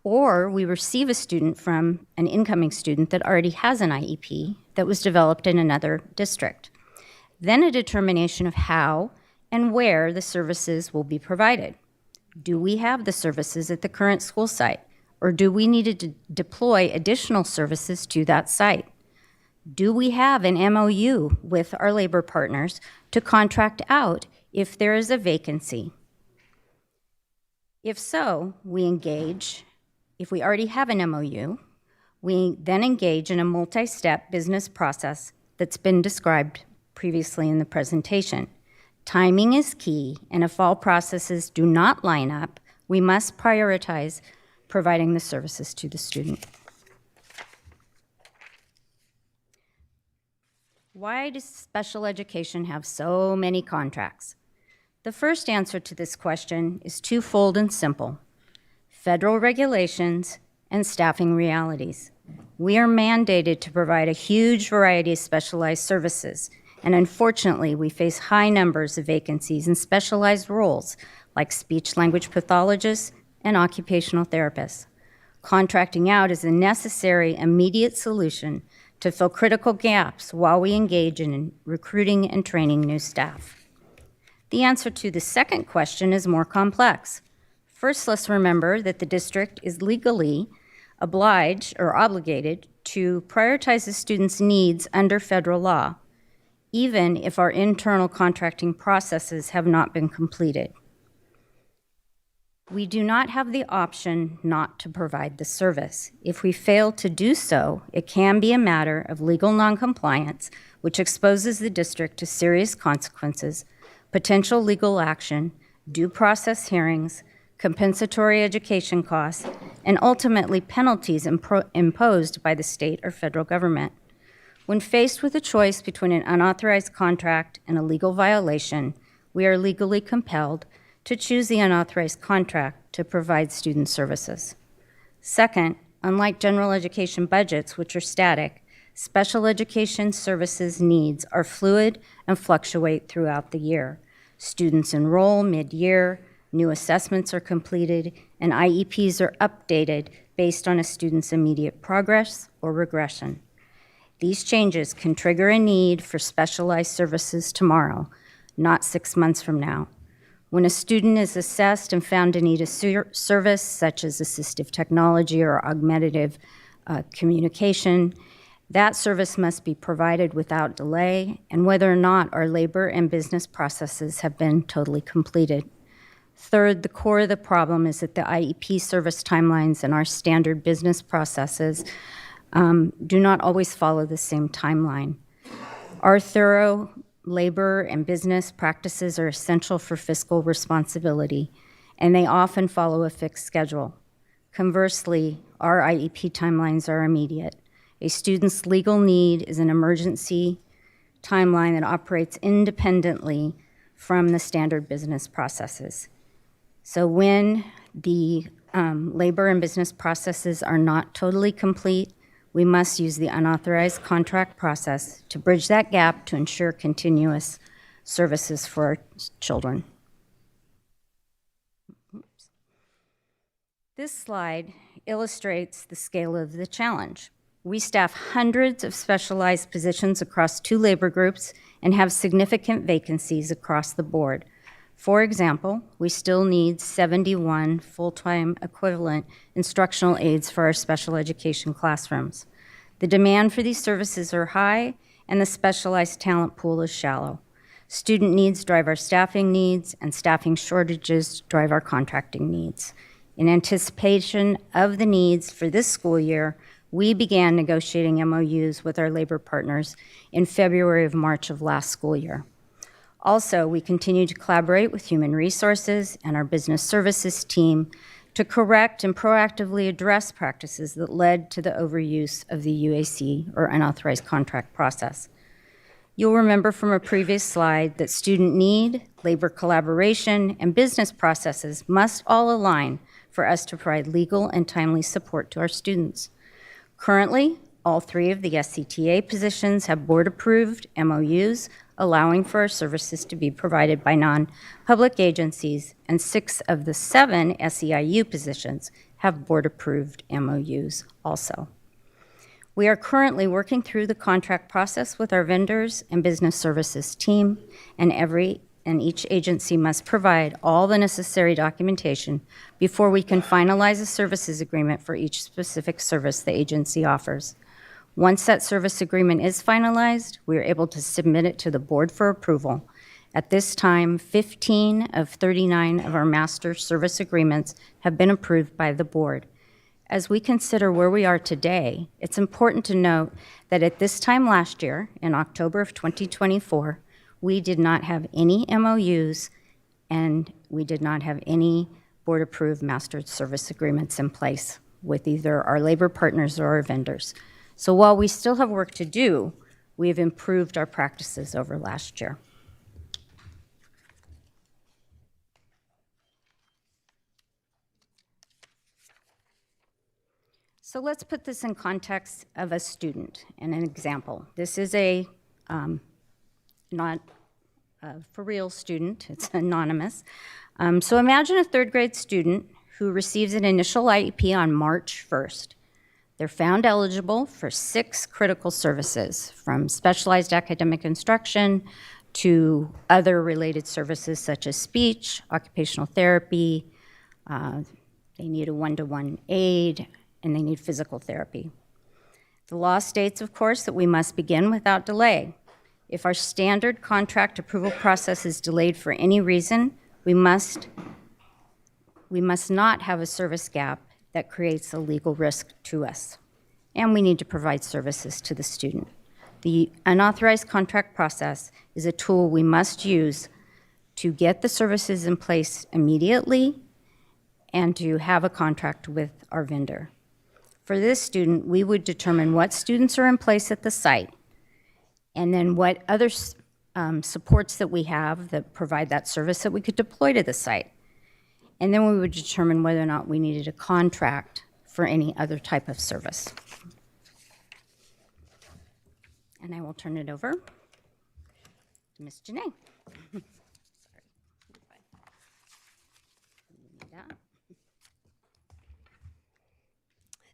Or we receive a student from an incoming student that already has an IEP that was developed in another district. Then a determination of how and where the services will be provided. Do we have the services at the current school site, or do we need to deploy additional services to that site? Do we have an MOU with our labor partners to contract out if there is a vacancy? If so, we engage. If we already have an MOU, we then engage in a multi-step business process that's been described previously in the presentation. Timing is key, and if all processes do not line up, we must prioritize providing the services to the student. Why does special education have so many contracts? The first answer to this question is twofold and simple: federal regulations and staffing realities. We are mandated to provide a huge variety of specialized services, and unfortunately, we face high numbers of vacancies in specialized roles like speech-language pathologists and occupational therapists. Contracting out is a necessary, immediate solution to fill critical gaps while we engage in recruiting and training new staff. The answer to the second question is more complex. First, let's remember that the district is legally obliged or obligated to prioritize the student's needs under federal law, even if our internal contracting processes have not been completed. We do not have the option not to provide the service. If we fail to do so, it can be a matter of legal noncompliance, which exposes the district to serious consequences, potential legal action, due process hearings, compensatory education costs, and ultimately penalties imposed by the state or federal government. When faced with a choice between an unauthorized contract and a legal violation, we are legally compelled to choose the unauthorized contract to provide student services. Second, unlike general education budgets, which are static, special education services needs are fluid and fluctuate throughout the year. Students enroll mid-year, new assessments are completed, and IEPs are updated based on a student's immediate progress or regression. These changes can trigger a need for specialized services tomorrow, not 6 months from now. When a student is assessed and found to need a service, such as assistive technology or augmentative communication, that service must be provided without delay, and whether or not our labor and business processes have been totally completed. Third, the core of the problem is that the IEP service timelines and our standard business processes do not always follow the same timeline. Our thorough labor and business practices are essential for fiscal responsibility, and they often follow a fixed schedule. Conversely, our IEP timelines are immediate. A student's legal need is an emergency timeline that operates independently from the standard business processes. So when the labor and business processes are not totally complete, we must use the unauthorized contract process to bridge that gap to ensure continuous services for our children. This slide illustrates the scale of the challenge. We staff hundreds of specialized positions across 2 labor groups and have significant vacancies across the board. For example, we still need 71 full-time equivalent instructional aides for our special education classrooms. The demand for these services are high, and the specialized talent pool is shallow. Student needs drive our staffing needs, and staffing shortages drive our contracting needs. In anticipation of the needs for this school year, we began negotiating MOUs with our labor partners in February of March of last school year. Also, we continue to collaborate with Human Resources and our Business Services team to correct and proactively address practices that led to the overuse of the UAC, or unauthorized contract process. You'll remember from a previous slide that student need, labor collaboration, and business processes must all align for us to provide legal and timely support to our students. Currently, all 3 of the SCTA positions have board-approved MOUs allowing for our services to be provided by non-public agencies, and 6 of the 7 SEIU positions have board-approved MOUs also. We are currently working through the contract process with our vendors and business services team, and each agency must provide all the necessary documentation before we can finalize a services agreement for each specific service the agency offers. Once that service agreement is finalized, we are able to submit it to the board for approval. At this time, 15 of 39 of our master service agreements have been approved by the board. as we consider where we are today, it's important to note that at this time last year, in October of 2024, we did not have any MOUs and we did not have any board-approved master service agreements in place with either our labor partners or our vendors. So while we still have work to do, we have improved our practices over last year. So let's put this in context of a student and an example. This is a not a for real student, it's anonymous. So imagine a third grade student who receives an initial IEP on March 1st. They're found eligible for 6 critical services, from specialized academic instruction to other related services such as speech, occupational therapy, they need a one-to-one aid, and they need physical therapy. The law states, of course, that we must begin without delay. If our standard contract approval process is delayed for any reason, we must not have a service gap that creates a legal risk to us. And we need to provide services to the student. The unauthorized contract process is a tool we must use to get the services in place immediately and to have a contract with our vendor. For this student, we would determine what students are in place at the site and then what other supports that we have that provide that service that we could deploy to the site. And then we would determine whether or not we needed a contract for any other type of service. And I will turn it over to Ms. Janae.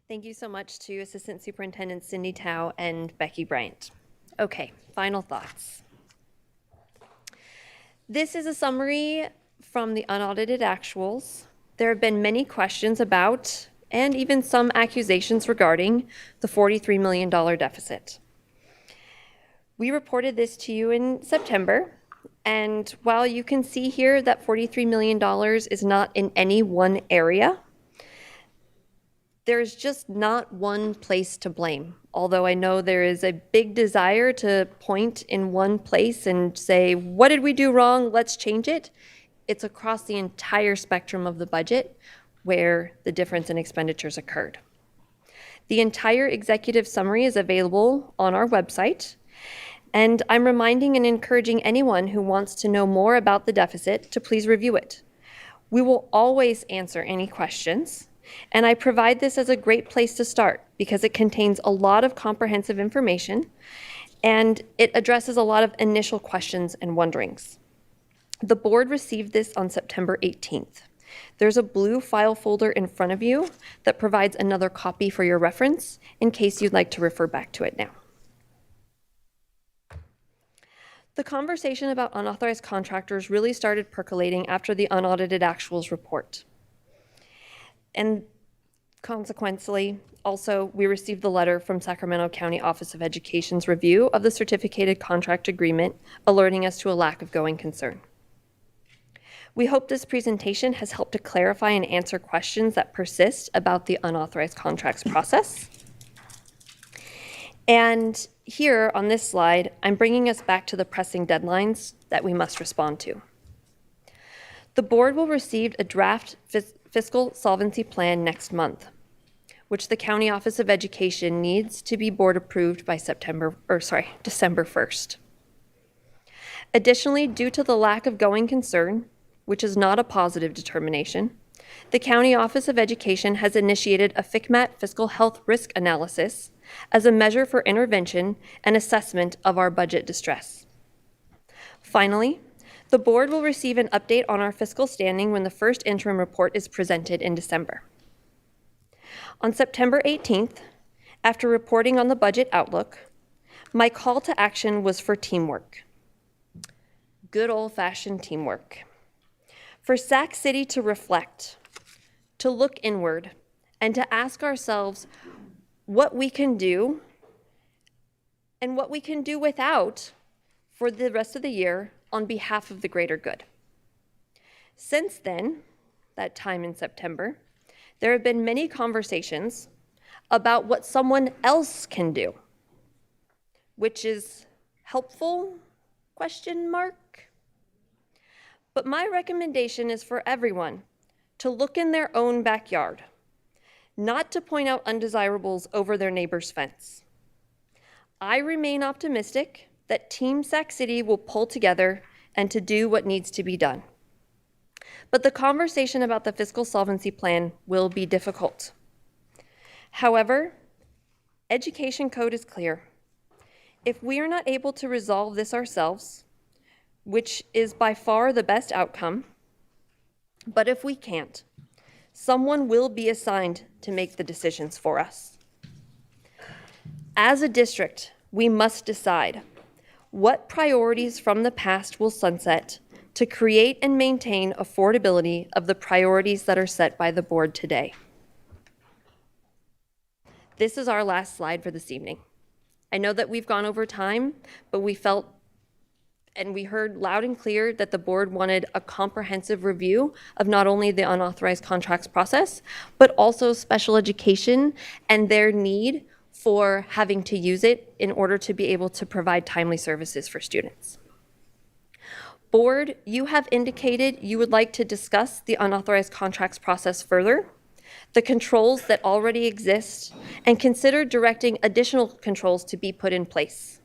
Thank you so much to Assistant Superintendent Cindy Tao and Becky Bryant. Okay, final thoughts. This is a summary from the unaudited actuals. There have been many questions about, and even some accusations regarding, the $43 million deficit. We reported this to you in September, and while you can see here that $43 million is not in any one area, there's just not one place to blame. Although I know there is a big desire to point in one place and say, what did we do wrong? Let's change it. It's across the entire spectrum of the budget where the difference in expenditures occurred. The entire executive summary is available on our website, and I'm reminding and encouraging anyone who wants to know more about the deficit to please review it. We will always answer any questions, and I provide this as a great place to start because it contains a lot of comprehensive information and it addresses a lot of initial questions and wonderings. The board received this on September 18th. There's a blue file folder in front of you that provides another copy for your reference in case you'd like to refer back to it now. The conversation about unauthorized contractors really started percolating after the unaudited actuals report. And consequently, also, we received the letter from Sacramento County Office of Education's review of the certificated contract agreement, alerting us to a lack of going concern. We hope this presentation has helped to clarify and answer questions that persist about the unauthorized contracts process. And here on this slide, I'm bringing us back to the pressing deadlines that we must respond to. The board will receive a draft fiscal solvency plan next month, which the County Office of Education needs to be board approved by December 1st. Additionally, due to the lack of going concern, which is not a positive determination, the County Office of Education has initiated a FCMAT fiscal health risk analysis as a measure for intervention and assessment of our budget distress. Finally, the board will receive an update on our fiscal standing when the first interim report is presented in December. On September 18th, after reporting on the budget outlook, my call to action was for teamwork. Good old-fashioned teamwork. For Sac City to reflect, to look inward, and to ask ourselves what we can do and what we can do without for the rest of the year on behalf of the greater good. Since then, that time in September, there have been many conversations about what someone else can do, which is helpful, question mark? But my recommendation is for everyone to look in their own backyard, not to point out undesirables over their neighbor's fence. I remain optimistic that Team Sac City will pull together and to do what needs to be done. But the conversation about the fiscal solvency plan will be difficult. However, education code is clear. If we are not able to resolve this ourselves, which is by far the best outcome, but if we can't, someone will be assigned to make the decisions for us. As a district, we must decide what priorities from the past will sunset to create and maintain affordability of the priorities that are set by the board today. This is our last slide for this evening. I know that we've gone over time, but we felt and we heard loud and clear that the board wanted a comprehensive review of not only the unauthorized contracts process, but also special education and their need for having to use it in order to be able to provide timely services for students. Board, you have indicated you would like to discuss the unauthorized contracts process further, the controls that already exist, and consider directing additional controls to be put in place.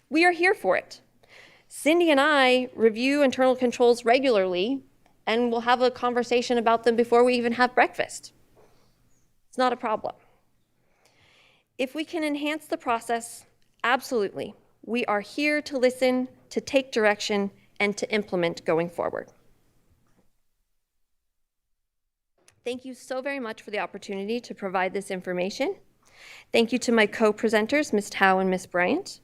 We are here for it. Cindy and I review internal controls regularly, and we'll have a conversation about them before we even have breakfast. It's not a problem. If we can enhance the process, absolutely. We are here to listen, to take direction, and to implement going forward. Thank you so very much for the opportunity to provide this information. Thank you to my co-presenters, Ms. Tao and Ms. Bryant.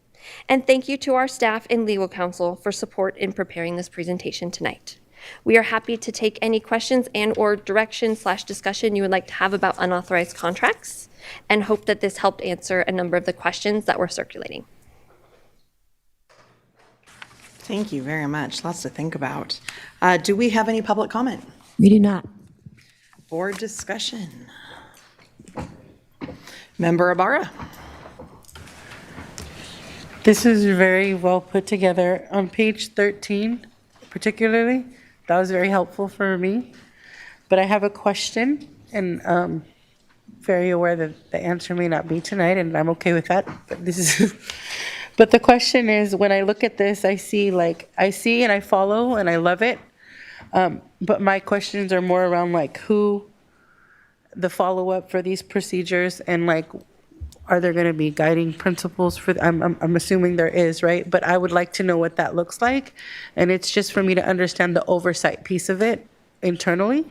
And thank you to our staff and legal counsel for support in preparing this presentation tonight. We are happy to take any questions and/or direction/discussion you would like to have about unauthorized contracts, and hope that this helped answer a number of the questions that were circulating. Thank you very much. Lots to think about. Do we have any public comment? We do not. Board discussion. Member Ibarra. This is very well put together. On page 13, particularly, that was very helpful for me. But I have a question, and very aware that the answer may not be tonight, and I'm okay with that. But this is, but the question is, when I look at this, I see and I follow, and I love it. But my questions are more around who, the follow-up for these procedures, and are there going to be guiding principles for, I'm assuming there is, right? But I would like to know what that looks like. And it's just for me to understand the oversight piece of it internally.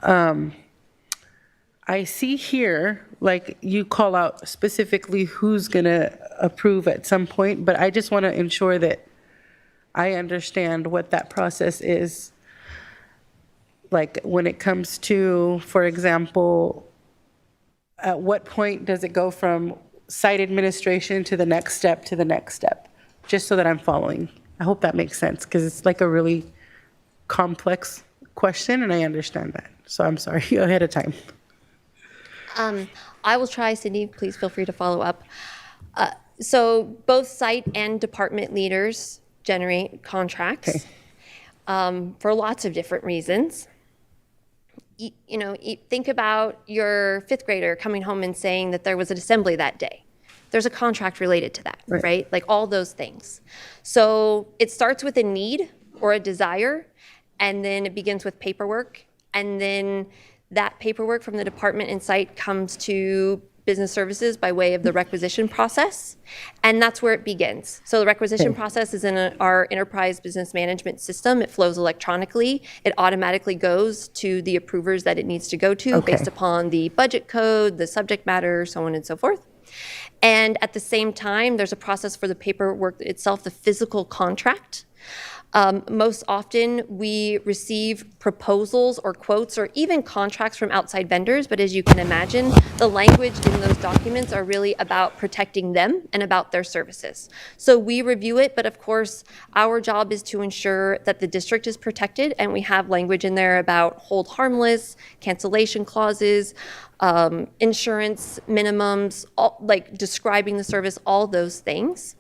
I see here, you call out specifically who's going to approve at some point, but I just want to ensure that I understand what that process is. When it comes to, for example, at what point does it go from site administration to the next step to the next step? Just so that I'm following. I hope that makes sense, because it's a really complex question, and I understand that. So I'm sorry ahead of time. I will try, Cindy, please feel free to follow up. So both site and department leaders generate contracts for lots of different reasons. Think about your fifth grader coming home and saying that there was an assembly that day. There's a contract related to that, right? All those things. So it starts with a need or a desire, and then it begins with paperwork, and then that paperwork from the department and site comes to business services by way of the requisition process, and that's where it begins. So the requisition process is in our enterprise business management system. It flows electronically. It automatically goes to the approvers that it needs to go to based upon the budget code, the subject matter, so on and so forth. And at the same time, there's a process for the paperwork itself, the physical contract. Most often, we receive proposals or quotes or even contracts from outside vendors, but as you can imagine, the language in those documents are really about protecting them and about their services. So we review it, but of course, our job is to ensure that the district is protected, and we have language in there about hold harmless, cancellation clauses, insurance minimums, like describing the service, all those things.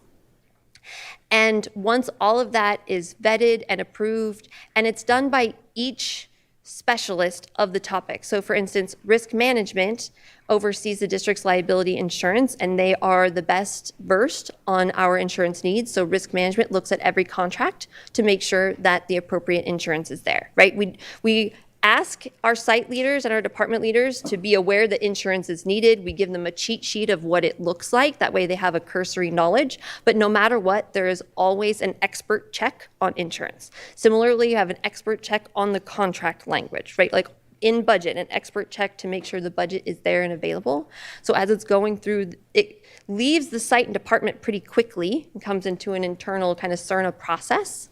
And once all of that is vetted and approved, and it's done by each specialist of the topic. So for instance, risk management oversees the district's liability insurance, and they are the best versed on our insurance needs. So risk management looks at every contract to make sure that the appropriate insurance is there, right? We ask our site leaders and our department leaders to be aware that insurance is needed. We give them a cheat sheet of what it looks like. That way they have a cursory knowledge. But no matter what, there is always an expert check on insurance. Similarly, you have an expert check on the contract language, right? Like in budget, an expert check to make sure the budget is there and available. So as it's going through, it leaves the site and department pretty quickly and comes into an internal kind of CERNA process.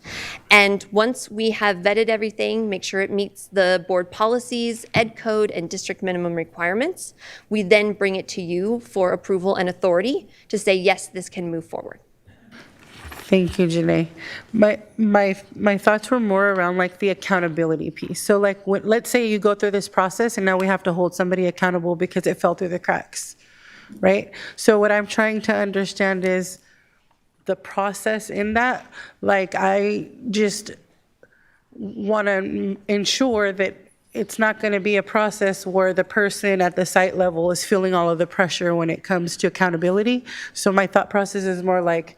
And once we have vetted everything, make sure it meets the board policies, ed code, and district minimum requirements, we then bring it to you for approval and authority to say, yes, this can move forward. Thank you, Janae. My thoughts were more around like the accountability piece. So like, let's say you go through this process and now we have to hold somebody accountable because it fell through the cracks, right? So what I'm trying to understand is the process in that. Like, I just want to ensure that it's not going to be a process where the person at the site level is feeling all of the pressure when it comes to accountability. So my thought process is more like,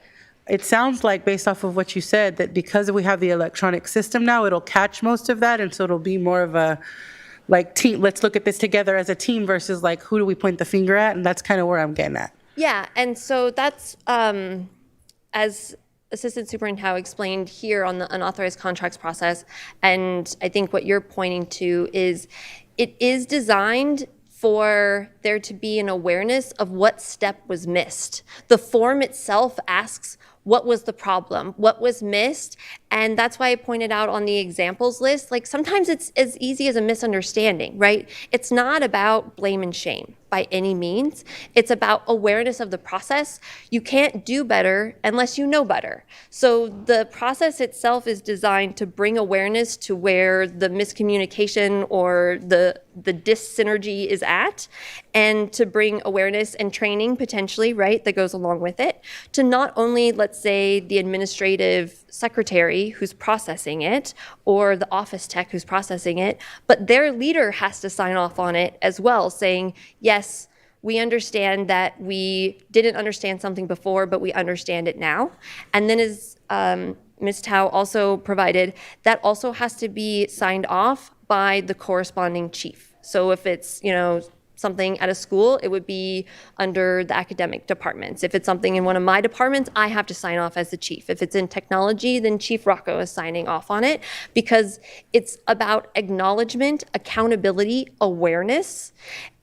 it sounds like, based off of what you said, that because we have the electronic system now, it'll catch most of that, and so it'll be more of a, like, team, let's look at this together as a team versus, like, who do we point the finger at? And that's kind of where I'm getting at. Yeah, and so that's, as Assistant Superintendent Howe explained here on the unauthorized contracts process, and I think what you're pointing to is, it is designed for there to be an awareness of what step was missed. The form itself asks, what was the problem? What was missed? And that's why I pointed out on the examples list, like sometimes it's as easy as a misunderstanding, right? It's not about blame and shame by any means. It's about awareness of the process. You can't do better unless you know better. So the process itself is designed to bring awareness to where the miscommunication or the dis-synergy is at, and to bring awareness and training potentially, right, that goes along with it, to not only, let's say, the administrative secretary who's processing it, or the office tech who's processing it, but their leader has to sign off on it as well, saying, yes, we understand that we didn't understand something before, but we understand it now. And then as Ms. Tao also provided, that also has to be signed off by the corresponding chief. So if it's, something at a school, it would be under the academic departments. If it's something in one of my departments, I have to sign off as the chief. If it's in technology, then Chief Rocco is signing off on it, because it's about acknowledgement, accountability, awareness,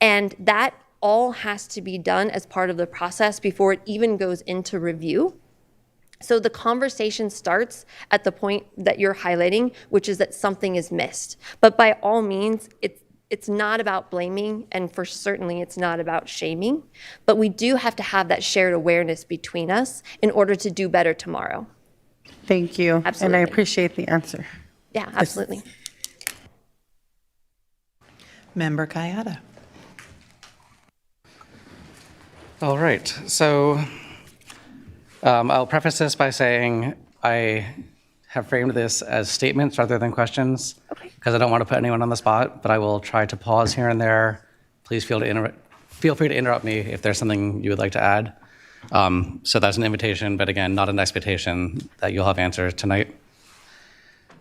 and that all has to be done as part of the process before it even goes into review. So the conversation starts at the point that you're highlighting, which is that something is missed. But by all means, it's not about blaming, and for certainly it's not about shaming, but we do have to have that shared awareness between us in order to do better tomorrow. Thank you. Absolutely. And I appreciate the answer. Yeah, absolutely. Member Kayada. All right, so I'll preface this by saying I have framed this as statements rather than questions, because I don't want to put anyone on the spot, but I will try to pause here and there. Please feel free to interrupt me if there's something you would like to add. So that's an invitation, but again, not an expectation that you'll have answers tonight.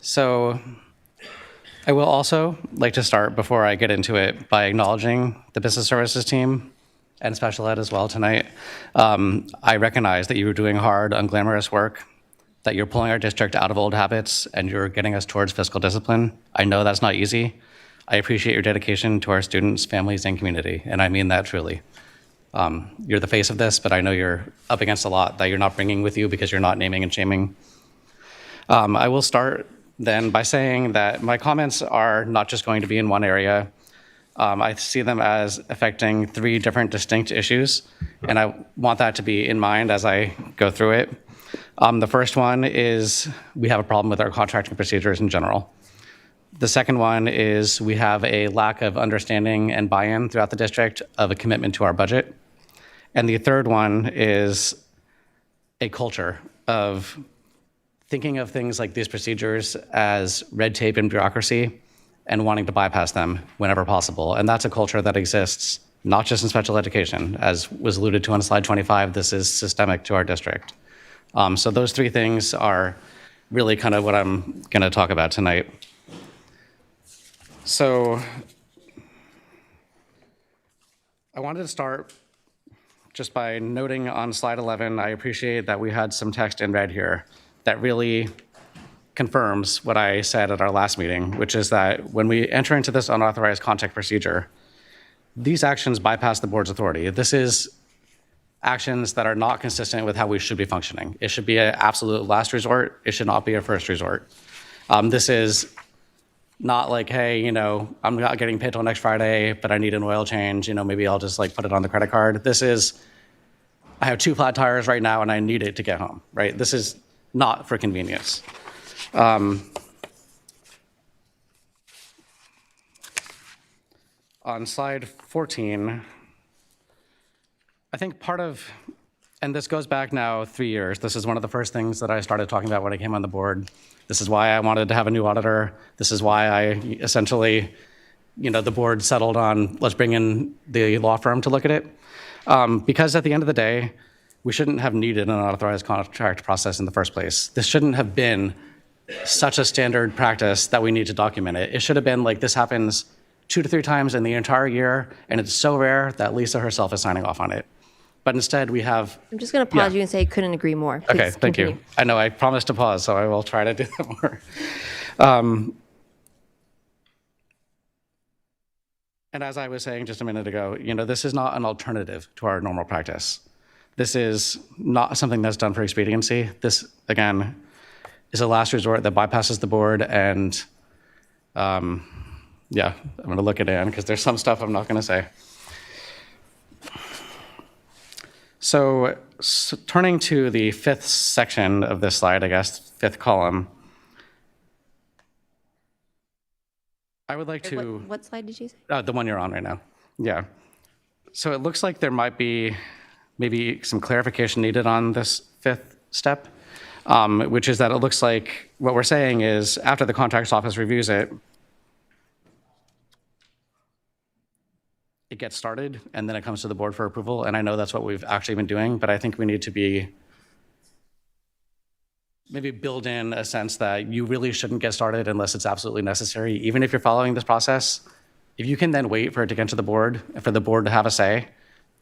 So I will also like to start, before I get into it, by acknowledging the business services team and special ed as well tonight. I recognize that you were doing hard, unglamorous work, that you're pulling our district out of old habits and you're getting us towards fiscal discipline. I know that's not easy. I appreciate your dedication to our students, families, and community, and I mean that truly. You're the face of this, but I know you're up against a lot that you're not bringing with you because you're not naming and shaming. I will start then by saying that my comments are not just going to be in one area. I see them as affecting 3 different distinct issues, and I want that to be in mind as I go through it. The first one is we have a problem with our contracting procedures in general. The second one is we have a lack of understanding and buy-in throughout the district of a commitment to our budget. And the third one is a culture of thinking of things like these procedures as red tape and bureaucracy and wanting to bypass them whenever possible. And that's a culture that exists not just in special education. As was alluded to on slide 25, this is systemic to our district. So those 3 things are really kind of what I'm going to talk about tonight. So I wanted to start just by noting on slide 11, I appreciate that we had some text in red here that really confirms what I said at our last meeting, which is that when we enter into this unauthorized contact procedure, these actions bypass the board's authority. This is actions that are not consistent with how we should be functioning. It should be an absolute last resort. It should not be a first resort. This is not like, hey, you know, I'm not getting paid till next Friday, but I need an oil change. You know, maybe I'll just like put it on the credit card. This is, I have 2 flat tires right now and I need it to get home, right? This is not for convenience. On slide 14, I think part of, and this goes back now 3 years, this is one of the first things that I started talking about when I came on the board. This is why I wanted to have a new auditor. This is why I essentially, you know, the board settled on, let's bring in the law firm to look at it. Because at the end of the day, we shouldn't have needed an unauthorized contract process in the first place. This shouldn't have been such a standard practice that we need to document it. It should have been like this happens 2 to 3 times in the entire year, and it's so rare that Lisa herself is signing off on it. But instead, we have... I'm just going to pause you and say couldn't agree more. Please Okay, thank continue. you. I know I promised to pause, so I will try to do that more. And as I was saying just a minute ago, you know, this is not an alternative to our normal practice. This is not something that's done for expediency. This, again, is a last resort that bypasses the board, and yeah, I'm going to look at Ann because there's some stuff I'm not going to say. So turning to the 5th section of this slide, I guess, 5th column, I would like to... What slide did you say? The one you're on right now. Yeah. So it looks like there might be maybe some clarification needed on this 5th step, which is that it looks like what we're saying is after the contracts office reviews it, it gets started and then it comes to the board for approval. And I know that's what we've actually been doing, but I think we need to be maybe build in a sense that you really shouldn't get started unless it's absolutely necessary. Even if you're following this process, if you can then wait for it to get to the board and for the board to have a say,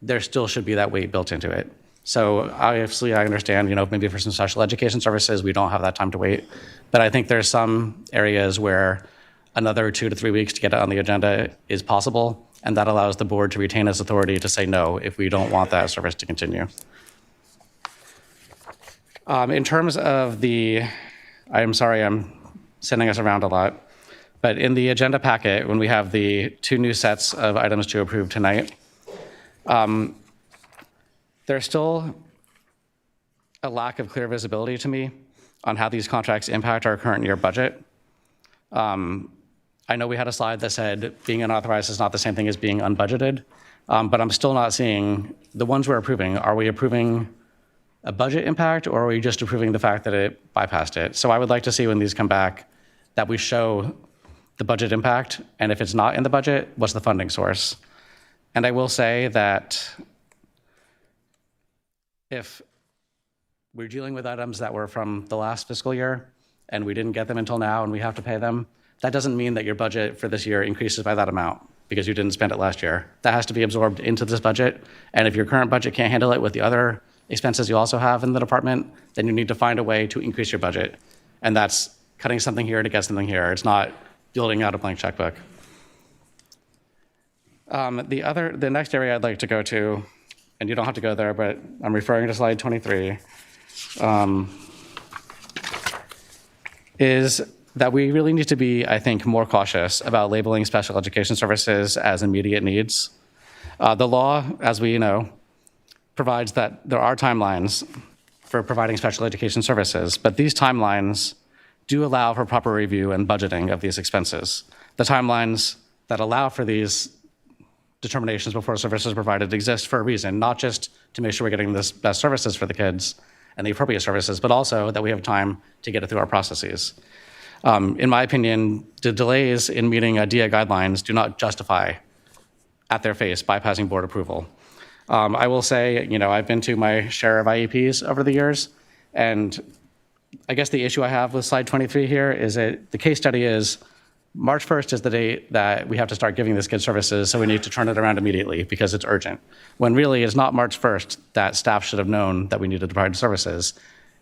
there still should be that wait built into it. So obviously I understand, you know, maybe for some special education services, we don't have that time to wait. But I think there's some areas where another 2 to 3 weeks to get it on the agenda is possible. And that allows the board to retain its authority to say no if we don't want that service to continue. In terms of the, I'm sorry, I'm sending us around a lot, but in the agenda packet, when we have the 2 new sets of items to approve tonight, there's still a lack of clear visibility to me on how these contracts impact our current year budget. I know we had a slide that said being unauthorized is not the same thing as being unbudgeted, but I'm still not seeing the ones we're approving. Are we approving a budget impact, or are we just approving the fact that it bypassed it? So I would like to see when these come back that we show the budget impact, and if it's not in the budget, what's the funding source? And I will say that if we're dealing with items that were from the last fiscal year and we didn't get them until now and we have to pay them, that doesn't mean that your budget for this year increases by that amount because you didn't spend it last year. That has to be absorbed into this budget. And if your current budget can't handle it with the other expenses you also have in the department, then you need to find a way to increase your budget. And that's cutting something here to get something here. It's not building out a blank checkbook. The next area I'd like to go to, and you don't have to go there, but I'm referring to slide 23. is that we really need to be, I think, more cautious about labeling special education services as immediate needs. The law, as we know, provides that there are timelines for providing special education services, but these timelines do allow for proper review and budgeting of these expenses. The timelines that allow for these determinations before services are provided exist for a reason, not just to make sure we're getting the best services for the kids and the appropriate services, but also that we have time to get it through our processes. In my opinion, the delays in meeting DEA guidelines do not justify, at their face, bypassing board approval. I will say, I've been to my share of IEPs over the years, and I guess the issue I have with slide 23 here is that the case study is March 1st is the date that we have to start giving this kid services, so we need to turn it around immediately because it's urgent. When really it's not March 1st that staff should have known that we needed to provide services.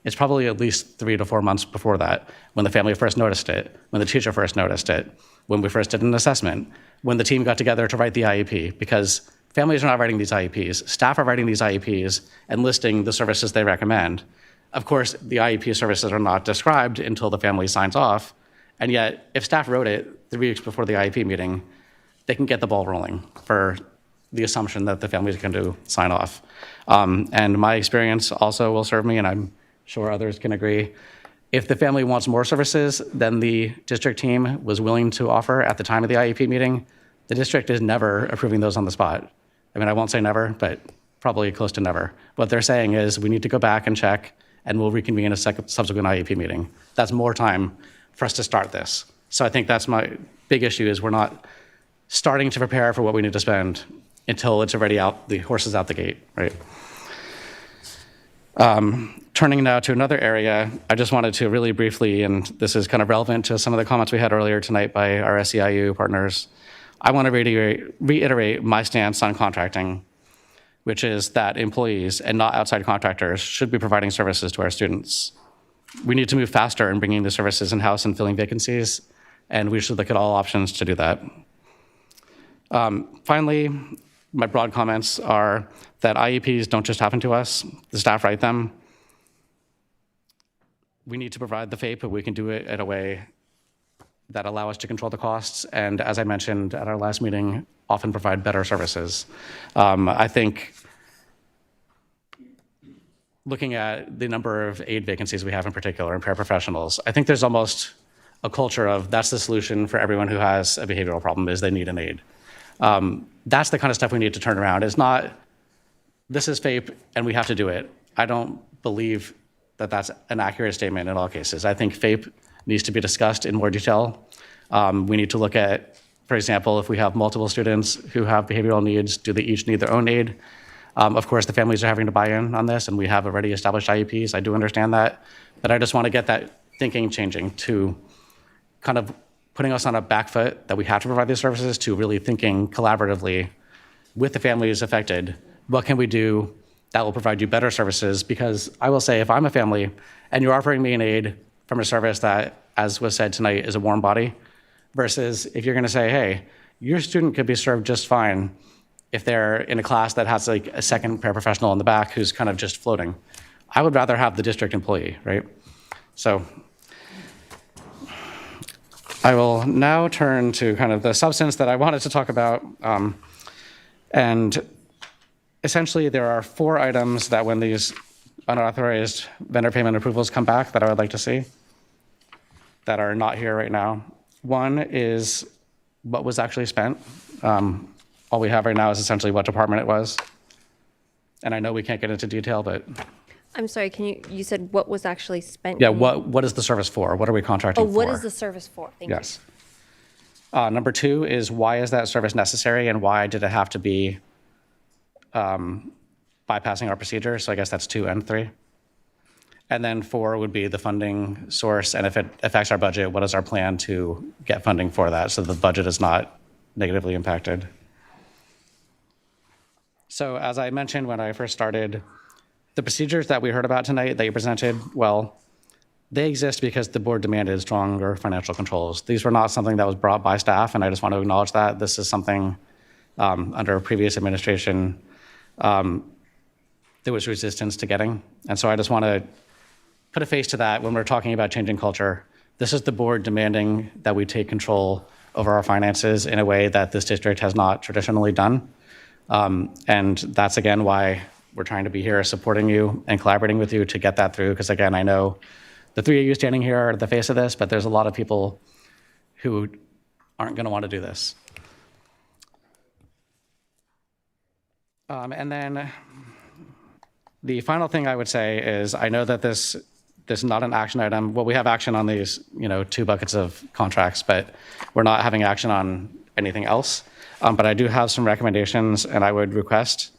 It's probably at least 3 to 4 months before that, when the family first noticed it, when the teacher first noticed it, when we first did an assessment, when the team got together to write the IEP, because families are not writing these IEPs, staff are writing these IEPs and listing the services they recommend. Of course, the IEP services are not described until the family signs off, and yet if staff wrote it 3 weeks before the IEP meeting, they can get the ball rolling for the assumption that the family is going to sign off. And my experience also will serve me, and I'm sure others can agree. If the family wants more services than the district team was willing to offer at the time of the IEP meeting, the district is never approving those on the spot. I mean, I won't say never, but probably close to never. What they're saying is we need to go back and check, and we'll reconvene a subsequent IEP meeting. That's more time for us to start this. So I think that's my big issue, is we're not starting to prepare for what we need to spend until it's already out, the horse is out the gate, right? Turning now to another area, I just wanted to really briefly, and this is kind of relevant to some of the comments we had earlier tonight by our SEIU partners, I want to reiterate my stance on contracting, which is that employees and not outside contractors should be providing services to our students. We need to move faster in bringing the services in-house and filling vacancies, and we should look at all options to do that. Finally, my broad comments are that IEPs don't just happen to us. The staff write them. We need to provide the FAPE, but we can do it in a way that allow us to control the costs, and as I mentioned at our last meeting, often provide better services. I think looking at the number of aide vacancies we have in particular and paraprofessionals, I think there's almost a culture of that's the solution for everyone who has a behavioral problem, is they need an aide. That's the kind of stuff we need to turn around. It's not, this is FAPE and we have to do it. I don't believe that that's an accurate statement in all cases. I think FAPE needs to be discussed in more detail. We need to look at, for example, if we have multiple students who have behavioral needs, do they each need their own aid? Of course, the families are having to buy in on this, and we have already established IEPs. I do understand that, but I just want to get that thinking changing to kind of putting us on a back foot that we have to provide these services, to really thinking collaboratively with the families affected. What can we do that will provide you better services? Because I will say, if I'm a family and you're offering me an aid from a service that, as was said tonight, is a warm body, versus if you're going to say, hey, your student could be served just fine if they're in a class that has like a second paraprofessional in the back who's kind of just floating. I would rather have the district employee, right? So I will now turn to kind of the substance that I wanted to talk about. And essentially, there are 4 items that when these unauthorized vendor payment approvals come back that I would like to see that are not here right now. One is what was actually spent. All we have right now is essentially what department it was. And I know we can't get into detail, but I'm sorry, you said what was actually spent? yeah, what is the service for? What are we contracting for? Oh, what is the service for? Thank you. Yes. Number 2 is why is that service necessary and why did it have to be bypassing our procedure? So I guess that's 2 and 3. And then 4 would be the funding source, and if it affects our budget, what is our plan to get funding for that so the budget is not negatively impacted? So as I mentioned when I first started, the procedures that we heard about tonight that you presented, well, they exist because the board demanded stronger financial controls. These were not something that was brought by staff, and I just want to acknowledge that. This is something under a previous administration there was resistance to getting. And so I just want to put a face to that when we're talking about changing culture. This is the board demanding that we take control over our finances in a way that this district has not traditionally done. And that's, again, why we're trying to be here supporting you and collaborating with you to get that through. Because, again, I know the three of you standing here are at the face of this, but there's a lot of people who aren't going to want to do this. And then the final thing I would say is I know that this is not an action item. Well, we have action on these, 2 buckets of contracts, but we're not having action on anything else. But I do have some recommendations, and I would request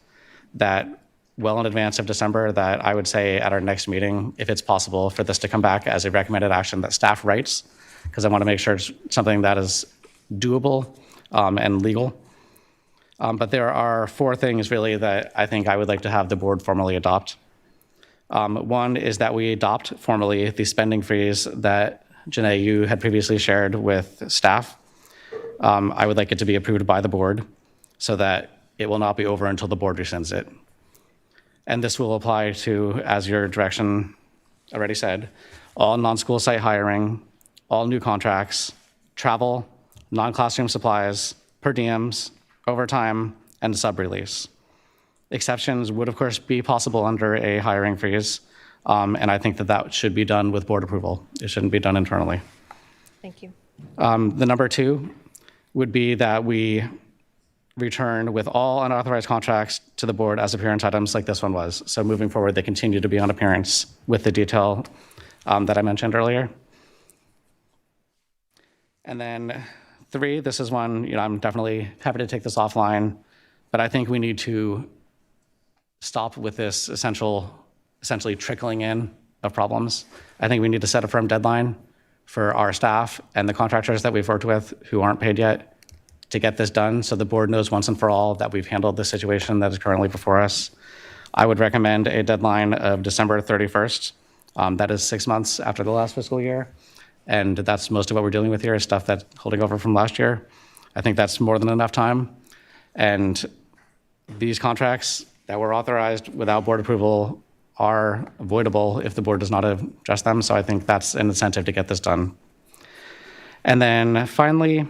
that well in advance of December that I would say at our next meeting, if it's possible, for this to come back as a recommended action that staff writes, because I want to make sure it's something that is doable and legal. But there are 4 things really that I think I would like to have the board formally adopt. One is that we adopt formally the spending freeze that Janae, you had previously shared with staff. I would like it to be approved by the board so that it will not be over until the board rescinds it. And this will apply to, as your direction already said, all non-school site hiring, all new contracts, travel, non-classroom supplies, per diems, overtime, and sub-release. Exceptions would, of course, be possible under a hiring freeze, and I think that that should be done with board approval. It shouldn't be done internally. Thank you. The number 2 would be that we return with all unauthorized contracts to the board as appearance items like this one was. So moving forward, they continue to be on appearance with the detail that I mentioned earlier. And then 3, this is one, I'm definitely happy to take this offline, but I think we need to stop with this essentially trickling in of problems. I think we need to set a firm deadline for our staff and the contractors that we've worked with who aren't paid yet to get this done so the board knows once and for all that we've handled the situation that is currently before us. I would recommend a deadline of December 31st. That is 6 months after the last fiscal year. And that's most of what we're dealing with here is stuff that's holding over from last year. I think that's more than enough time. And these contracts that were authorized without board approval are avoidable if the board does not address them. So I think that's an incentive to get this done. And then finally,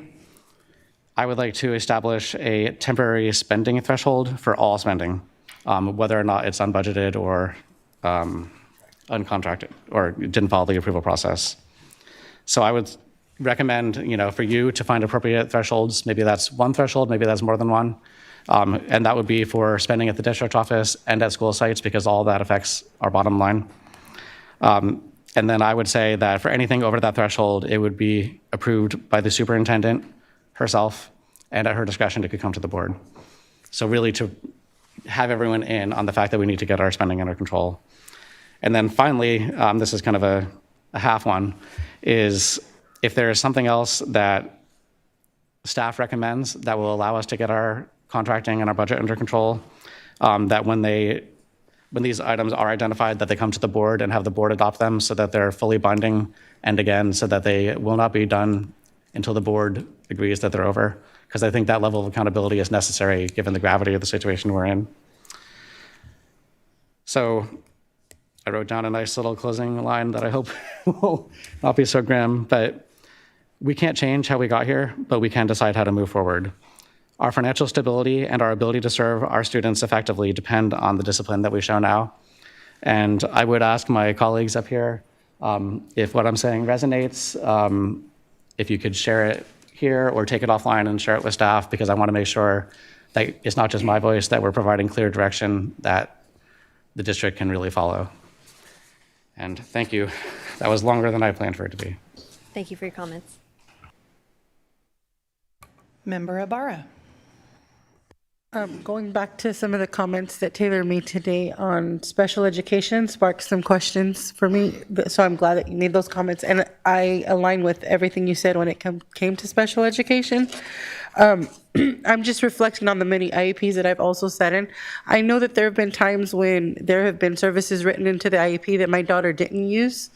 I would like to establish a temporary spending threshold for all spending, whether or not it's unbudgeted or uncontracted or didn't follow the approval process. So I would recommend, for you to find appropriate thresholds. Maybe that's 1 threshold, maybe that's more than 1. And that would be for spending at the district office and at school sites because all that affects our bottom line. And then I would say that for anything over that threshold, it would be approved by the superintendent herself and at her discretion it could come to the board. So really to have everyone in on the fact that we need to get our spending under control. And then finally, this is kind of a half one, is if there is something else that staff recommends that will allow us to get our contracting and our budget under control, that when these items are identified, that they come to the board and have the board adopt them so that they're fully binding, and again, so that they will not be done until the board agrees that they're over, because I think that level of accountability is necessary given the gravity of the situation we're in. So I wrote down a nice little closing line that I hope will not be so grim, but we can't change how we got here, but we can decide how to move forward. Our financial stability and our ability to serve our students effectively depend on the discipline that we show now. And I would ask my colleagues up here if what I'm saying resonates, if you could share it here or take it offline and share it with staff, because I want to make sure that it's not just my voice, that we're providing clear direction that the district can really follow. And thank you. That was longer than I planned for it to be. Thank you for your comments. Member Ibarra. Going back to some of the comments that Taylor made today on special education sparked some questions for me. So I'm glad that you made those comments. And I align with everything you said when it came to special education. I'm just reflecting on the many IEPs that I've also sat in. I know that there have been times when there have been services written into the IEP that my daughter didn't use.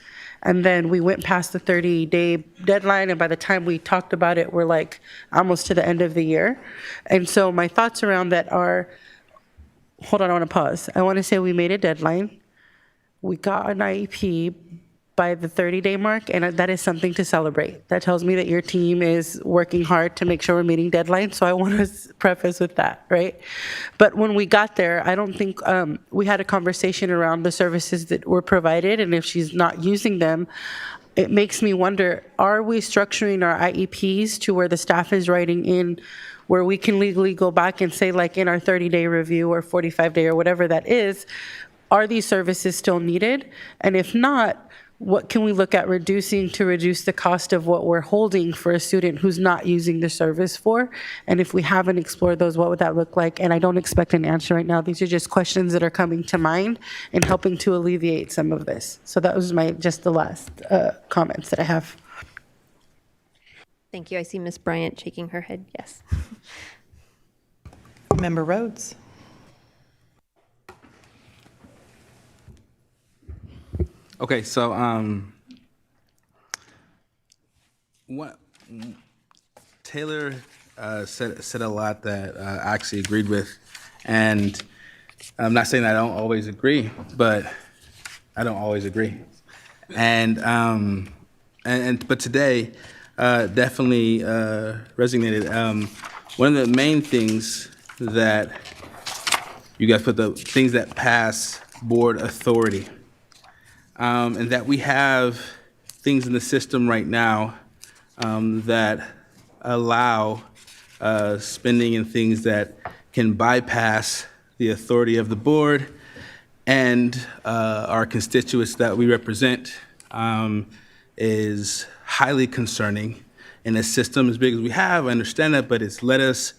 And then we went past the 30-day deadline, and by the time we talked about it, we're like almost to the end of the year. And so my thoughts around that are, hold on, I want to pause. I want to say we made a deadline. We got an IEP by the 30-day mark, and that is something to celebrate. That tells me that your team is working hard to make sure we're meeting deadlines, so I want to preface with that, right? But when we got there, I don't think we had a conversation around the services that were provided, and if she's not using them, it makes me wonder, are we structuring our IEPs to where the staff is writing in where we can legally go back and say, like in our 30-day review or 45-day or whatever that is, are these services still needed? And if not, what can we look at reducing to reduce the cost of what we're holding for a student who's not using the service for? And if we haven't explored those, what would that look like? And I don't expect an answer right now. These are just questions that are coming to mind and helping to alleviate some of this. So that was just the last comments that I have. Thank you. I see Ms. Bryant shaking her head. Yes. Member Rhodes. Okay, so what Taylor said a lot that I actually agreed with, and I'm not saying I don't always agree, but I don't always agree, and but today definitely resonated. One of the main things that you guys put, the things that pass board authority. And that we have things in the system right now that allow spending in things that can bypass the authority of the board and our constituents that we represent is highly concerning. In a system as big as we have, I understand that, but it's led us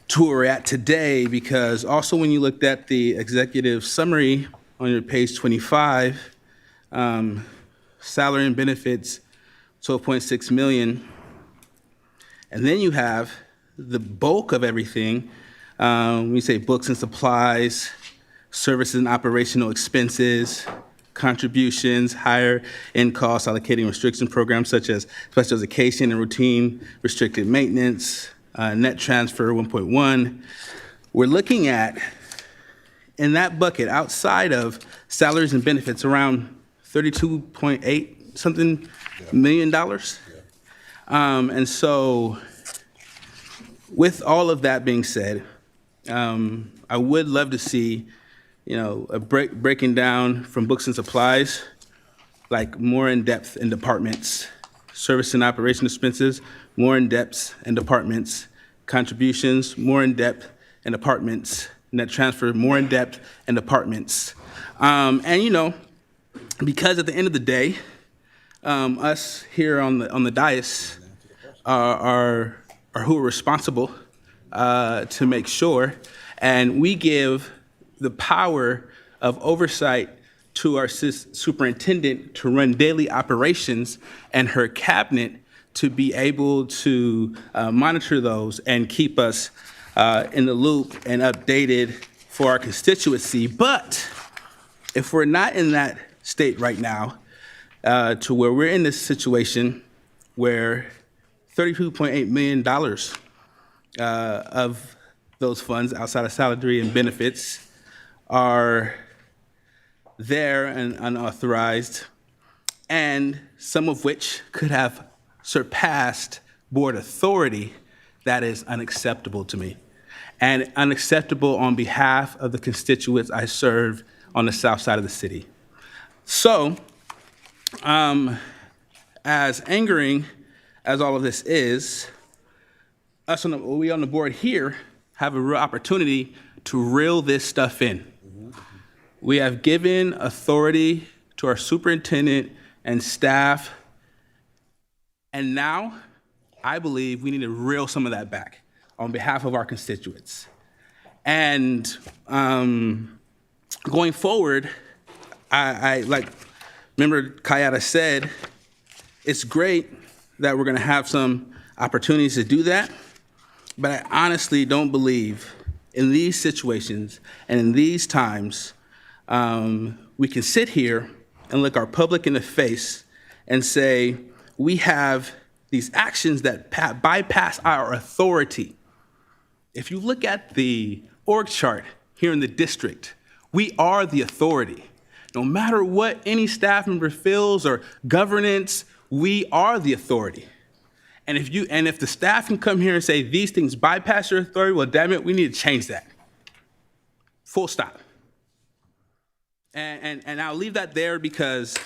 to where we're at today, because also when you looked at the executive summary on your page 25, salary and benefits, 12.6 million. And then you have the bulk of everything. We say books and supplies, services and operational expenses, contributions, higher end costs, allocating restriction programs such as special education and routine restricted maintenance, net transfer 1.1. We're looking at, in that bucket, outside of salaries and benefits, around 32.8 something million dollars. And so with all of that being said, I would love to see, a breaking down from books and supplies, like more in depth in departments, service and operation expenses, more in depth in departments, contributions, more in depth in departments, net transfer, more in depth in departments. And because at the end of the day, us here on the dais are who are responsible to make sure, and we give the power of oversight to our superintendent to run daily operations and her cabinet to be able to monitor those and keep us in the loop and updated for our constituency. But if we're not in that state right now, to where we're in this situation where $32.8 million of those funds outside of salary and benefits are there and unauthorized, and some of which could have surpassed board authority, that is unacceptable to me. And unacceptable on behalf of the constituents I serve on the south side of the city. So, as angering as all of this is, we on the board here have a real opportunity to reel this stuff in. We have given authority to our superintendent and staff, and now I believe we need to reel some of that back on behalf of our constituents. And going forward, I like, remember Kayada said, it's great that we're gonna have some opportunities to do that, but I honestly don't believe in these situations and in these times, we can sit here and look our public in the face and say, we have these actions that bypass our authority. If you look at the org chart here in the district, we are the authority. No matter what any staff member feels or governance, we are the authority. And if the staff can come here and say these things bypass your authority, well, damn it, we need to change that. Full stop. And I'll leave that there because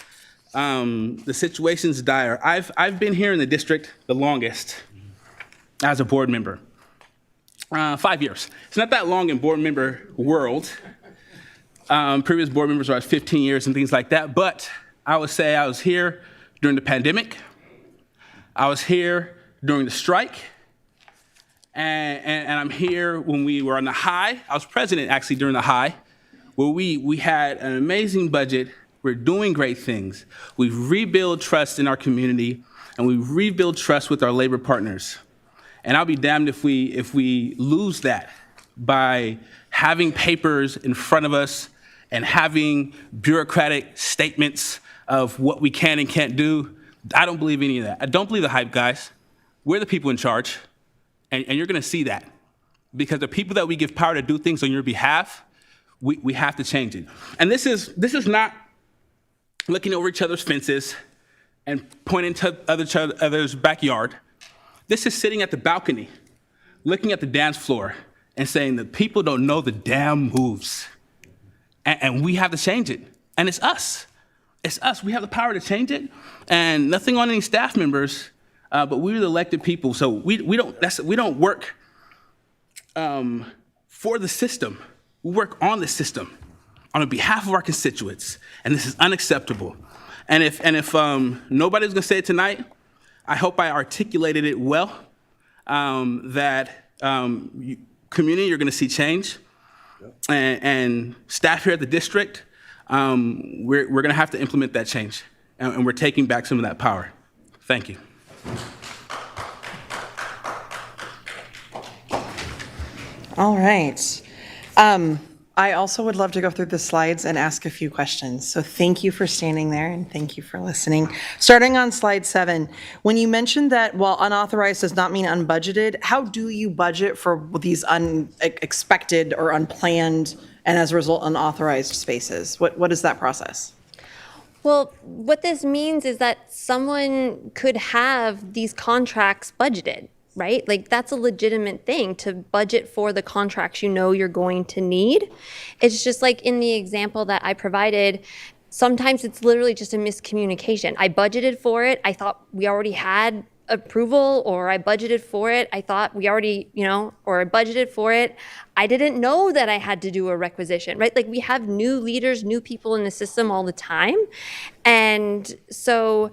the situation's dire. I've been here in the district the longest as a board member. 5 years. It's not that long in board member world. Previous board members were at 15 years and things like that. But I would say I was here during the pandemic. I was here during the strike. And I'm here when we were on the high. I was president actually during the high, where we had an amazing budget. We're doing great things. We've rebuilt trust in our community, and we rebuild trust with our labor partners. And I'll be damned if we lose that by having papers in front of us and having bureaucratic statements of what we can and can't do. I don't believe any of that. I don't believe the hype, guys. We're the people in charge, and you're gonna see that. Because the people that we give power to do things on your behalf, we have to change it. And this is not looking over each other's fences and pointing to others' backyard. This is sitting at the balcony, looking at the dance floor and saying that people don't know the damn moves. And we have to change it. And it's us. It's us. We have the power to change it. And nothing on any staff members, but we're the elected people. So we don't work for the system. We work on the system on behalf of our constituents. And this is unacceptable. And if nobody's gonna say it tonight, I hope I articulated it well, that community, you're gonna see change. And staff here at the district, we're gonna have to implement that change. And we're taking back some of that power. Thank you. All right. I also would love to go through the slides and ask a few questions. So thank you for standing there and thank you for listening. Starting on slide 7, when you mentioned that while unauthorized does not mean unbudgeted, how do you budget for these unexpected or unplanned and as a result unauthorized spaces? What is that process? Well, what this means is that someone could have these contracts budgeted, right? Like that's a legitimate thing to budget for the contracts you know you're going to need. It's just like in the example that I provided, sometimes it's literally just a miscommunication. I budgeted for it. I thought we already had approval, or I budgeted for it. I thought we already, or I budgeted for it. I didn't know that I had to do a requisition, right? Like we have new leaders, new people in the system all the time. And so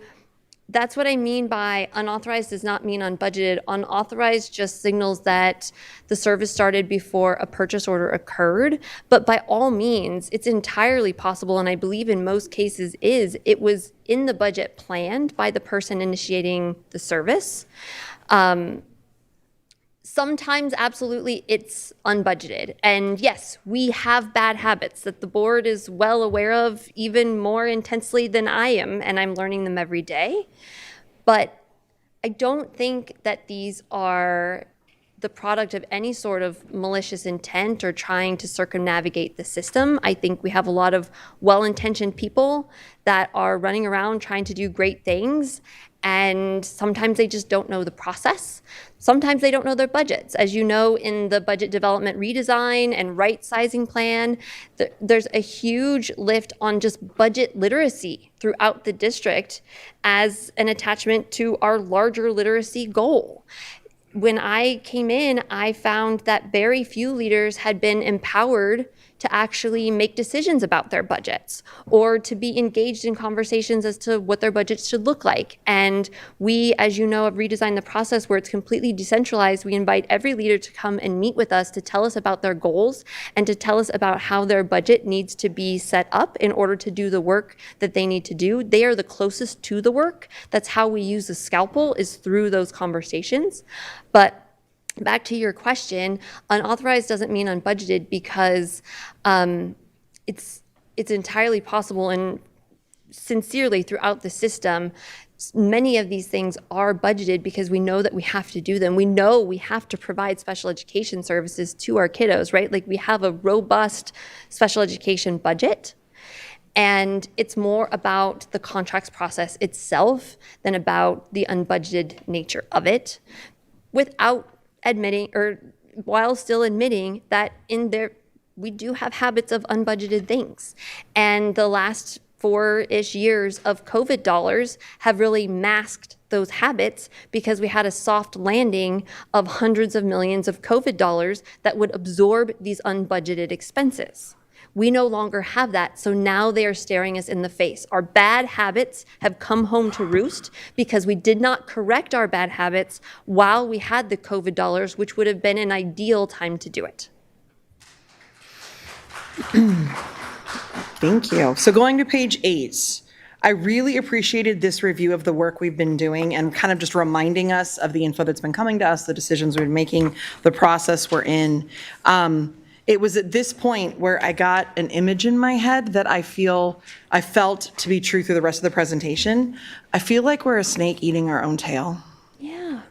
that's what I mean by unauthorized does not mean unbudgeted. Unauthorized just signals that the service started before a purchase order occurred. But by all means, it's entirely possible, and I believe in most cases it was in the budget planned by the person initiating the service. Sometimes, absolutely, it's unbudgeted. And yes, we have bad habits that the board is well aware of even more intensely than I am, and I'm learning them every day. But I don't think that these are the product of any sort of malicious intent or trying to circumnavigate the system. I think we have a lot of well-intentioned people that are running around trying to do great things, and sometimes they just don't know the process. Sometimes they don't know their budgets. As you know, in the budget development redesign and right sizing plan, there's a huge lift on just budget literacy throughout the district as an attachment to our larger literacy goal. When I came in, I found that very few leaders had been empowered to actually make decisions about their budgets or to be engaged in conversations as to what their budgets should look like. And we, as you know, have redesigned the process where it's completely decentralized. We invite every leader to come and meet with us to tell us about their goals and to tell us about how their budget needs to be set up in order to do the work that they need to do. They are the closest to the work. That's how we use the scalpel, is through those conversations. But back to your question, unauthorized doesn't mean unbudgeted because it's entirely possible, and sincerely throughout the system, many of these things are budgeted because we know that we have to do them. We know we have to provide special education services to our kiddos, right? Like we have a robust special education budget. And it's more about the contracts process itself than about the unbudgeted nature of it, without admitting, or while still admitting that in there, we do have habits of unbudgeted things. And the last 4-ish years of COVID dollars have really masked those habits because we had a soft landing of hundreds of millions of COVID dollars that would absorb these unbudgeted expenses. We no longer have that, so now they are staring us in the face. Our bad habits have come home to roost because we did not correct our bad habits while we had the COVID dollars, which would have been an ideal time to do it. Thank you. So going to page 8, I really appreciated this review of the work we've been doing and kind of just reminding us of the info that's been coming to us, the decisions we've been making, the process we're in. It was at this point where I got an image in my head that I felt to be true through the rest of the presentation. I feel like we're a snake eating our own tail. Yeah.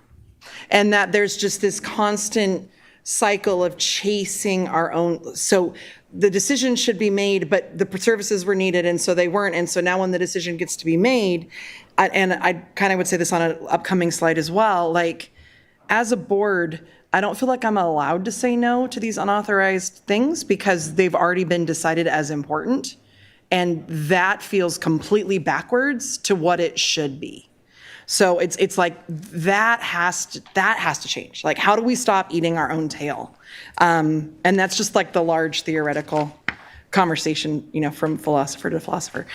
And that there's just this constant cycle of chasing our own. So the decision should be made, but the services were needed, and so they weren't. And so now when the decision gets to be made, and I kind of would say this on an upcoming slide as well, like as a board, I don't feel like I'm allowed to say no to these unauthorized things because they've already been decided as important. And that feels completely backwards to what it should be. So it's like that has to change. Like, how do we stop eating our own tail? And that's just like the large theoretical conversation, from philosopher to philosopher.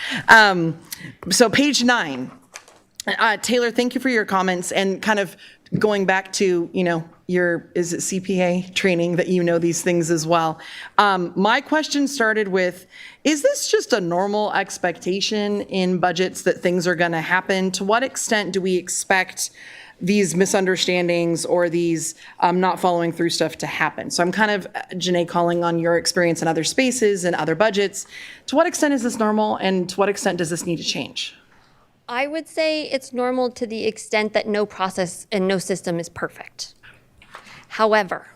So page 9, Taylor, thank you for your comments and kind of going back to, is it CPA training that these things as well. My question started with, is this just a normal expectation in budgets that things are going to happen? To what extent do we expect these misunderstandings or these not following through stuff to happen? So I'm kind of, Janae, calling on your experience in other spaces and other budgets. To what extent is this normal, and to what extent does this need to change? I would say it's normal to the extent that no process and no system is perfect. However,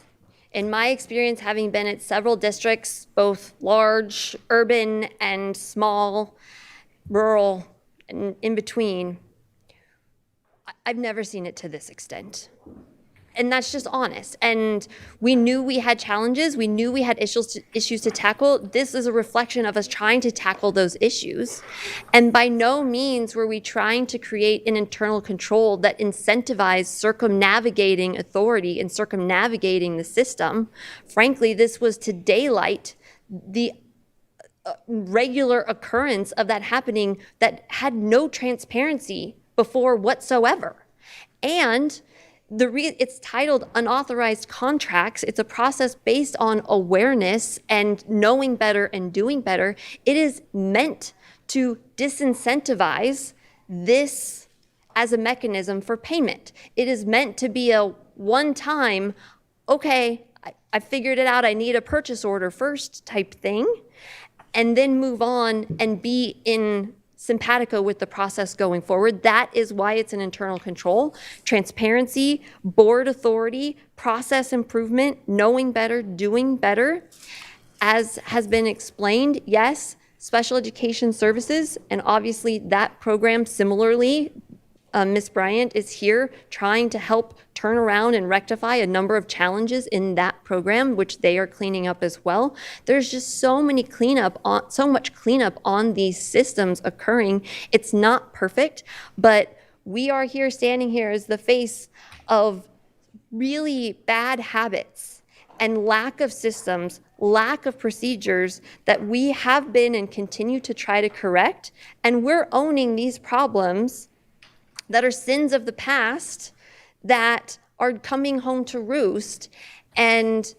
in my experience, having been at several districts, both large, urban, and small, rural, and in between, I've never seen it to this extent. And that's just honest. And we knew we had challenges. We knew we had issues to tackle. This is a reflection of us trying to tackle those issues. And by no means were we trying to create an internal control that incentivized circumnavigating authority and circumnavigating the system. Frankly, this was to daylight the regular occurrence of that happening that had no transparency before whatsoever. And it's titled Unauthorized Contracts. It's a process based on awareness and knowing better and doing better. It is meant to disincentivize this as a mechanism for payment. It is meant to be a one-time, okay, I figured it out, I need a purchase order first type thing, and then move on and be in simpatico with the process going forward. That is why it's an internal control. Transparency, board authority, process improvement, knowing better, doing better. As has been explained, yes, special education services, and obviously that program similarly, Ms. Bryant is here trying to help turn around and rectify a number of challenges in that program, which they are cleaning up as well. There's just so much cleanup on these systems occurring. It's not perfect, but we are here standing here as the face of really bad habits and lack of systems, lack of procedures that we have been and continue to try to correct. And we're owning these problems that are sins of the past that are coming home to roost. And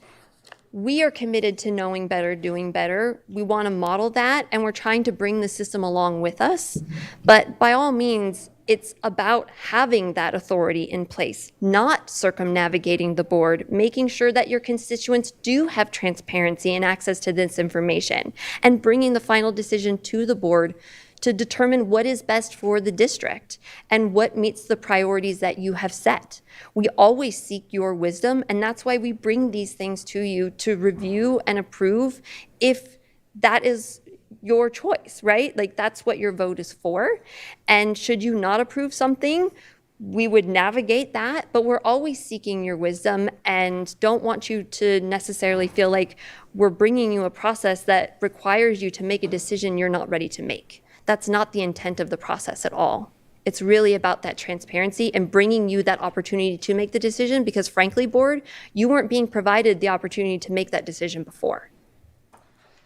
we are committed to knowing better, doing better. We want to model that, and we're trying to bring the system along with us. But by all means, it's about having that authority in place, not circumnavigating the board, making sure that your constituents do have transparency and access to this information, and bringing the final decision to the board to determine what is best for the district and what meets the priorities that you have set. We always seek your wisdom, and that's why we bring these things to you to review and approve if that is your choice, right? Like that's what your vote is for. And should you not approve something, we would navigate that, but we're always seeking your wisdom and don't want you to necessarily feel like we're bringing you a process that requires you to make a decision you're not ready to make. That's not the intent of the process at all. It's really about that transparency and bringing you that opportunity to make the decision because frankly, board, you weren't being provided the opportunity to make that decision before.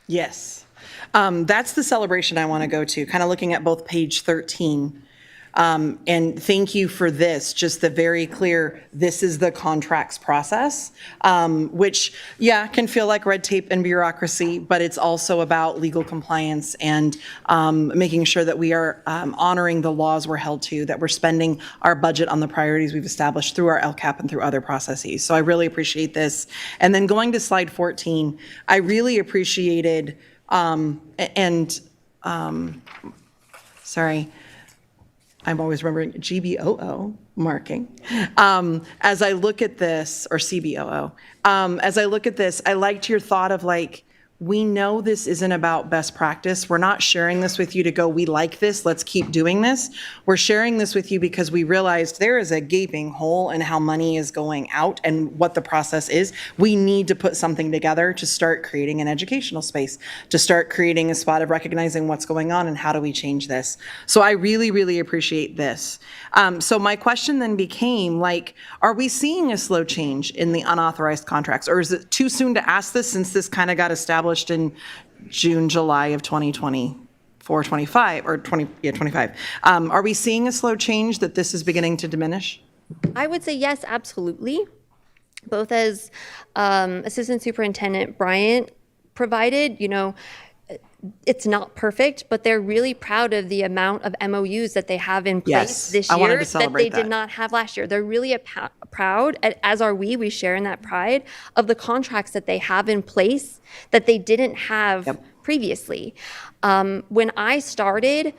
Yes. That's the celebration I want to go to, kind of looking at both page 13. And thank you for this, just the very clear, this is the contracts process, which, yeah, can feel like red tape and bureaucracy, but it's also about legal compliance and making sure that we are honoring the laws we're held to, that we're spending our budget on the priorities we've established through our LCAP and through other processes. So I really appreciate this. And then going to slide 14, I really appreciated, sorry, I'm always remembering GBOO marking. As I look at this, or CBOO, as I look at this, I liked your thought of like, we know this isn't about best practice. We're not sharing this with you to go, we like this, let's keep doing this. We're sharing this with you because we realized there is a gaping hole in how money is going out and what the process is. We need to put something together to start creating an educational space, to start creating a spot of recognizing what's going on and how do we change this. So I really, really appreciate this. So my question then became like, are we seeing a slow change in the unauthorized contracts, or is it too soon to ask this since this kind of got established in June, July of 2024, 25, or 25. Are we seeing a slow change that this is beginning to diminish? I would say yes, absolutely. Both as Assistant Superintendent Bryant provided, it's not perfect, but they're really proud of the amount of MOUs that they have in place this I wanted year to that celebrate they that. did not have last year. They're really proud, as are we share in that pride, of the contracts that they have in place that they didn't have previously. When I started,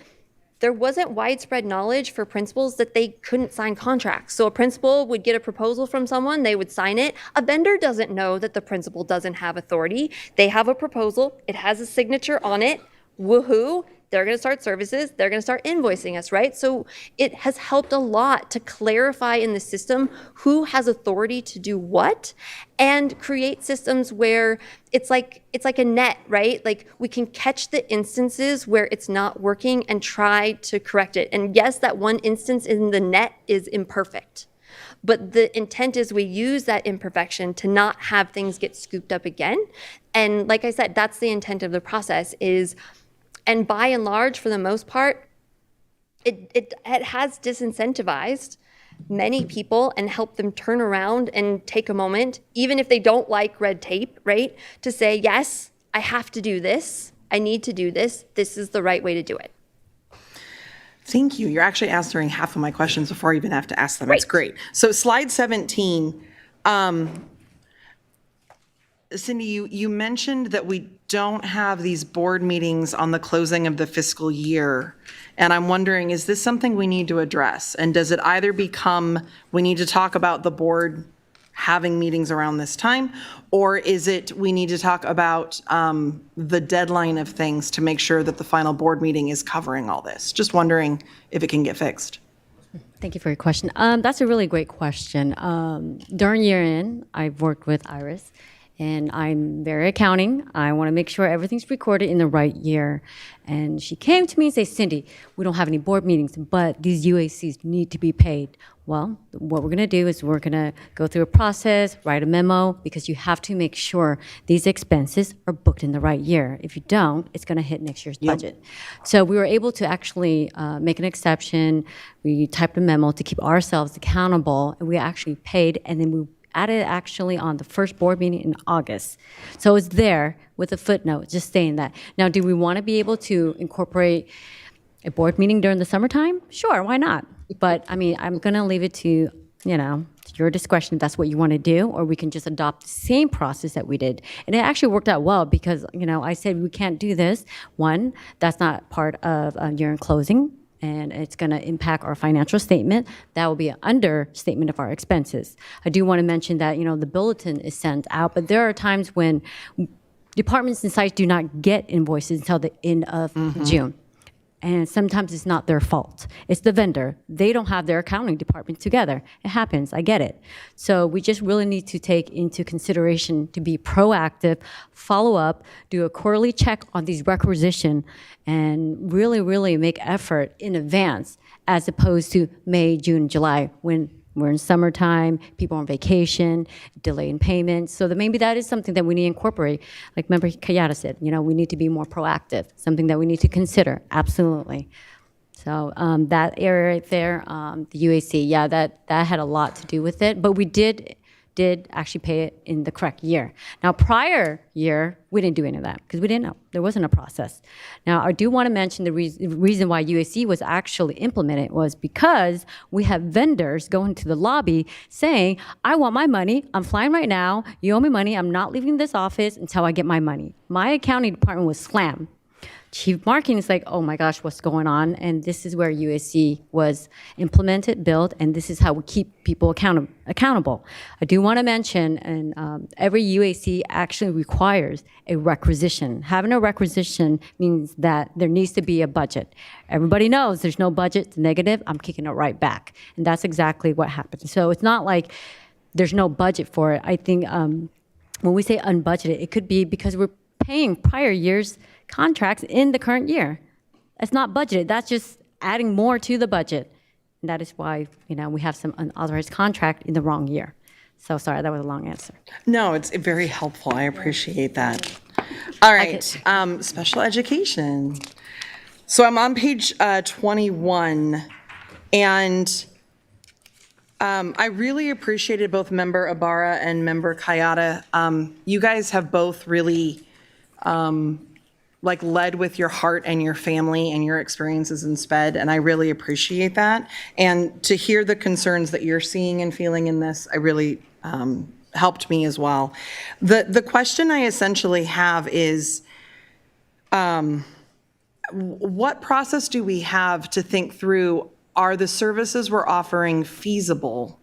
there wasn't widespread knowledge for principals that they couldn't sign contracts. So a principal would get a proposal from someone, they would sign it. A vendor doesn't know that the principal doesn't have authority. They have a proposal, it has a signature on it, woohoo, they're gonna start services, they're gonna start invoicing us, right? So it has helped a lot to clarify in the system who has authority to do what and create systems where it's like a net, right? Like we can catch the instances where it's not working and try to correct it. And yes, that one instance in the net is imperfect. But the intent is we use that imperfection to not have things get scooped up again. And like I said, that's the intent of the process is, and by and large, for the most part, it has disincentivized many people and helped them turn around and take a moment, even if they don't like red tape, right? To say, yes, I have to do this. I need to do this. This is the right way to do it. Thank you. You're actually answering half of my questions before I even have to ask them. It's great. So slide 17, Cindy, you mentioned that we don't have these board meetings on the closing of the fiscal year. And I'm wondering, is this something we need to address? And does it either become, we need to talk about the board having meetings around this time? Or is it, we need to talk about the deadline of things to make sure that the final board meeting is covering all this? Just wondering if it can get fixed. Thank you for your question. That's a really great question. During year end, I've worked with Iris, and I'm very accounting. I want to make sure everything's recorded in the right year. And she came to me and said, Cindy, we don't have any board meetings, but these UACs need to be paid. Well, what we're going to do is we're going to go through a process, write a memo, because you have to make sure these expenses are booked in the right year. If you don't, it's going to hit next year's budget. So we were able to actually make an exception. We typed a memo to keep ourselves accountable, and we actually paid, and then we added actually on the first board meeting in August. So it's there with a footnote just saying that. Now, do we want to be able to incorporate a board meeting during the summertime? Sure, why not? But I mean, I'm going to leave it to, to your discretion if that's what you want to do, or we can just adopt the same process that we did. And it actually worked out well because, I said we can't do this. One, that's not part of year-end closing, and it's going to impact our financial statement. That will be an understatement of our expenses. I do want to mention that, the bulletin is sent out, but there are times when departments and sites do not get invoices until the end of June. And sometimes it's not their fault. It's the vendor. They don't have their accounting department together. It happens, I get it. So we just really need to take into consideration to be proactive, follow up, do a quarterly check on these requisitions, and really, really make effort in advance as opposed to May, June, July, when we're in summertime, people are on vacation, delay in payments. So that maybe that is something that we need to incorporate. Like Member Kayada said, we need to be more proactive, something that we need to consider, absolutely. So that area right there, the UAC, yeah, that had a lot to do with it. But we did actually pay it in the correct year. Now, prior year, we didn't do any of that because we didn't know. There wasn't a process. Now, I do want to mention the reason why UAC was actually implemented was because we have vendors going to the lobby saying, I want my money. I'm flying right now. You owe me money. I'm not leaving this office until I get my money. My accounting department was slammed. Chief Marketing is like, oh my gosh, what's going on? And this is where USC was implemented, built, and this is how we keep people accountable. I do want to mention, and every UAC actually requires a requisition. Having a requisition means that there needs to be a budget. Everybody knows there's no budget, it's negative, I'm kicking it right back. And that's exactly what happened. So it's not like there's no budget for it. I think when we say unbudgeted, it could be because we're paying prior years' contracts in the current year. It's not budgeted. That's just adding more to the budget. And that is why, we have some unauthorized contract in the wrong year. So sorry, that was a long answer. No, it's very helpful. I appreciate that. All right, special education. So I'm on page 21, and I really appreciated both Member Ibarra and Member Kayada. You guys have both really led with your heart and your family and your experiences in SPED, and I really appreciate that. And to hear the concerns that you're seeing and feeling in this, I really helped me as well. The question I essentially have is, what process do we have to think through, are the services we're offering feasible?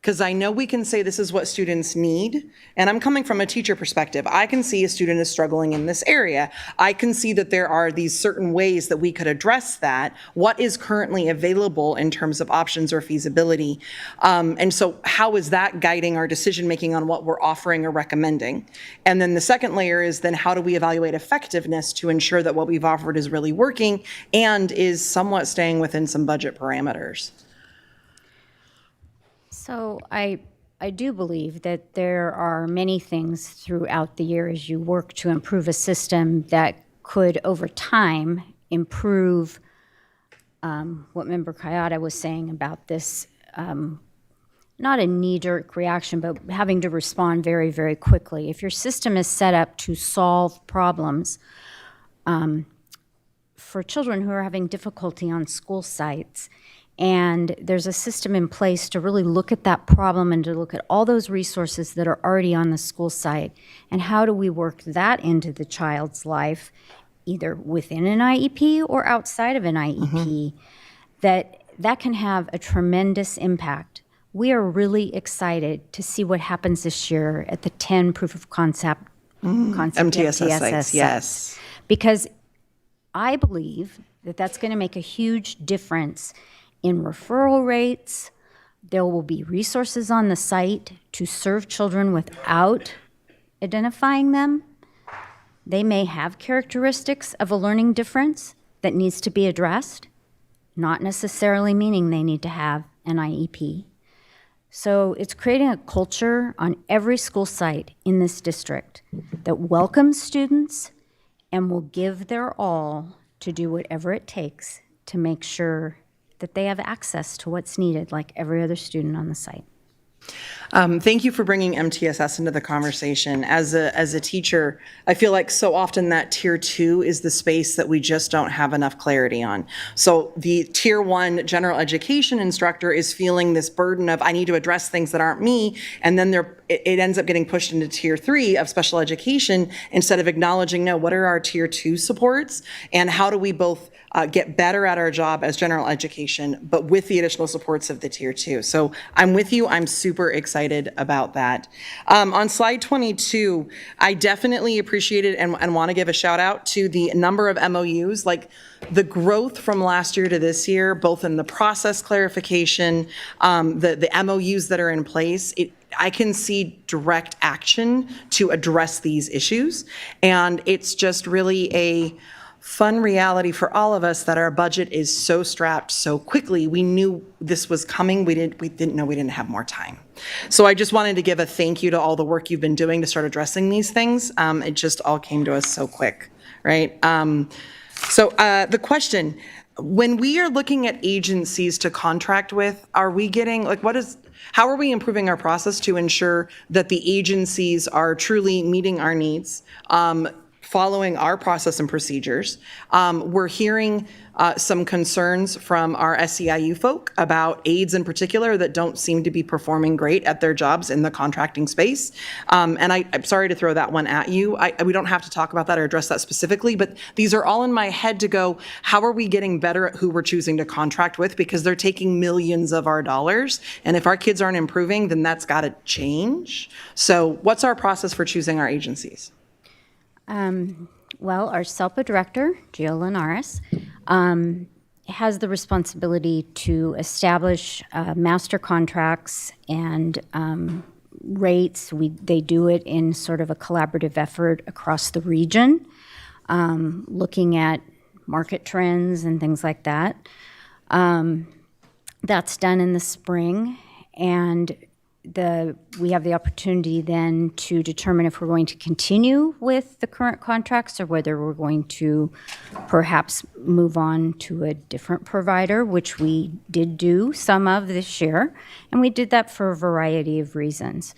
Because I know we can say this is what students need, and I'm coming from a teacher perspective. I can see a student is struggling in this area. I can see that there are these certain ways that we could address that. What is currently available in terms of options or feasibility? And so how is that guiding our decision-making on what we're offering or recommending? And then the second layer is then how do we evaluate effectiveness to ensure that what we've offered is really working and is somewhat staying within some budget parameters? So I do believe that there are many things throughout the year as you work to improve a system that could, over time, improve what Member Kayada was saying about this, not a knee-jerk reaction, but having to respond very, very quickly. If your system is set up to solve problems for children who are having difficulty on school sites, and there's a system in place to really look at that problem and to look at all those resources that are already on the school site, and how do we work that into the child's life, either within an IEP or outside of an IEP, that can have a tremendous impact. We are really excited to see what happens this year at the 10 proof of concept MTSS sites, yes. Because I believe that that's going to make a huge difference in referral rates. There will be resources on the site to serve children without identifying them. They may have characteristics of a learning difference that needs to be addressed, not necessarily meaning they need to have an IEP. So it's creating a culture on every school site in this district that welcomes students and will give their all to do whatever it takes to make sure that they have access to what's needed like every other student on the site. Thank you for bringing MTSS into the conversation. As a teacher, I feel like so often that tier 2 is the space that we just don't have enough clarity on. So the tier 1 general education instructor is feeling this burden of, I need to address things that aren't me, and then it ends up getting pushed into tier 3 of special education instead of acknowledging, no, what are our tier 2 supports, and how do we both get better at our job as general education, but with the additional supports of the tier 2. So I'm with you, I'm super super excited about that. On slide 22, I definitely appreciated and want to give a shout out to the number of MOUs, like the growth from last year to this year, both in the process clarification, the MOUs that are in place. I can see direct action to address these issues. And it's just really a fun reality for all of us that our budget is so strapped so quickly. We knew this was coming. We didn't know we didn't have more time. So I just wanted to give a thank you to all the work you've been doing to start addressing these things. It just all came to us so quick, right? So the question, when we are looking at agencies to contract with, are we getting, like, how are we improving our process to ensure that the agencies are truly meeting our needs, following our process and procedures? We're hearing some concerns from our SEIU folk about aides in particular that don't seem to be performing great at their jobs in the contracting space. And I'm sorry to throw that one at you. We don't have to talk about that or address that specifically, but these are all in my head to go, how are we getting better at who we're choosing to contract with? Because they're taking millions of our dollars. And if our kids aren't improving, then that's got to change. So what's our process for choosing our agencies? Well, our SELPA director, Gio Linares, has the responsibility to establish master contracts and rates. They do it in sort of a collaborative effort across the region, looking at market trends and things like that. That's done in the spring, and we have the opportunity then to determine if we're going to continue with the current contracts or whether we're going to perhaps move on to a different provider, which we did do some of this year, and we did that for a variety of reasons.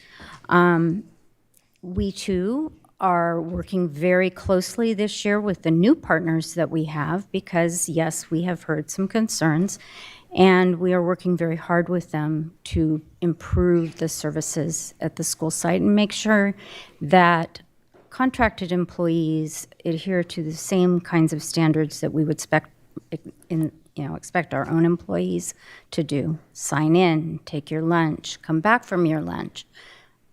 We too are working very closely this year with the new partners that we have because, yes, we have heard some concerns, and we are working very hard with them to improve the services at the school site and make sure that contracted employees adhere to the same kinds of standards that we would expect our own employees to do. Sign in, take your lunch, come back from your lunch,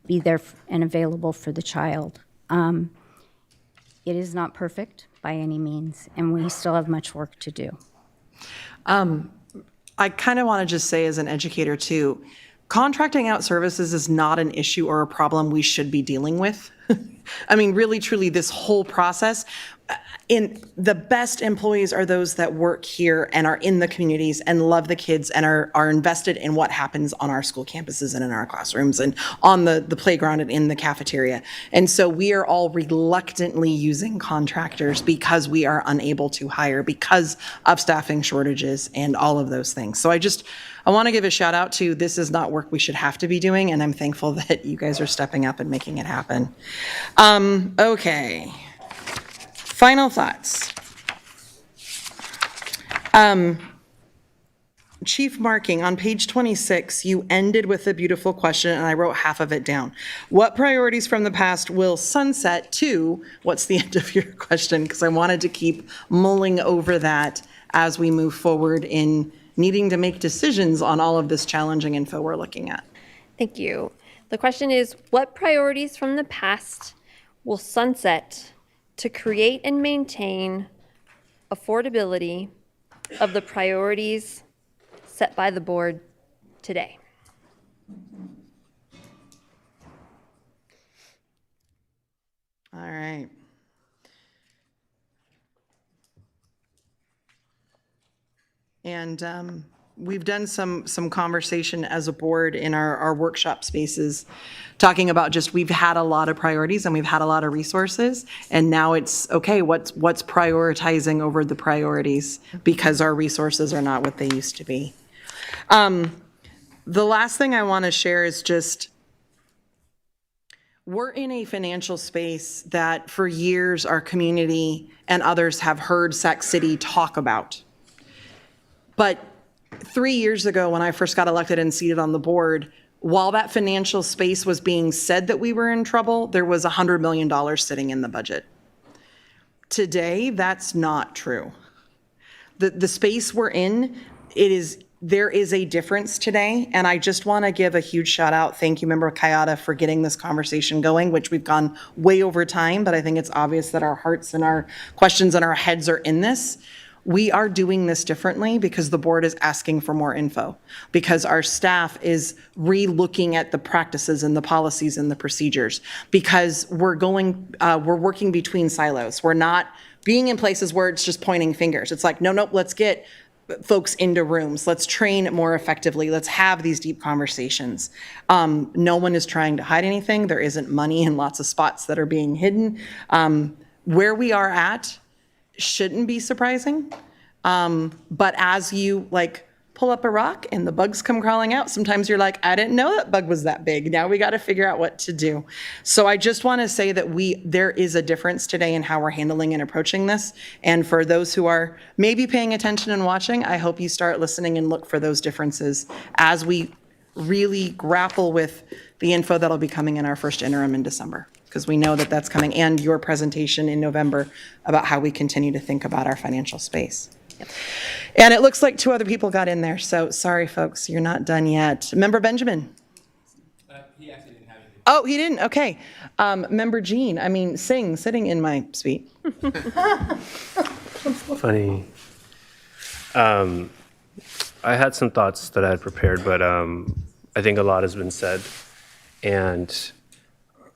be there and available for the child. It is not perfect by any means, and we still have much work to do. I kind of want to just say as an educator too, contracting out services is not an issue or a problem we should be dealing with. I mean, really, truly, this whole process, the best employees are those that work here and are in the communities and love the kids and are invested in what happens on our school campuses and in our classrooms and on the playground and in the cafeteria. And so we are all reluctantly using contractors because we are unable to hire because of staffing shortages and all of those things. So I want to give a shout out to this is not work we should have to be doing, and I'm thankful that you guys are stepping up and making it happen. Okay. Final thoughts. Chief Marking, on page 26, you ended with a beautiful question, and I wrote half of it down. What priorities from the past will sunset to, what's the end of your question? Because I wanted to keep mulling over that as we move forward in needing to make decisions on all of this challenging info we're looking at. Thank you. The question is, what priorities from the past will sunset to create and maintain affordability of the priorities set by the board today? All right. And we've done some conversation as a board in our workshop spaces, talking about just we've had a lot of priorities and we've had a lot of resources, and now it's okay, what's prioritizing over the priorities because our resources are not what they used to be. The last thing I want to share is just we're in a financial space that for years our community and others have heard Sac City talk about. But 3 years ago, when I first got elected and seated on the board, while that financial space was being said that we were in trouble, there was $100 million sitting in the budget. Today, that's not true. The space we're in, it is There is a difference today, and I just want to give a huge shout out. Thank you, Member Kayada, for getting this conversation going, which we've gone way over time, but I think it's obvious that our hearts and our questions and our heads are in this. We are doing this differently because the board is asking for more info, because our staff is re-looking at the practices and the policies and the procedures, because we're working between silos. We're not being in places where it's just pointing fingers. It's like, no, let's get folks into rooms. Let's train more effectively. Let's have these deep conversations. No one is trying to hide anything. There isn't money in lots of spots that are being hidden. Where we are at shouldn't be surprising. But as you pull up a rock and the bugs come crawling out, sometimes you're like, I didn't know that bug was that big. Now we got to figure out what to do. So I just want to say that there is a difference today in how we're handling and approaching this. And for those who are maybe paying attention and watching, I hope you start listening and look for those differences as we really grapple with the info that'll be coming in our first interim in December, because we know that that's coming, and your presentation in November about how we continue to think about our financial space. And it looks like 2 other people got in there, so sorry, folks, you're not done yet. Member Benjamin? He actually didn't have anything. Oh, he didn't? Okay. Member Jean, sitting in my seat. Funny. I had some thoughts that I had prepared, but I think a lot has been said. And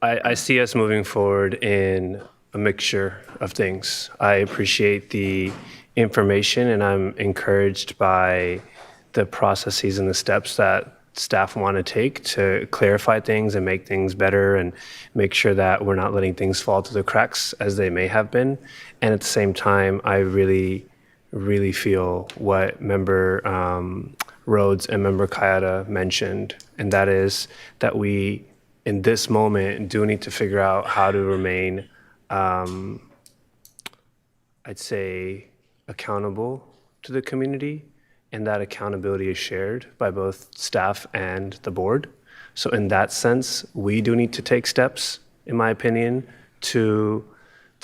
I see us moving forward in a mixture of things. I appreciate the information, and I'm encouraged by the processes and the steps that staff want to take to clarify things and make things better and make sure that we're not letting things fall through the cracks as they may have been. And at the same time, I really feel what Member Rhodes and Member Kayada mentioned, and that is that we, in this moment, do need to figure out how to remain, I'd say, accountable to the community, and that accountability is shared by both staff and the board. So in that sense, we do need to take steps, in my opinion, to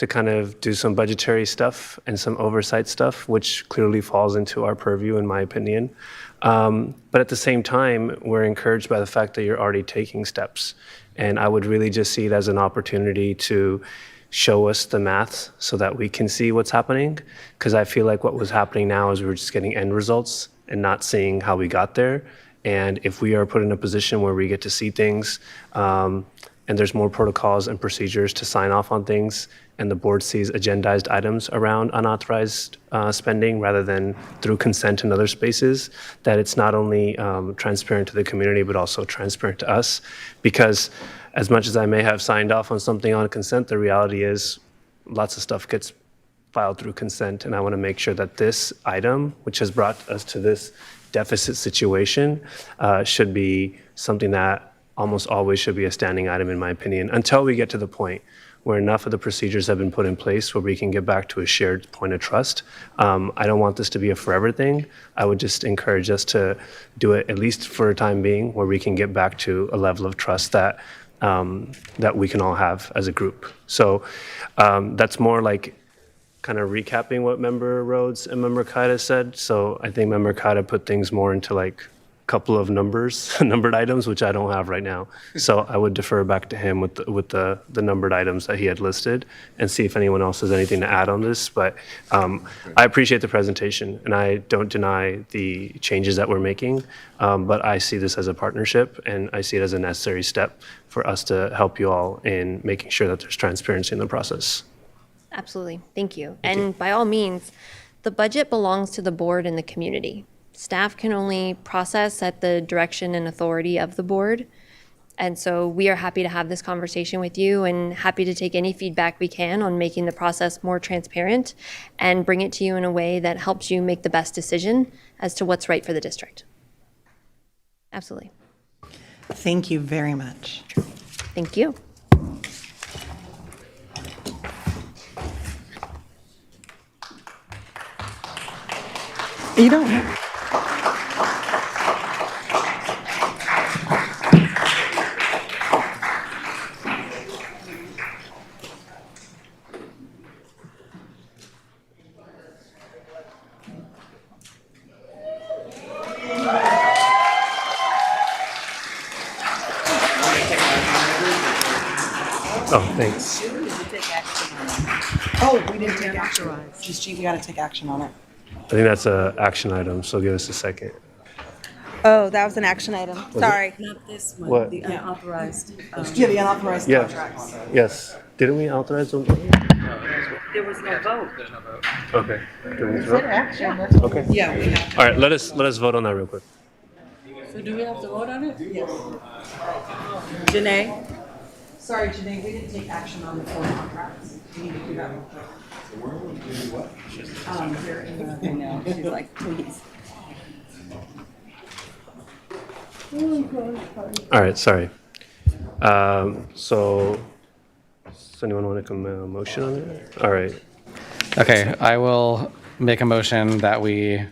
kind of do some budgetary stuff and some oversight stuff, which clearly falls into our purview, in my opinion. But at the same time, we're encouraged by the fact that you're already taking steps. And I would really just see it as an opportunity to show us the math so that we can see what's happening. Because I feel like what was happening now is we're just getting end results and not seeing how we got there. And if we are put in a position where we get to see things, and there's more protocols and procedures to sign off on things, and the board sees agendized items around unauthorized spending rather than through consent in other spaces, that it's not only transparent to the community, but also transparent to us. Because as much as I may have signed off on something on consent, the reality is lots of stuff gets filed through consent, and I want to make sure that this item, which has brought us to this deficit situation, should be something that almost always should be a standing item, in my opinion, until we get to the point where enough of the procedures have been put in place where we can get back to a shared point of trust. I don't want this to be a forever thing. I would just encourage us to do it, at least for a time being, where we can get back to a level of trust that that we can all have as a group. So that's more like kind of recapping what Member Rhodes and Member Kayada said. So I think Member Kayada put things more into like a couple of numbered items, which I don't have right now. So I would defer back to him with the numbered items that he had listed and see if anyone else has anything to add on this. But I appreciate the presentation, and I don't deny the changes that we're making, but I see this as a partnership, and I see it as a necessary step for us to help you all in making sure that there's transparency in the process. Absolutely. Thank you. And by all means, the budget belongs to the board and the community. Staff can only process at the direction and authority of the board. And so we are happy to have this conversation with you and happy to take any feedback we can on making the process more transparent and bring it to you in a way that helps you make the best decision as to what's right for the district. Absolutely. Thank you very much. Thank you. You don't have. Oh, thanks. Oh, we didn't take action on it. Just G, we got to take action on it. I think that's an action item, so give us a second. Oh, that was an action item. Sorry. Not this one, What? the unauthorized. Yeah, the unauthorized Yeah. contracts. Yes. Didn't we authorize them? There was no vote. Okay. Do we Is vote? it action? Okay. Yeah, we have. All right, let us vote on that real quick. So do we have to vote on it? Yes. Janae? Sorry, Janae, we didn't take action on the 4 contracts. We need to do that real quick. They're in the, I know, she's like, please. All right, sorry. So, does anyone want to come a motion on it? All right. Okay, I will make a motion that we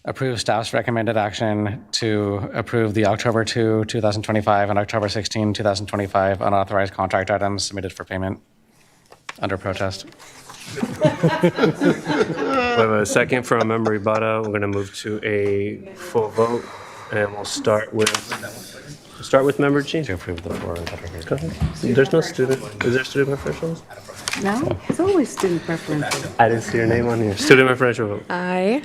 approve staff's recommended action to approve the October 2, 2025 and October 16, 2025 unauthorized contract items submitted for payment under protest. We have a second from Member Ibarra. We're going to move to a full vote, and we'll start with Member Jean. To approve the 4 that are here. Go ahead. There's no student. Is there student preferentials? No, it's always student preferences. I didn't see your name on here. Student preferential vote. Aye.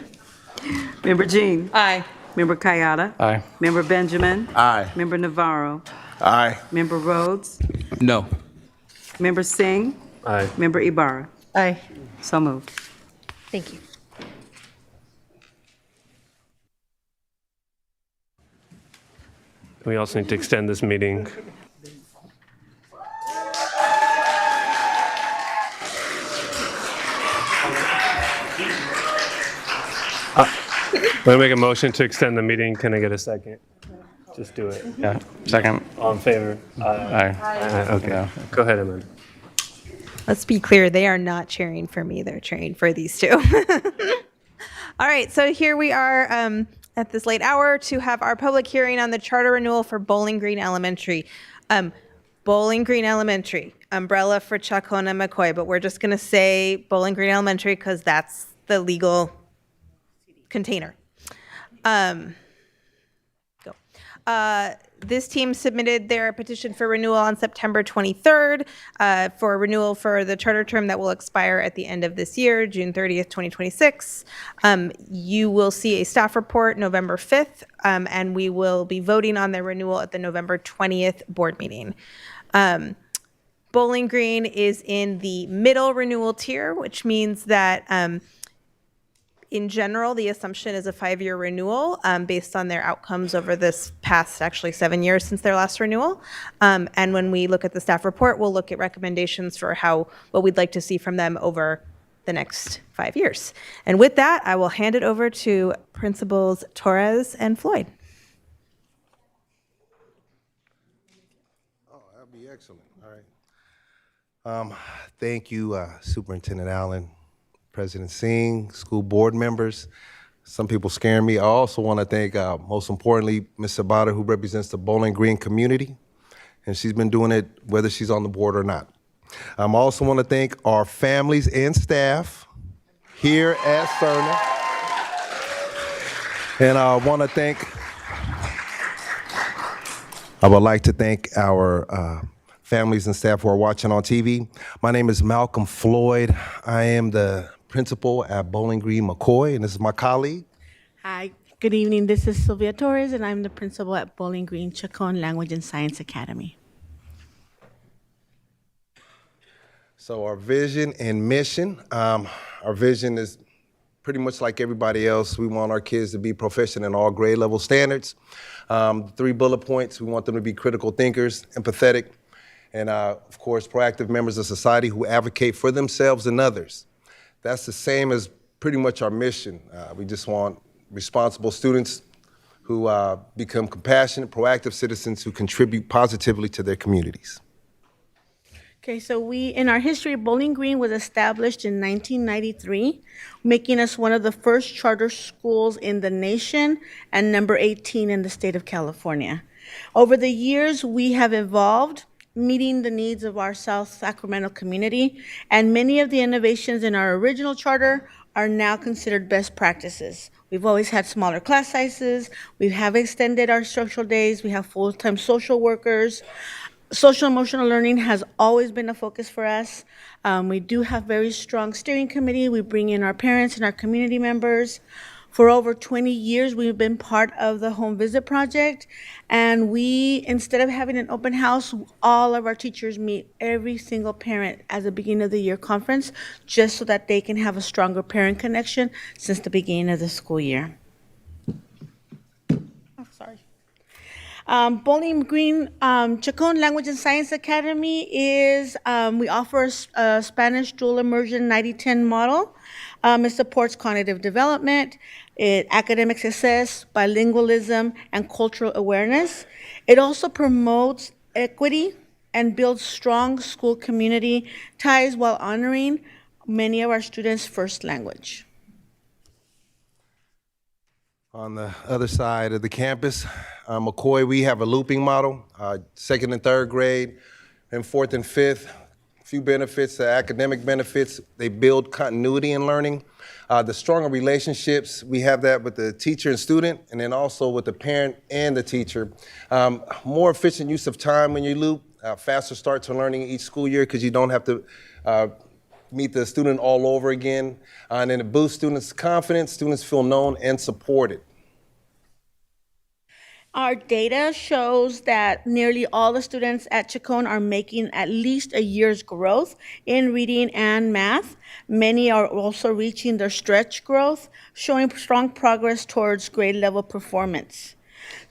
Member Jean? Aye. Member Kayada? Aye. Member Benjamin? Aye. Member Navarro? Aye. Member Rhodes? No. Member Singh? Aye. Member Ibarra? Aye. So moved. Thank you. We also need to extend this meeting. I'm going to make a motion to extend the meeting. Can I get a second? Just do it. Yeah, second. All in favor? Aye. Okay. Yeah. Go ahead, Amanda. Let's be clear, they are not cheering for me, they're cheering for these two. All right, so here we are at this late hour to have our public hearing on the charter renewal for Bowling Green Elementary. Bowling Green Elementary, umbrella for Chacona McCoy, but we're just gonna say Bowling Green Elementary because that's the legal container. This team submitted their petition for renewal on September 23rd for renewal for the charter term that will expire at the end of this year, June 30th, 2026. You will see a staff report November 5th, and we will be voting on their renewal at the November 20th board meeting. Bowling Green is in the middle renewal tier, which means that in general, the assumption is a 5-year renewal based on their outcomes over this past, actually 7 years since their last renewal. And when we look at the staff report, we'll look at recommendations for what we'd like to see from them over the next 5 years. And with that, I will hand it over to Principals Torres and Floyd. Oh, that'd be excellent. All right. Thank you, Superintendent Allen, President Singh, school board members. Some people scare me. I also want to thank, most importantly, Ms. Sabata, who represents the Bowling Green community, and she's been doing it whether she's on the board or not. I also want to thank our families and staff here at Cerner. And I would like to thank our families and staff who are watching on TV. My name is Malcolm Floyd. I am the principal at Bowling Green McCoy, and this is my colleague. Hi, good evening. This is Sylvia Torres, and I'm the principal at Bowling Green Chacon Language and Science Academy. So our vision and mission, our vision is pretty much like everybody else. We want our kids to be proficient in all grade level standards. 3 bullet points, we want them to be critical thinkers, empathetic, and of course, proactive members of society who advocate for themselves and others. That's the same as pretty much our mission. We just want responsible students who become compassionate, proactive citizens who contribute positively to their communities. Okay, so in our history, Bowling Green was established in 1993, making us one of the first charter schools in the nation and number 18 in the state of California. Over the years, we have evolved, meeting the needs of our South Sacramento community, and many of the innovations in our original charter are now considered best practices. We've always had smaller class sizes, we have extended our structural days, we have full-time social workers. Social emotional learning has always been a focus for us. We do have very strong steering committee. We bring in our parents and our community members. For over 20 years, we've been part of the Home Visit Project, and we, instead of having an open house, all of our teachers meet every single parent as a beginning of the year conference, just so that they can have a stronger parent connection since the beginning of the school year. Bowling Green Chacon Language and Science Academy is, we offer a Spanish dual immersion 90-10 model. It supports cognitive development, academic success, bilingualism, and cultural awareness. It also promotes equity and builds strong school community ties while honoring many of our students' first language. On the other side of the campus, McCoy, we have a looping model, second and third grade, and fourth and fifth. A few benefits, academic benefits. They build continuity in learning. The stronger relationships, we have that with the teacher and student, and then also with the parent and the teacher. More efficient use of time when you loop, faster start to learning each school year because you don't have to meet the student all over again. And then it boosts students' confidence. Students feel known and supported. Our data shows that nearly all the students at Chacon are making at least a year's growth in reading and math. Many are also reaching their stretch growth, showing strong progress towards grade level performance.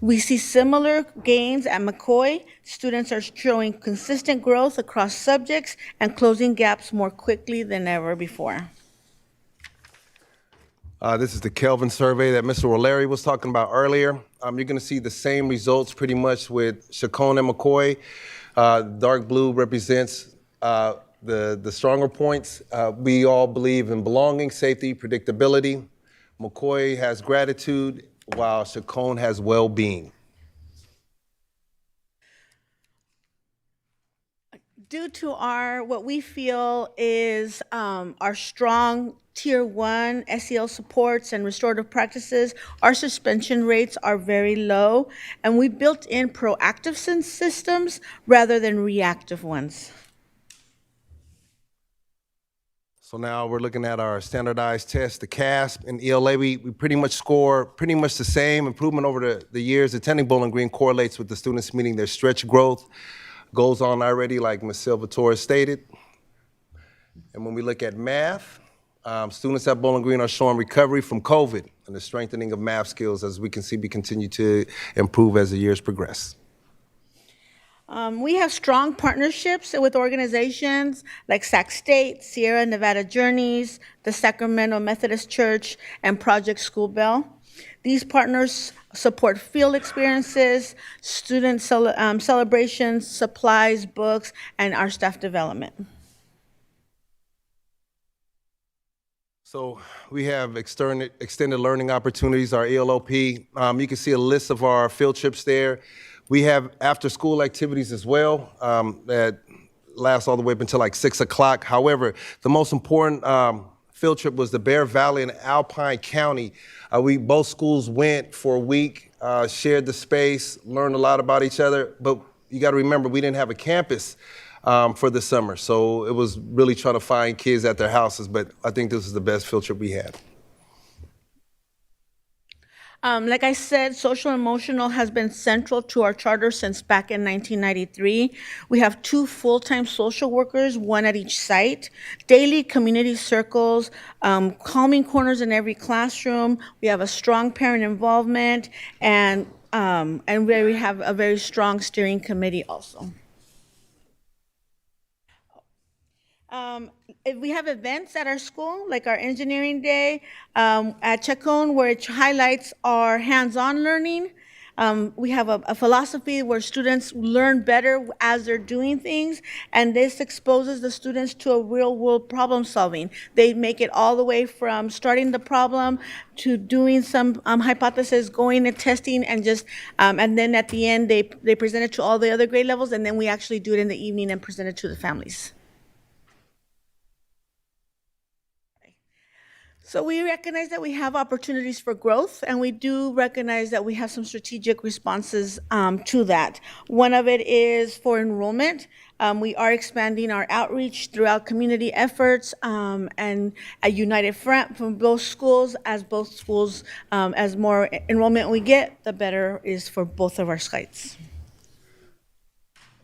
We see similar gains at McCoy. Students are showing consistent growth across subjects and closing gaps more quickly than ever before. This is the Kelvin survey that Mr. O'Leary was talking about earlier. You're going to see the same results pretty much with Chacon and McCoy. Dark blue represents the stronger points. We all believe in belonging, safety, predictability. McCoy has gratitude, while Chacon has well-being. Due to what we feel is our strong Tier 1 SEL supports and restorative practices, our suspension rates are very low, and we built in proactive systems rather than reactive ones. So now we're looking at our standardized test, the CASP and ELA. We pretty much score pretty much the same. Improvement over the years. Attending Bowling Green correlates with the students meeting their stretch growth goals on already, like Ms. Silvatore stated. And when we look at math, students at Bowling Green are showing recovery from COVID and the strengthening of math skills, as we can see, we continue to improve as the years progress. We have strong partnerships with organizations like Sac State, Sierra Nevada Journeys, the Sacramento Methodist Church, and Project School Bell. These partners support field experiences, student celebrations, supplies, books, and our staff development. So we have extended learning opportunities, our ELOP. You can see a list of our field trips there. We have after-school activities as well that last all the way up until like 6 o'clock. However, the most important field trip was the Bear Valley and Alpine County. Both schools went for a week, shared the space, learned a lot about each other. But you got to remember, we didn't have a campus for the summer. So it was really trying to find kids at their houses. But I think this is the best field trip we had. Like I said, social and emotional has been central to our charter since back in 1993. We have 2 full-time social workers, 1 at each site, daily community circles, calming corners in every classroom. We have a strong parent involvement, and we have a very strong steering committee also. If we have events at our school, like our engineering day at Chacon, which highlights our hands-on learning. We have a philosophy where students learn better as they're doing things, and this exposes the students to a real-world problem solving. They make it all the way from starting the problem to doing some hypothesis, going and testing, and and then at the end they present it to all the other grade levels, and then we actually do it in the evening and present it to the families. So we recognize that we have opportunities for growth, and we do recognize that we have some strategic responses to that. One of it is for enrollment. We are expanding our outreach throughout community efforts and a united front from both schools. As more enrollment we get, the better is for both of our sites.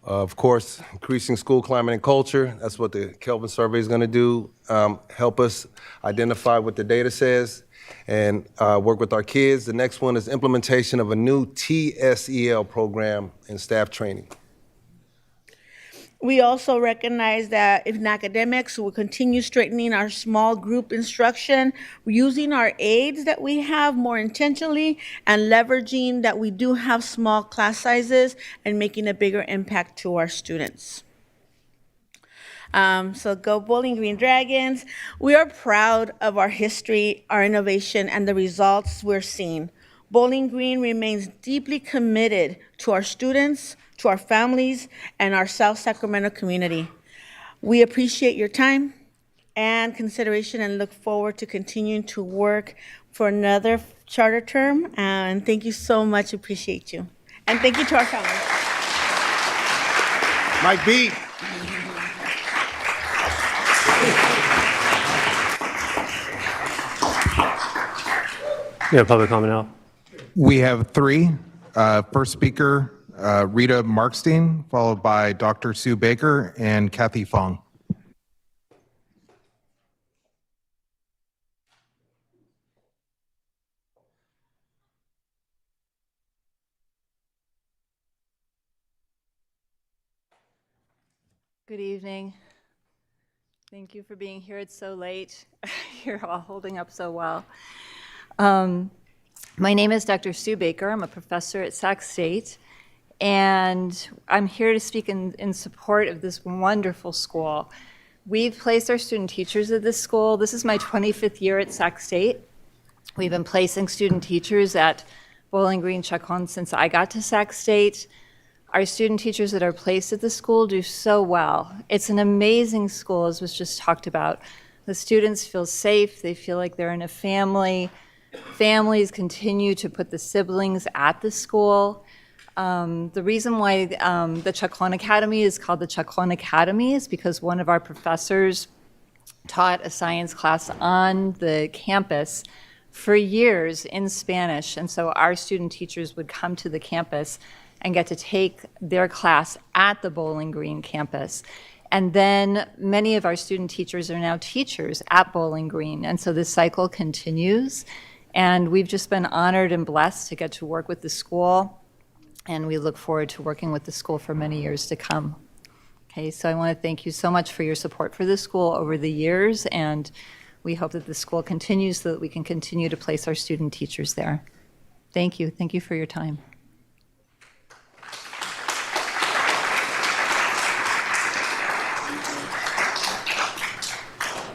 Of course, increasing school climate and culture, that's what the Kelvin survey is going to do. Help us identify what the data says and work with our kids. The next one is implementation of a new TSEL program and staff training. We also recognize that in academics, we'll continue strengthening our small group instruction, using our aids that we have more intentionally, and leveraging that we do have small class sizes and making a bigger impact to our students. So go Bowling Green Dragons. We are proud of our history, our innovation, and the results we're seeing. Bowling Green remains deeply committed to our students, to our families, and our South Sacramento community. We appreciate your time and consideration and look forward to continuing to work for another charter term. And thank you so much, appreciate you. And thank you to our families. Mike B. Yeah, public comment now. We have three. First speaker, Rita Markstein, followed by Dr. Sue Baker and Kathy Fong. Good evening. Thank you for being here. It's so late. You're all holding up so well. My name is Dr. Sue Baker. I'm a professor at Sac State, and I'm here to speak in support of this wonderful school. We've placed our student teachers at this school. This is my 25th year at Sac State. We've been placing student teachers at Bowling Green Chacon since I got to Sac State. Our student teachers that are placed at the school do so well. It's an amazing school, as was just talked about. The students feel safe. They feel like they're in a family. Families continue to put the siblings at the school. The reason why the Chacon Academy is called the Chacon Academy is because one of our professors taught a science class on the campus for years in Spanish. And so our student teachers would come to the campus and get to take their class at the Bowling Green campus. And then many of our student teachers are now teachers at Bowling Green. And so this cycle continues. And we've just been honored and blessed to get to work with the school. And we look forward to working with the school for many years to come. Okay, so I want to thank you so much for your support for the school over the years. And we hope that the school continues so that we can continue to place our student teachers there. Thank you. Thank you for your time.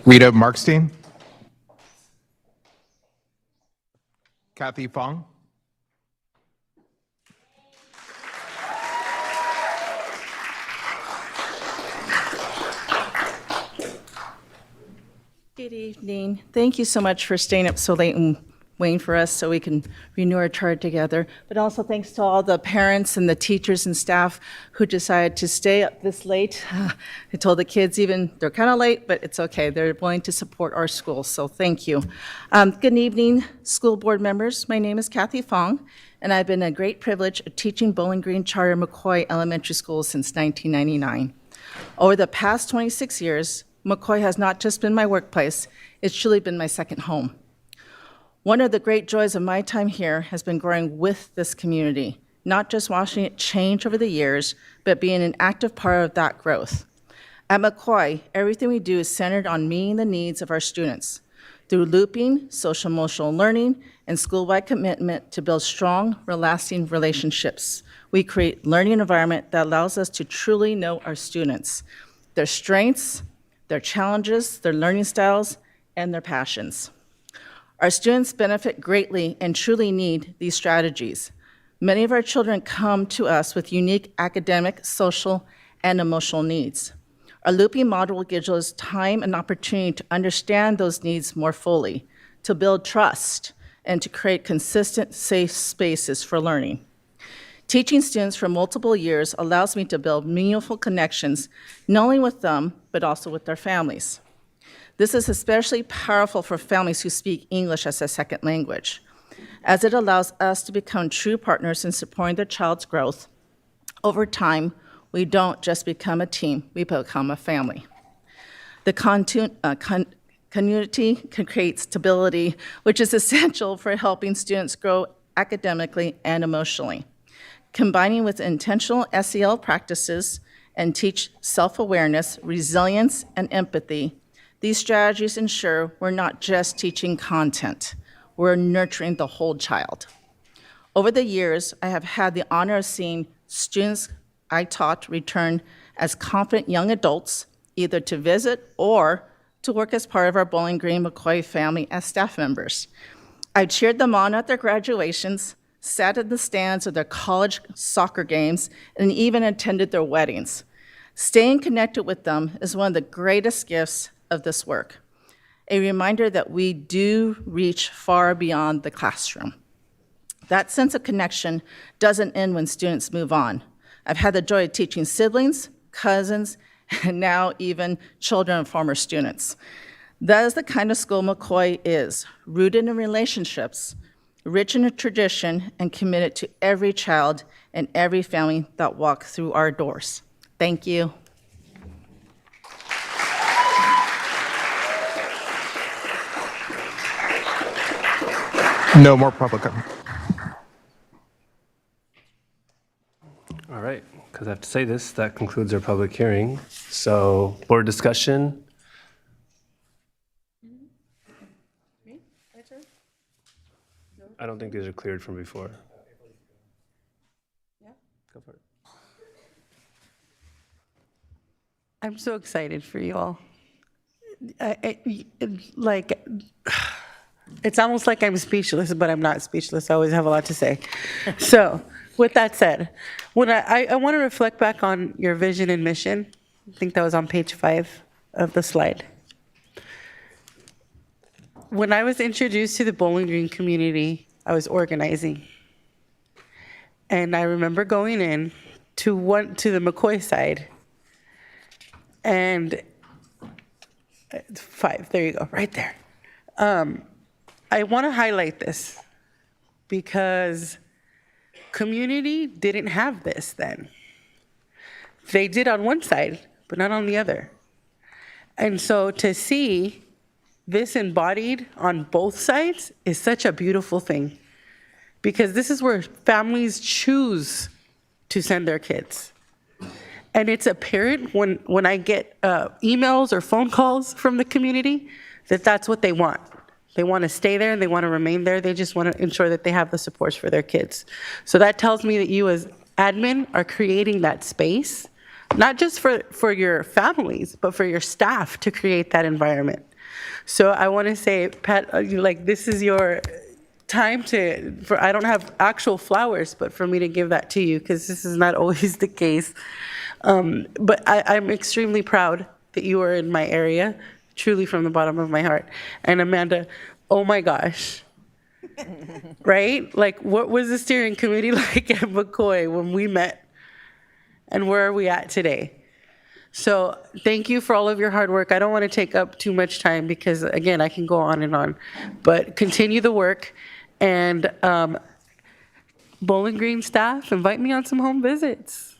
Rita Markstein. Kathy Fong. Good evening. Thank you so much for staying up so late and waiting for us so we can renew our charter together. But also thanks to all the parents and the teachers and staff who decided to stay up this late. I told the kids even they're kind of late, but it's okay. They're willing to support our school, so thank you. Good evening, school board members. My name is Kathy Fong, and I've been a great privilege of teaching Bowling Green Charter McCoy Elementary School since 1999. Over the past 26 years, McCoy has not just been my workplace, it's truly been my second home. One of the great joys of my time here has been growing with this community, not just watching it change over the years, but being an active part of that growth. At McCoy, everything we do is centered on meeting the needs of our students through looping, social-emotional learning, and school-wide commitment to build strong, lasting relationships. We create learning environment that allows us to truly know our students, their strengths, their challenges, their learning styles, and their passions. Our students benefit greatly and truly need these strategies. Many of our children come to us with unique academic, social, and emotional needs. Our looping model gives us time and opportunity to understand those needs more fully. to build trust, and to create consistent, safe spaces for learning. Teaching students for multiple years allows me to build meaningful connections, not only with them, but also with their families. This is especially powerful for families who speak English as a second language, as it allows us to become true partners in supporting their child's growth. Over time, we don't just become a team, we become a family. The community can create stability, which is essential for helping students grow academically and emotionally. Combining with intentional SEL practices and teach self-awareness, resilience, and empathy, these strategies ensure we're not just teaching content, we're nurturing the whole child. Over the years, I have had the honor of seeing students I taught return as confident young adults, either to visit or to work as part of our Bowling Green McCoy family as staff members. I cheered them on at their graduations, sat in the stands of their college soccer games, and even attended their weddings. Staying connected with them is one of the greatest gifts of this work, a reminder that we do reach far beyond the classroom. That sense of connection doesn't end when students move on. I've had the joy of teaching siblings, cousins, and now even children of former students. That is the kind of school McCoy is, rooted in relationships, rich in a tradition, and committed to every child and every family that walk through our doors. Thank you. No more public comment. All right, because I have to say this, that concludes our public hearing. So board discussion. I don't think these are cleared from before. Go for it. I'm so excited for you all. It's almost like I'm speechless, but I'm not speechless. I always have a lot to say. So, with that said, when I want to reflect back on your vision and mission. I think that was on page 5 of the slide. When I was introduced to the Bowling Green community, I was organizing. And I remember going in to the McCoy side, and 5, there you go, right there. I want to highlight this because community didn't have this then. They did on one side, but not on the other. And so to see this embodied on both sides is such a beautiful thing, because this is where families choose to send their kids. And it's apparent when I get emails or phone calls from the community that that's what they want. They want to stay there and they want to remain there. They just want to ensure that they have the supports for their kids. So that tells me that you as admin are creating that space, not just for your families, but for your staff to create that environment. So I want to say, Pat, this is your time I don't have actual flowers, but for me to give that to you, because this is not always the case. But I'm extremely proud that you are in my area, truly from the bottom of my heart. And Amanda, oh my gosh, right? What was the steering committee like at McCoy when we met? And where are we at today? So thank you for all of your hard work. I don't want to take up too much time because, again, I can go on and on. But continue the work. And Bowling Green staff, invite me on some home visits.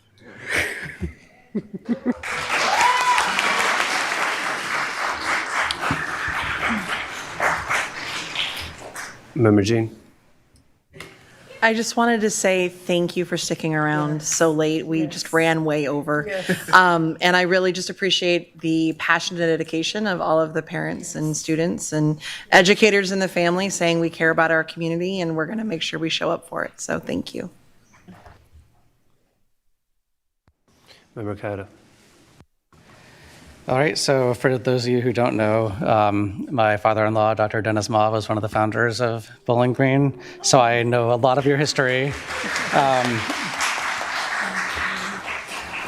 Member Jean. I just wanted to say thank you for sticking around so late. We just ran way over. And I really just appreciate the passion and dedication of all of the parents and students and educators in the family saying we care about our community and we're going to make sure we show up for it. So thank you. Member Cata. All right, so for those of you who don't know, my father-in-law, Dr. Dennis Ma, was one of the founders of Bowling Green, so I know a lot of your history.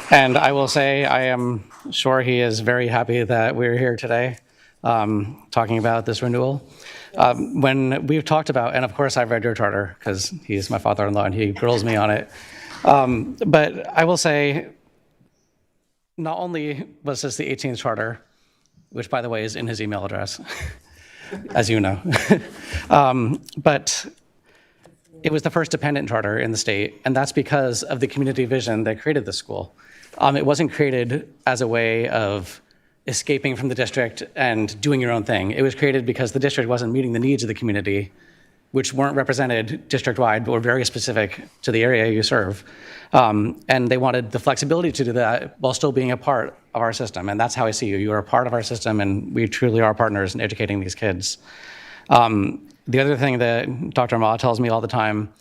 And I will say I am sure he is very happy that we're here today talking about this renewal. When we've talked about, and of course I've read your charter because he's my father-in-law and he grills me on it. But I will say, not only was this the 18th charter, which by the way is in his email address, as you know, but it was the first dependent charter in the state, and that's because of the community vision that created the school. It wasn't created as a way of escaping from the district and doing your own thing. It was created because the district wasn't meeting the needs of the community, which weren't represented district-wide, but were very specific to the area you serve. And they wanted the flexibility to do that while still being a part of our system. And that's how I see you. You are a part of our system, and we truly are partners in educating these kids. The other thing that Dr. Ma tells me all the time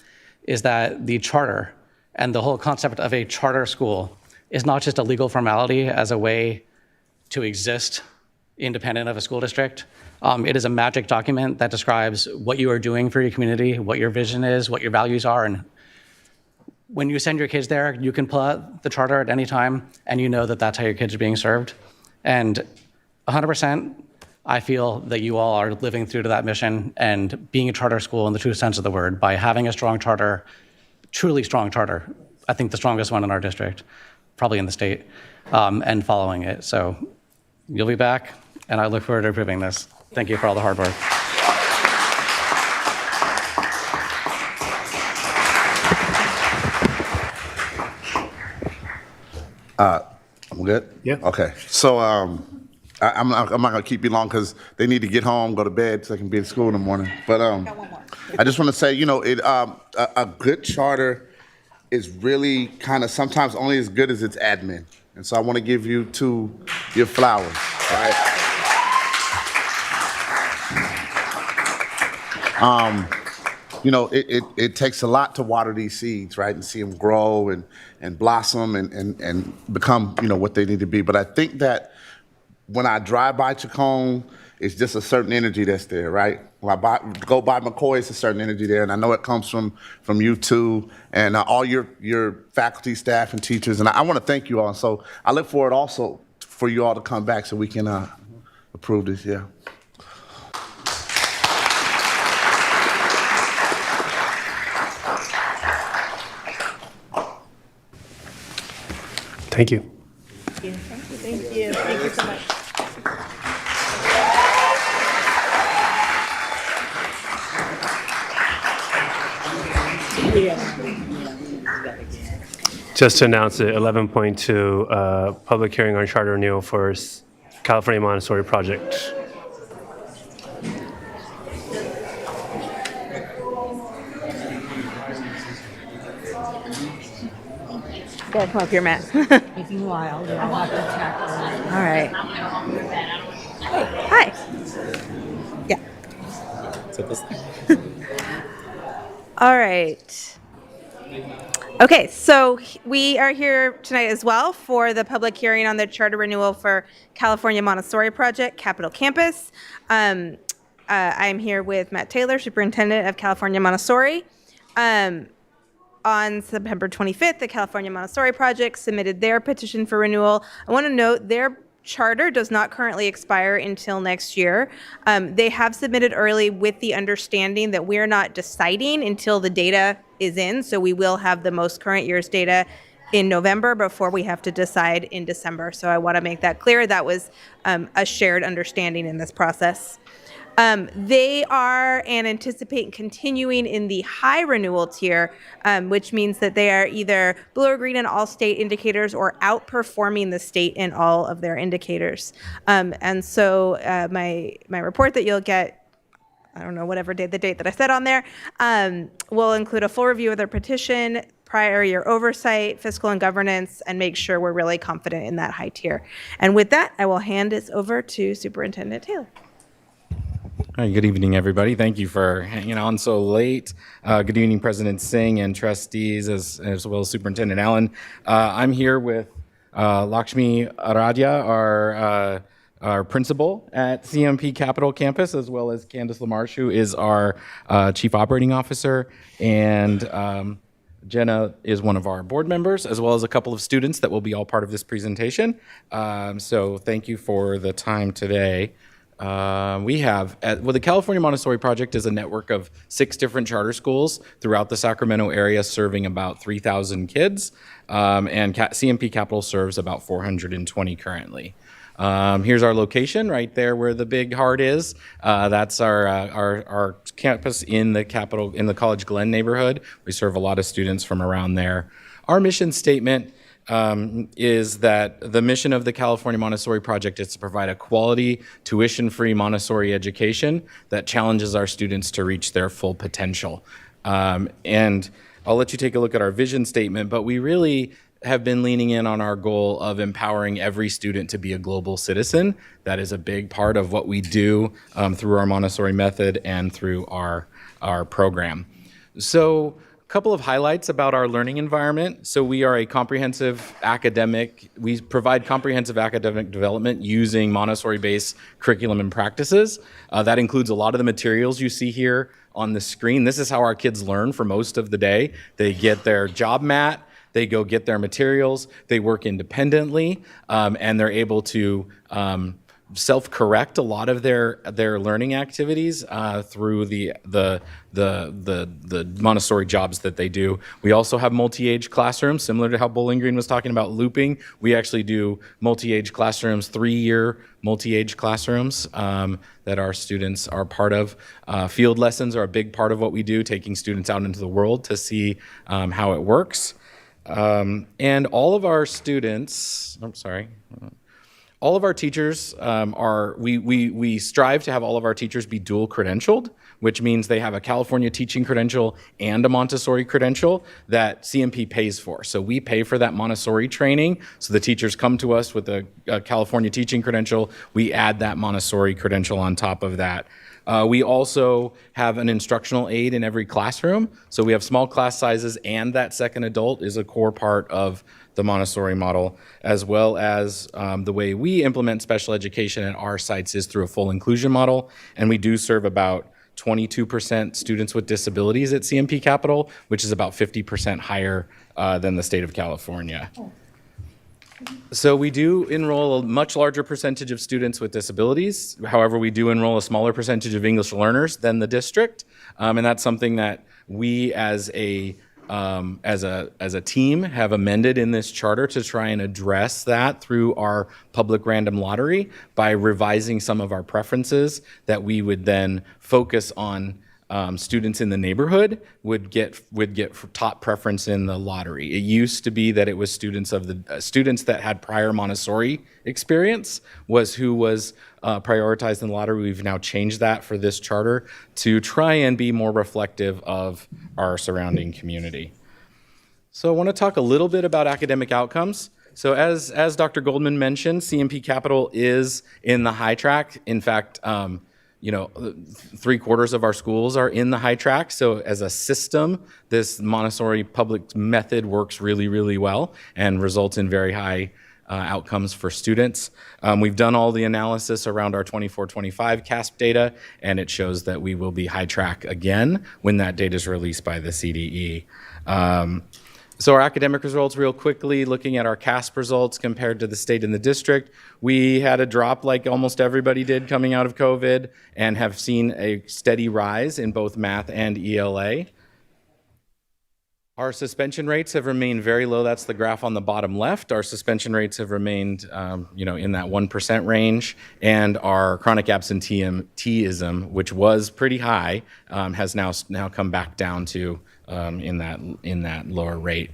is that the charter and the whole concept of a charter school is not just a legal formality as a way to exist independent of a school district. It is a magic document that describes what you are doing for your community, what your vision is, what your values are. And when you send your kids there, you can pull out the charter at any time and you know that that's how your kids are being served. And 100%, I feel that you all are living through to that mission and being a charter school in the true sense of the word by having a strong charter, truly strong charter. I think the strongest one in our district, probably in the state, and following it. So you'll be back, and I look forward to approving this. Thank you for all the hard work. I'm good? Yeah. Okay. So I'm not going to keep you long because they need to get home, go to bed so they can be at school in the morning. But I just want to say, you know, a good charter is really kind of sometimes only as good as its admin. And so I want to give you your flowers, right? You know, it takes a lot to water these seeds, right, and see them grow and blossom and become, you know, what they need to be. But I think that when I drive by Chacon, it's just a certain energy that's there, right? When I go by McCoy, it's a certain energy there, and I know it comes from you too, and all your faculty, staff, and teachers. And I want to thank you all. So I look forward also for you all to come back so we can approve this. Yeah. Thank you. Thank you. Thank you. Thank you so much. Just to announce it, 11.2, public hearing on charter renewal for California Montessori project. Go come up here, Matt. Taking wild. I'll have to tackle. All right. Hi. Yeah. All right. Okay, so we are here tonight as well for the public hearing on the charter renewal for California Montessori Project, Capitol Campus. I'm here with Matt Taylor, Superintendent of California Montessori. On September 25th, the California Montessori Project submitted their petition for renewal. I want to note their charter does not currently expire until next year. They have submitted early with the understanding that we're not deciding until the data is in, so we will have the most current year's data in November before we have to decide in December. So I want to make that clear. That was a shared understanding in this process. They are and anticipate continuing in the high renewal tier, which means that they are either blue or green in all state indicators or outperforming the state in all of their indicators. And so my report that you'll get, I don't know, whatever date, the date that I said on there, will include a full review of their petition, prior year oversight, fiscal and governance, and make sure we're really confident in that high tier. And with that, I will hand this over to Superintendent Taylor. All right, good evening, everybody. Thank you for hanging on so late. Good evening, President Singh and trustees, as well as Superintendent Allen. I'm here with Lakshmi Aradhya, our principal at CMP Capitol Campus, as well as Candace Lamarche, who is our Chief Operating Officer, and Jenna is one of our board members, as well as a couple of students that will be all part of this presentation. So thank you for the time today. The California Montessori Project is a network of 6 different charter schools throughout the Sacramento area, serving about 3,000 kids, and CMP Capital serves about 420 currently. Here's our location right there where the big heart is. That's our campus in the College Glen neighborhood. We serve a lot of students from around there. Our mission statement is that the mission of the California Montessori Project is to provide a quality, tuition-free Montessori education that challenges our students to reach their full potential. And I'll let you take a look at our vision statement, but we really have been leaning in on our goal of empowering every student to be a global citizen. That is a big part of what we do through our Montessori method and through our program. So, couple of highlights about our learning environment. So we are a we provide comprehensive academic development using Montessori-based curriculum and practices. That includes a lot of the materials you see here on the screen. This is how our kids learn for most of the day. They get their job mat, they go get their materials, they work independently, and they're able to self-correct a lot of their learning activities through the Montessori jobs that they do. We also have multi-age classrooms, similar to how Bowling Green was talking about looping. We actually do multi-age classrooms, 3-year multi-age classrooms that our students are part of. Field lessons are a big part of what we do, taking students out into the world to see how it works. And all of our students, all of our teachers we strive to have all of our teachers be dual credentialed, which means they have a California teaching credential and a Montessori credential that CMP pays for. So we pay for that Montessori training. So the teachers come to us with a California teaching credential. We add that Montessori credential on top of that. We also have an instructional aid in every classroom. So we have small class sizes, and that second adult is a core part of the Montessori model, as well as the way we implement special education at our sites is through a full inclusion model. And we do serve about 22% students with disabilities at CMP Capital, which is about 50% higher than the state of California. So we do enroll a much larger percentage of students with disabilities. However, we do enroll a smaller percentage of English learners than the district. And that's something that we as a team have amended in this charter to try and address that through our public random lottery by revising some of our preferences that we would then focus on students in the neighborhood would get top preference in the lottery. It used to be that it was students that had prior Montessori experience was who was prioritized in the lottery. We've now changed that for this charter to try and be more reflective of our surrounding community. So I want to talk a little bit about academic outcomes. So as Dr. Goldman mentioned, CMP Capital is in the high track. In fact, 3/4 of our schools are in the high track. So as a system, this Montessori public method works really, really well and results in very high outcomes for students. We've done all the analysis around our 24-25 CASP data, and it shows that we will be high track again when that data is released by the CDE. So our academic results real quickly, looking at our CASP results compared to the state and the district, we had a drop like almost everybody did coming out of COVID and have seen a steady rise in both math and ELA. Our suspension rates have remained very low. That's the graph on the bottom left. Our suspension rates have remained in that 1% range, and our chronic absenteeism, which was pretty high, has now come back down to in that lower rate.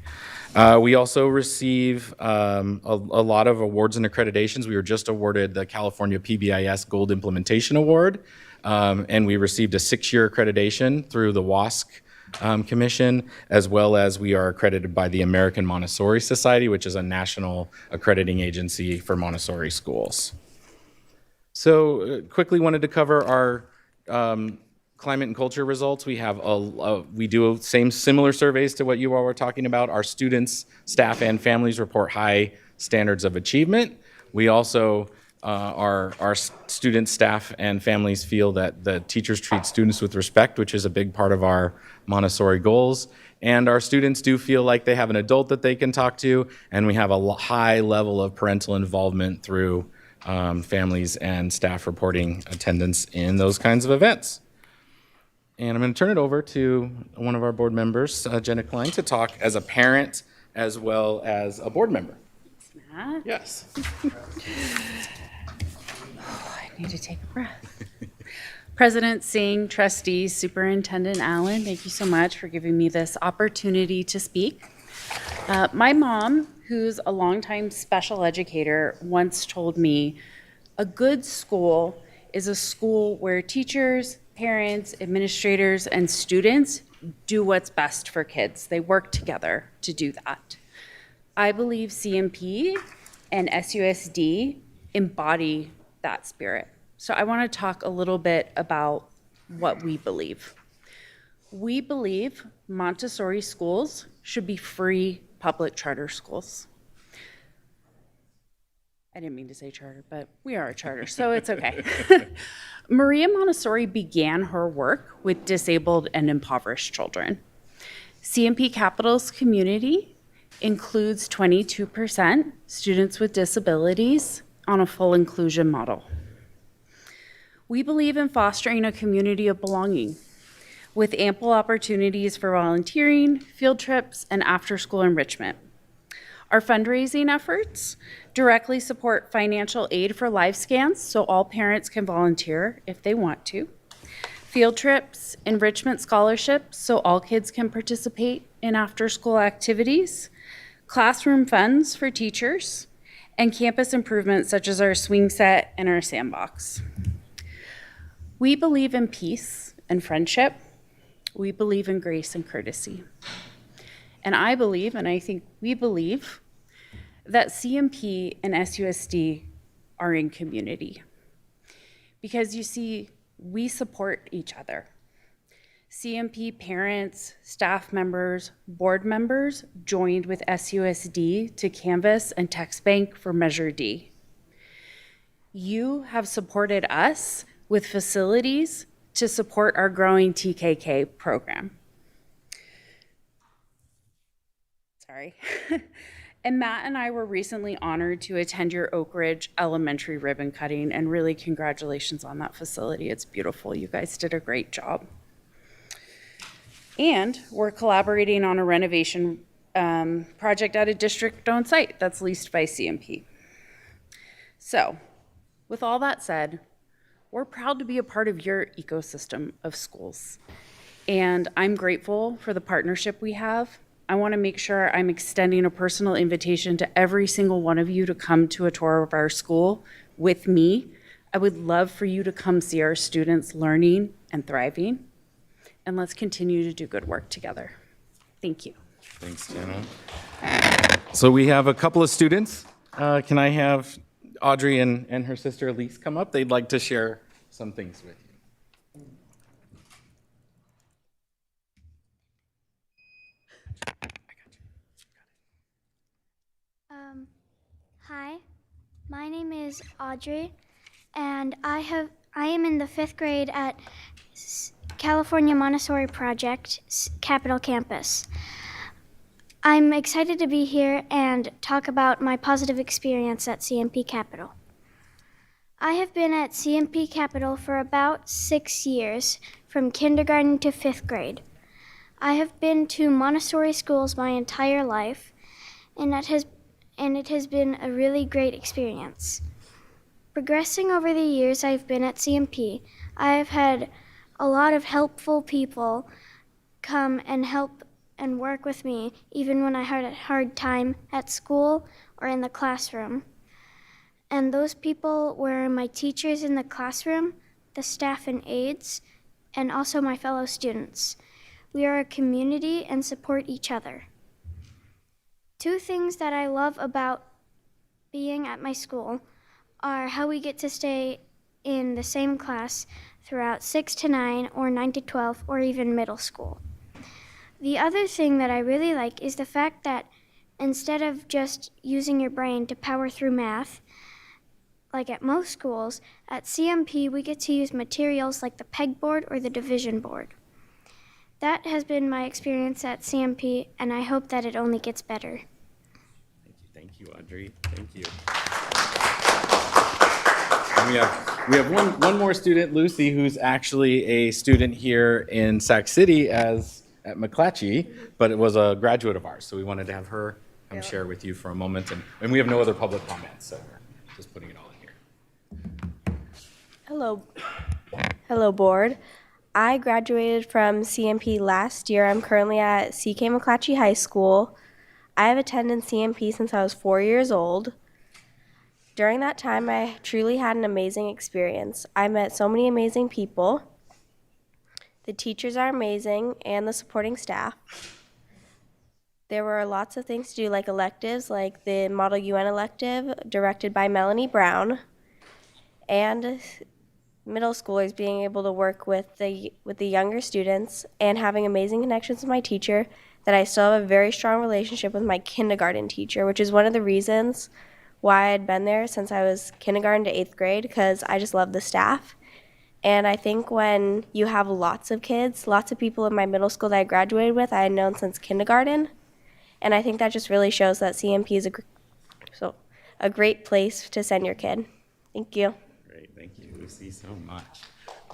We also receive a lot of awards and accreditations. We were just awarded the California PBIS Gold Implementation Award, and we received a 6-year accreditation through the WASC Commission, as well as we are accredited by the American Montessori Society, which is a national accrediting agency for Montessori schools. So quickly wanted to cover our climate and culture results. We have we do similar surveys to what you all were talking about. Our students, staff, and families report high standards of achievement. We also our students, staff, and families feel that the teachers treat students with respect, which is a big part of our Montessori goals. And our students do feel like they have an adult that they can talk to, and we have a high level of parental involvement through families and staff reporting attendance in those kinds of events. And I'm going to turn it over to one of our board members, Jenna Klein, to talk as a parent as well as a board member. Matt? Yes. I need to take a breath. President Singh, trustees, Superintendent Allen, thank you so much for giving me this opportunity to speak. My mom, who's a longtime special educator, once told me, a good school is a school where teachers, parents, administrators, and students do what's best for kids. They work together to do that. I believe CMP and SUSD embody that spirit. So I want to talk a little bit about what we believe. We believe Montessori schools should be free public charter schools. I didn't mean to say charter, but we are a charter, so it's okay. Maria Montessori began her work with disabled and impoverished children. CMP Capital's community includes 22% students with disabilities on a full inclusion model. We believe in fostering a community of belonging with ample opportunities for volunteering, field trips, and after-school enrichment. Our fundraising efforts directly support financial aid for live scans so all parents can volunteer if they want to, field trips, enrichment scholarships so all kids can participate in after-school activities, classroom funds for teachers, and campus improvements such as our swing set and our sandbox. We believe in peace and friendship. We believe in grace and courtesy. And I believe, and I think we believe, that CMP and SUSD are in community. Because you see, we support each other. CMP parents, staff members, board members joined with SUSD to canvass and text bank for Measure D. You have supported us with facilities to support our growing TKK program. Sorry. And Matt and I were recently honored to attend your Oak Ridge Elementary ribbon cutting, and really congratulations on that facility. It's beautiful. You guys did a great job. And we're collaborating on a renovation project at a district-owned site that's leased by CMP. So, with all that said, we're proud to be a part of your ecosystem of schools. And I'm grateful for the partnership we have. I want to make sure I'm extending a personal invitation to every single one of you to come to a tour of our school with me. I would love for you to come see our students learning and thriving. And let's continue to do good work together. Thank you. Thanks, Jenna. So we have a couple of students. Can I have Audrey and her sister Elise come up? They'd like to share some things with you. Hi, my name is Audrey, and I am in the 5th grade at California Montessori Project, Capitol Campus. I'm excited to be here and talk about my positive experience at CMP Capital. I have been at CMP Capital for about 6 years, from kindergarten to 5th grade. I have been to Montessori schools my entire life, and it has been a really great experience. Progressing over the years I've been at CMP, I have had a lot of helpful people come and help and work with me, even when I had a hard time at school or in the classroom. And those people were my teachers in the classroom, the staff and aides, and also my fellow students. We are a community and support each other. 2 things that I love about being at my school are how we get to stay in the same class throughout 6 to 9 or 9 to 12 or even middle school. The other thing that I really like is the fact that instead of just using your brain to power through math, like at most schools, at CMP we get to use materials like the pegboard or the division board. That has been my experience at CMP, and I hope that it only gets better. Thank you, Audrey. Thank you. We have one more student, Lucy, who's actually a student here in Sac City at McClatchy, but it was a graduate of ours. So we wanted to have her share with you for a moment. And we have no other public comments, so we're just putting it all in here. Hello, board. I graduated from CMP last year. I'm currently at CK McClatchy High School. I have attended CMP since I was 4 years old. During that time, I truly had an amazing experience. I met so many amazing people. The teachers are amazing and the supporting staff. There were lots of things to do, like electives, like the Model UN elective directed by Melanie Brown, and middle schoolers being able to work with the younger students and having amazing connections with my teacher, that I still have a very strong relationship with my kindergarten teacher, which is one of the reasons why I'd been there since I was kindergarten to 8th grade, because I just love the staff. And I think when you have lots of kids, lots of people in my middle school that I graduated with, I had known since kindergarten. And I think that just really shows that CMP is a great place to send your kid. Thank you. Great, thank you, Lucy, so much.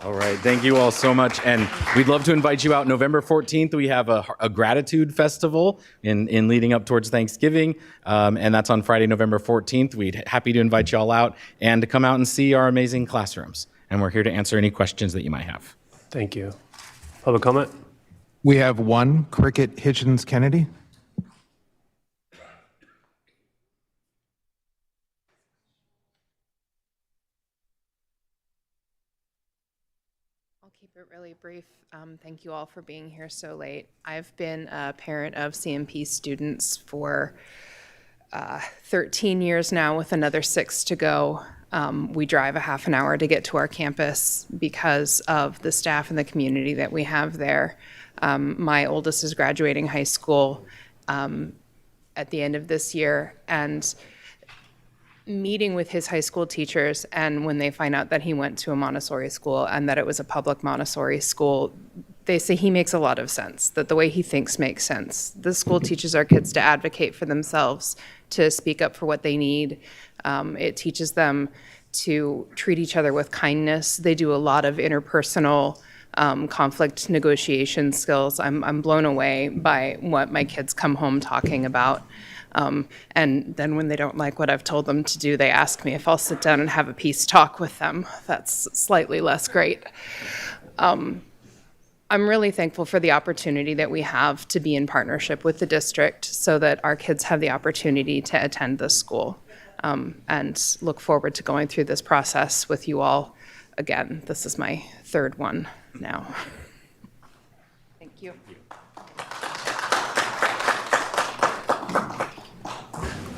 All right, thank you all so much. And we'd love to invite you out November 14th. We have a gratitude festival in leading up towards Thanksgiving. And that's on Friday, November 14th. We'd happy to invite you all out and to come out and see our amazing classrooms. And we're here to answer any questions that you might have. Thank you. Public comment? We have one, Cricket Hitchens Kennedy. I'll keep it really brief. Thank you all for being here so late. I've been a parent of CMP students for 13 years now, with another 6 to go. We drive a half an hour to get to our campus because of the staff and the community that we have there. My oldest is graduating high school at the end of this year, and meeting with his high school teachers, and when they find out that he went to a Montessori school and that it was a public Montessori school, they say he makes a lot of sense, that the way he thinks makes sense. The school teaches our kids to advocate for themselves, to speak up for what they need. It teaches them to treat each other with kindness. They do a lot of interpersonal conflict negotiation skills. I'm blown away by what my kids come home talking about. And then when they don't like what I've told them to do, they ask me if I'll sit down and have a peace talk with them. That's slightly less great. I'm really thankful for the opportunity that we have to be in partnership with the district so that our kids have the opportunity to attend this school, and look forward to going through this process with you all again. This is my 3rd one now. Thank you.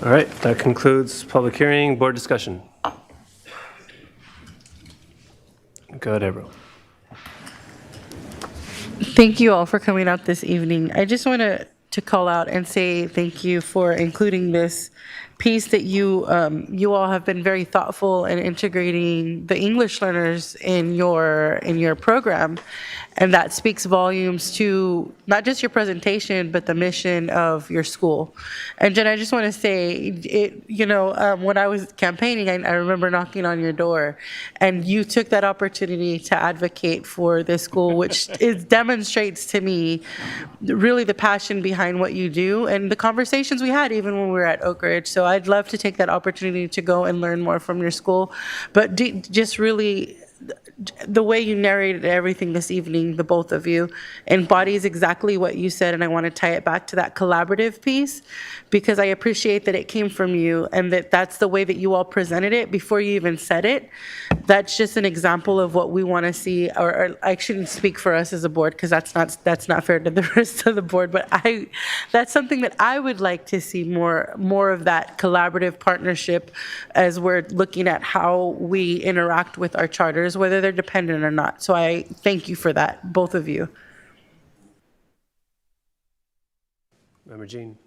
All right, that concludes public hearing. Board discussion. Go ahead, April. Thank you all for coming out this evening. I just want to call out and say thank you for including this piece that you all have been very thoughtful in integrating the English learners in your program. And that speaks volumes to not just your presentation, but the mission of your school. And Jen, I just want to say, when I was campaigning, I remember knocking on your door, and you took that opportunity to advocate for this school, which demonstrates to me really the passion behind what you do and the conversations we had even when we were at Oak Ridge. So I'd love to take that opportunity to go and learn more from your school. But just really, the way you narrated everything this evening, the both of you, embodies exactly what you said, and I want to tie it back to that collaborative piece, because I appreciate that it came from you and that's the way that you all presented it before you even said it. That's just an example of what we want to see, or I shouldn't speak for us as a board because that's not fair to the rest of the board, but that's something that I would like to see more of, that collaborative partnership as we're looking at how we interact with our charters, whether they're dependent or not. So I thank you for that, both of you. Member Jean.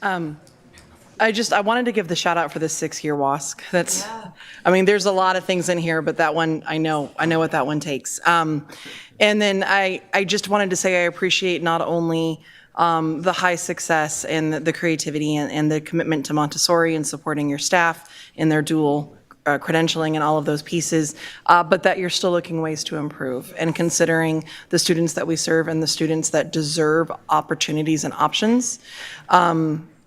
I wanted to give the shout out for the 6-year WASC. There's a lot of things in here, but that one, I know what that one takes. And then I just wanted to say I appreciate not only the high success and the creativity and the commitment to Montessori and supporting your staff in their dual credentialing and all of those pieces, but that you're still looking ways to improve and considering the students that we serve and the students that deserve opportunities and options.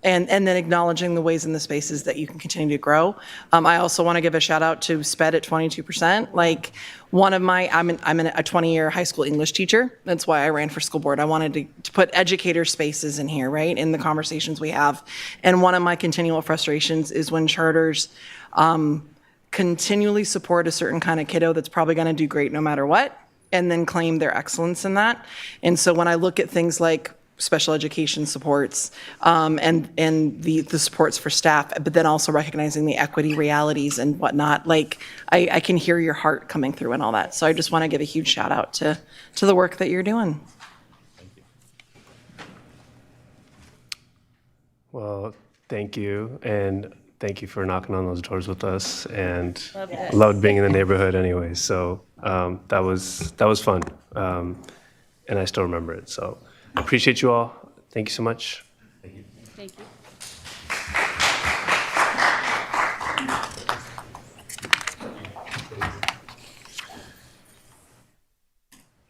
And then acknowledging the ways and the spaces that you can continue to grow. I also want to give a shout out to SPED at 22%. Like one of my, I'm a 20-year high school English teacher. That's why I ran for school board. I wanted to put educator spaces in here, right, in the conversations we have. And one of my continual frustrations is when charters continually support a certain kind of kiddo that's probably going to do great no matter what, and then claim their excellence in that. And so when I look at things like special education supports and the supports for staff, but then also recognizing the equity realities and whatnot, like I can hear your heart coming through and all that. So I just want to give a huge shout out to the work that you're doing. Well, thank you, and thank you for knocking on those doors with us, and loved being in the neighborhood anyway. So that was fun, and I still remember it. So appreciate you all. Thank you so much. Thank you.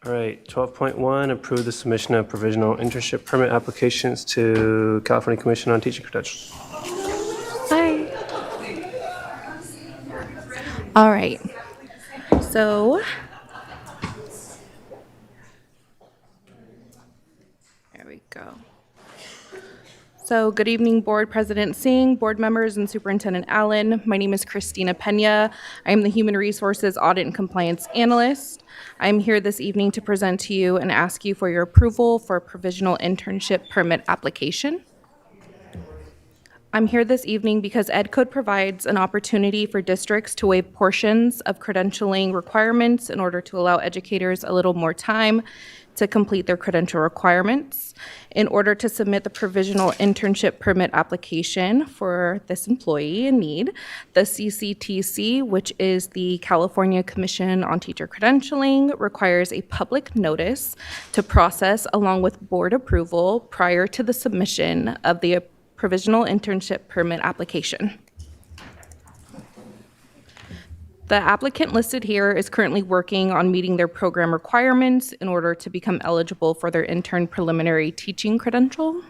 All right, 12.1, approve the submission of provisional internship permit applications to California Commission on Teaching Credentials. Hi. All right. So there we go. So good evening, Board President Singh, board members, and Superintendent Allen. My name is Christina Pena. I am the Human Resources Audit and Compliance Analyst. I'm here this evening to present to you and ask you for your approval for a provisional internship permit application. I'm here this evening because Ed Code provides an opportunity for districts to waive portions of credentialing requirements in order to allow educators a little more time to complete their credential requirements. In order to submit the provisional internship permit application for this employee in need, the CCTC, which is the California Commission on Teacher Credentialing, requires a public notice to process along with board approval prior to the submission of the provisional internship permit application. The applicant listed here is currently working on meeting their program requirements in order to become eligible for their intern preliminary teaching credential.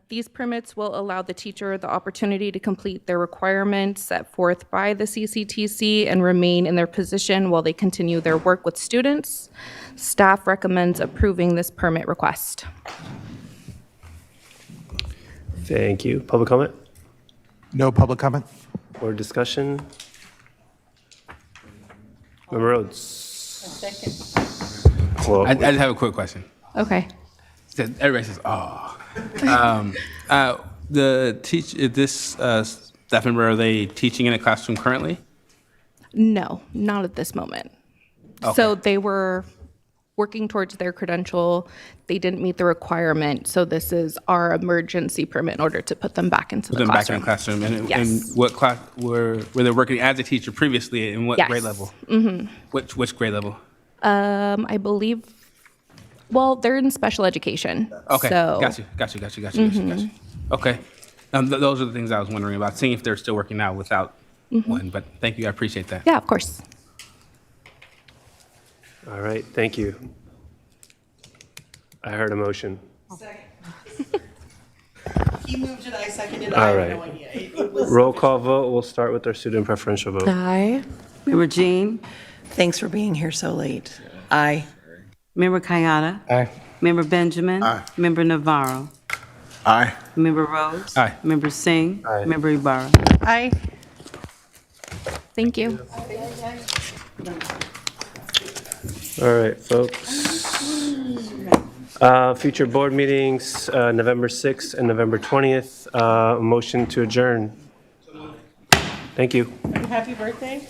These permits will allow the teacher the opportunity to complete their requirements set forth by the CCTC and remain in their position while they continue their work with students. Staff recommends approving this permit request. Thank you. Public comment? No public comment. Or discussion? Member Rhodes. Well, I just have a quick question. Okay. Everybody says, "Oh." Is this staff member, are they teaching in a classroom currently? No, not at this moment. Okay. So they were working towards their credential. They didn't meet the requirement, so this is our emergency permit in order to put them back into the classroom. Back in the classroom. And, Yes. and what class were they working as a teacher previously? In what Yes. grade level? Mm-hmm. Which grade level? I believe, well, they're in special education. Okay, So, got you. Okay, those are the things I was wondering about, seeing if they're still working out without one. But thank you, I appreciate that. yeah, of course. all right, thank you. I heard a motion. He moved it, I seconded it. All right. Roll call vote. We'll start with our student preferential vote. Aye. Member Jean? Thanks for being here so late. Aye. Member Kayada? Aye. Member Benjamin? Aye. Member Navarro? Aye. Member Rhodes? Aye. Member Singh? Aye. Member Ibarra? Aye. Thank you. All right, folks. Future board meetings, November 6th and November 20th. Motion to adjourn. Thank you. Happy birthday.